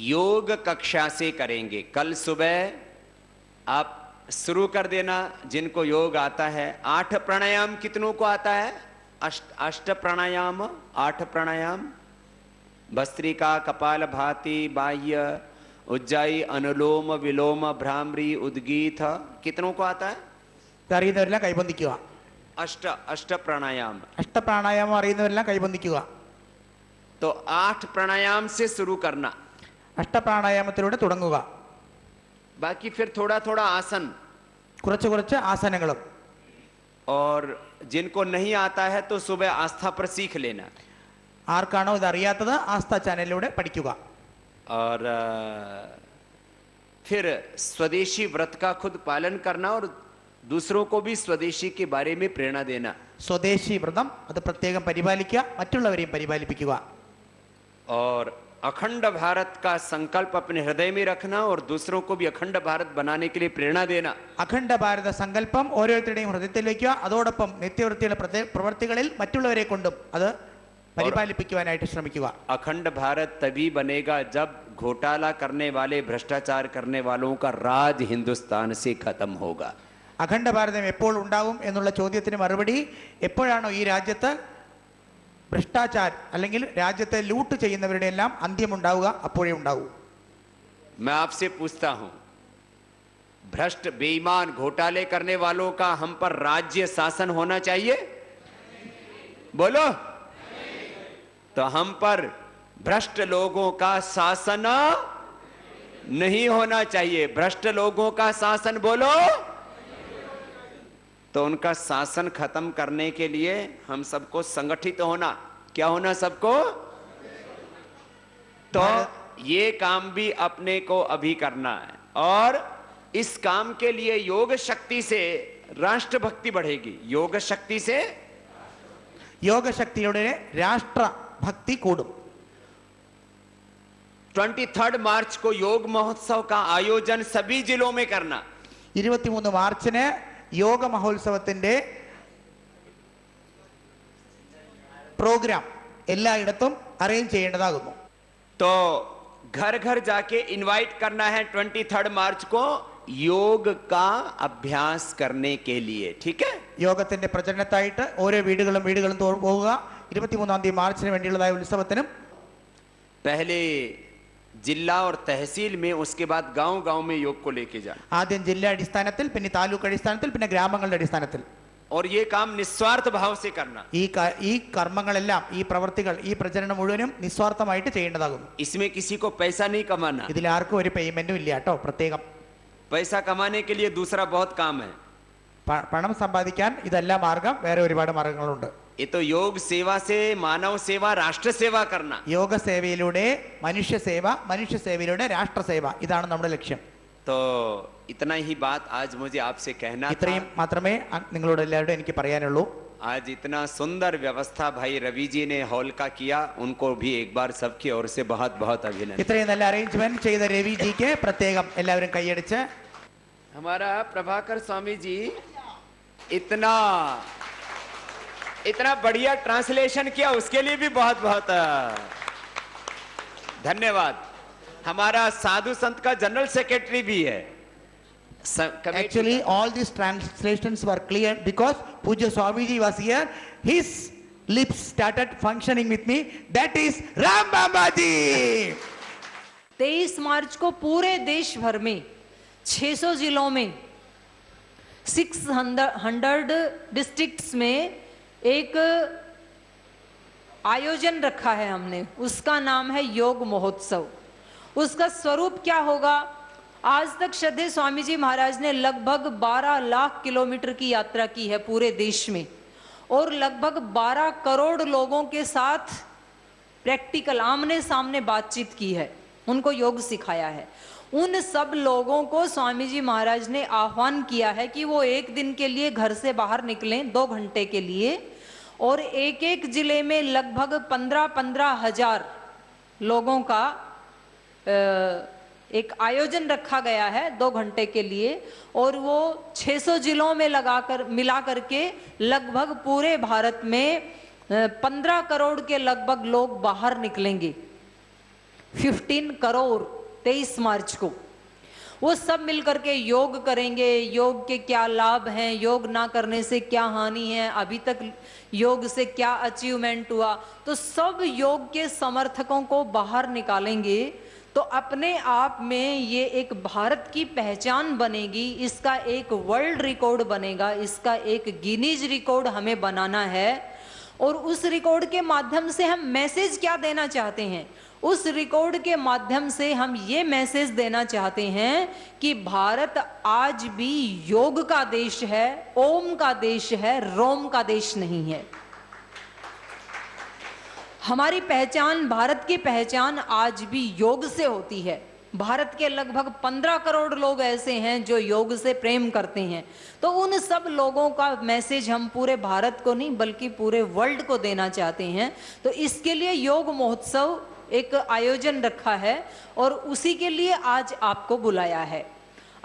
योग कक्षा से करेंगे। कल सुबह आप शुरू कर देना जिनको योग आता है। 8 प्राणायाम कितनों को आता है? अष्ट प्राणायाम, 8 प्राणायाम, भस्त्रिका, कपालभाति, बाह्य, उज्जाई, अनुलोम विलोम, भ्रामरी, उद्गीत, कितनों को आता है? അറിയുന്നവരെല്ലാം കൈബന്ധിക്കുക. अष्ट प्राणायाम। അഷ്ടപ്രാണായാമം അറിയുന്നവരെല്ലാം കൈബന്ധിക്കുക. तो 8 प्राणायाम से शुरू करना, അഷ്ടപ്രാണായാമത്തിലൂടെ തുടങ്ങുക. बाकी फिर थोड़ा थोड़ा आसन। കുറച്ച് കുറച്ച് ആസനങ്ങളും. और जिनको नहीं आता है तो सुबह आस्था पर सीख लेना। ആർക്കാണോ ഇത് അറിയാത്തത് ആസ്ഥ ചാനലിലൂടെ പഠിക്കുക. और फिर स्वदेशी व्रत का खुद पालन करना और दूसरों को भी स्वदेशी के बारे में प्रेरणा देना. സ്വദേശി വ്രതം അത് പ്രത്യേകം പരിപാലിക്കുക, മറ്റുള്ളവരെയും പരിപാലിപ്പിക്കുക. और अखंड भारत का संकल्प अपने हृदय में रखना और दूसरों को भी अखंड भारत बनाने के लिए प्रेरणा देना. അഖണ്ഡ ഭാരത സങ്കല്പം ഓരോരുത്തരുടെയും ഹൃദയത്തിൽ വയ്ക്കുക. അതോടൊപ്പം നിത്യവൃത്തിയുള്ള പ്രവർത്തികളിൽ മറ്റുള്ളവരെ കൊണ്ടും അത് പരിപാലിപ്പിക്കുവാനായിട്ട് ശ്രമിക്കുക. अखंड भारत तभी बनेगा जब घोटाला करने वाले, भ्रष्टाचार करने वालों का राज हिंदुस्तान से खत्म होगा. അഖണ്ഡ ഭാരതം എപ്പോൾ ഉണ്ടാവും എന്നുള്ള ചോദ്യത്തിന് മറുപടി, എപ്പോഴാണോ ഈ രാജ്യത്ത് ഭ്രഷ്ടാചാർ അല്ലെങ്കിൽ രാജ്യത്തെ ലൂട്ട് ചെയ്യുന്നവരുടെ എല്ലാം അന്ത്യമുണ്ടാവുക, അപ്പോഴേ ഉണ്ടാവൂ. मैं आपसे पूछता हूं, भ्रष्ट बेईमान घोटाले करने वालों का हम पर राज्य शासन होना चाहिए? बोलो. तो हम पर भ्रष्ट लोगों का शासन नहीं होना चाहिए. भ्रष्ट लोगों का शासन बोलो. तो उनका शासन खत्म करने के लिए हम सबको संगठित होना. क्या होना सबको? तो ये काम भी अपने को अभी करना है. और इस काम के लिए योग शक्ति से राष्ट्रभक्ति बढ़ेगी. योग शक्ति से യോഗശക്തിയുടെ രാഷ്ട്രഭക്തി കൂടും. 23 मार्च को योग महोत्सव का आयोजन सभी जिलों में करना. 23 മാർച്ചിന് യോഗ മഹോത്സവത്തിന്റെ പ്രോഗ്രാം എല്ലായിടത്തും അറേഞ്ച് ചെയ്യേണ്ടതാകുന്നു. तो घर घर जाके इनवाइट करना है 23 मार्च को योग का अभ्यास करने के लिए. ठीक है. യോഗത്തിന്റെ പ്രചരണത്തായിട്ട് ഓരോ വീടുകളും പോവുക. 23 തീയതി മാർച്ചിന് വേണ്ടിയുള്ളതായ ഉത്സവത്തിനും पहले जिला और तहसील में, उसके बाद गांव गांव में योग को लेके जाना. ആദ്യം ജില്ലാ അടിസ്ഥാനത്തിൽ, പിന്നെ താലൂക്ക് അടിസ്ഥാനത്തിൽ, പിന്നെ ഗ്രാമങ്ങളുടെ അടിസ്ഥാനത്തിൽ. और ये काम निस्वार्थ भाव से करना. ഈ കർമ്മങ്ങളെല്ലാം, ഈ പ്രവർത്തികൾ, ഈ പ്രചരണം മുഴുവനും നിസ്വാർത്ഥമായിട്ട് ചെയ്യേണ്ടതാകുന്നു. इसमें किसी को पैसा नहीं कमाना. ഇതിൽ ആർക്കും ഒരു പേയ്മെന്റും ഇല്ല കേട്ടോ. പ്രത്യേകം पैसा कमाने के लिए दूसरा बहुत काम है. പണം സമ്പാദിക്കാൻ ഇതല്ല മാർഗം, വേറെ ഒരുപാട് മാർഗങ്ങളുണ്ട്. ये तो योग सेवा से मानव सेवा, राष्ट्र सेवा करना. യോഗ സേവയിലൂടെ മനുഷ്യ സേവയിലൂടെ രാഷ്ട്ര സേവ, ഇതാണ് നമ്മുടെ ലക്ഷ്യം. तो इतना ही बात आज मुझे आपसे कहना ഇത്രയും था. മാത്രമേ നിങ്ങളോട് എല്ലാവരോടും എനിക്ക് പറയാനുള്ളൂ. आज इतना सुंदर व्यवस्था भाई रवि जी ने हॉल का किया, उनको भी एक बार सबकी ओर से बहुत बहुत अभिनंदन. ഇത്രയും നല്ല അറേഞ്ച്മെന്റ് ചെയ്ത രവിജിക്ക് പ്രത്യേകം എല്ലാവരും കൈയടിച്ച്. हमारा प्रभाकर स्वामी जी इतना बढ़िया ट्रांसलेशन किया, उसके लिए भी बहुत बहुत धन्यवाद. हमारा साधु संत का जनरल सेक्रेटरी भी है. Actually, all these translations were clear because Pujya Swamiji was here. His lips started functioning with me. That is Ram Baba ji. 23 मार्च को पूरे देश भर में 600 जिलों में 600 डिस्ट्रिक्ट्स में एक आयोजन रखा है हमने. उसका नाम है योग महोत्सव. उसका स्वरूप क्या होगा? आज तक श्रद्धेय स्वामी जी महाराज ने लगभग 12 लाख किलोमीटर की यात्रा की है पूरे देश में, और लगभग 12 करोड़ लोगों के साथ प्रैक्टिकल आमने सामने बातचीत की है, उनको योग सिखाया है. उन सब लोगों को स्वामी जी महाराज ने आह्वान किया है कि वो एक दिन के लिए घर से बाहर निकलें 2 घंटे के लिए, और एक एक जिले में लगभग 15-15 हजार लोगों का एक आयोजन रखा गया है 2 घंटे के लिए, और वो 600 जिलों में मिला करके लगभग पूरे भारत में 15 करोड़ के लगभग लोग बाहर निकलेंगे. 15 करोड़ 23 मार्च को वो सब मिलकर के योग करेंगे. योग के क्या लाभ हैं, योग ना करने से क्या हानि है, अभी तक योग से क्या अचीवमेंट हुआ, तो सब योग के समर्थकों को बाहर निकालेंगे. तो अपने आप में ये एक भारत की पहचान बनेगी, इसका एक वर्ल्ड रिकॉर्ड बनेगा, इसका एक गिनीज रिकॉर्ड हमें बनाना है. और उस रिकॉर्ड के माध्यम से हम मैसेज क्या देना चाहते हैं? उस रिकॉर्ड के माध्यम से हम ये मैसेज देना चाहते हैं कि भारत आज भी योग का देश है, ओम का देश है, रोम का देश नहीं है. हमारी पहचान, भारत की पहचान आज भी योग से होती है। भारत के लगभग 15 करोड़ लोग ऐसे हैं जो योग से प्रेम करते हैं। तो उन सब लोगों का मैसेज हम पूरे भारत को नहीं बल्कि पूरे वर्ल्ड को देना चाहते हैं। तो इसके लिए योग महोत्सव एक आयोजन रखा है और उसी के लिए आज आपको बुलाया है।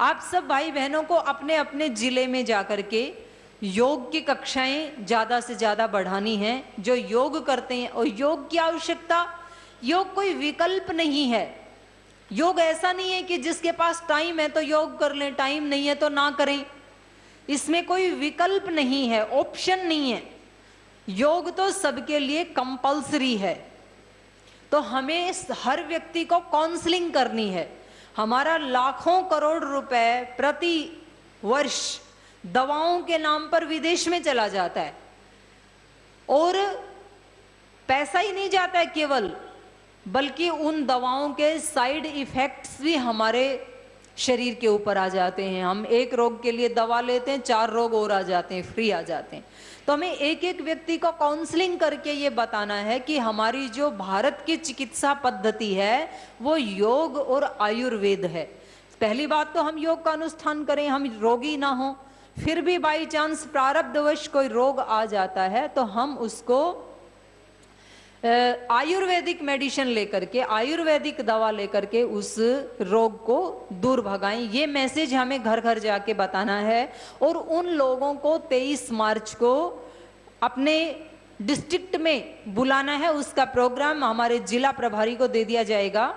आप सब भाई बहनों को अपने अपने जिले में जाकर के योग की कक्षाएं ज़्यादा से ज़्यादा बढ़ानी है। जो योग करते हैं, और योग की आवश्यकता, योग कोई विकल्प नहीं है। योग ऐसा नहीं है कि जिसके पास टाइम है तो योग कर लें, टाइम नहीं है तो ना करें। इसमें कोई विकल्प नहीं है, ऑप्शन नहीं है। योग तो सबके लिए कंपल्सरी है। तो हमें हर व्यक्ति को काउंसलिंग करनी है। हमारा लाखों करोड़ रुपए प्रति वर्ष दवाओं के नाम पर विदेश में चला जाता है, और पैसा ही नहीं जाता है केवल, बल्कि उन दवाओं के साइड इफेक्ट्स भी हमारे शरीर के ऊपर आ जाते हैं। हम एक रोग के लिए दवा लेते हैं, 4 रोग और आ जाते हैं, फ्री आ जाते हैं। तो हमें एक एक व्यक्ति को काउंसलिंग करके ये बताना है कि हमारी जो भारत की चिकित्सा पद्धति है वो योग और आयुर्वेद है। पहली बात तो हम योग का अनुष्ठान करें, हम रोगी ना हो। फिर भी बाई चांस प्रारब्धवश कोई रोग आ जाता है तो हम उसको आयुर्वेदिक मेडिसिन लेकर के, आयुर्वेदिक दवा लेकर के उस रोग को दूर भगाएं। ये मैसेज हमें घर घर जाके बताना है। और उन लोगों को 23 मार्च को अपने डिस्ट्रिक्ट में बुलाना है। उसका प्रोग्राम हमारे जिला प्रभारी को दे दिया जाएगा।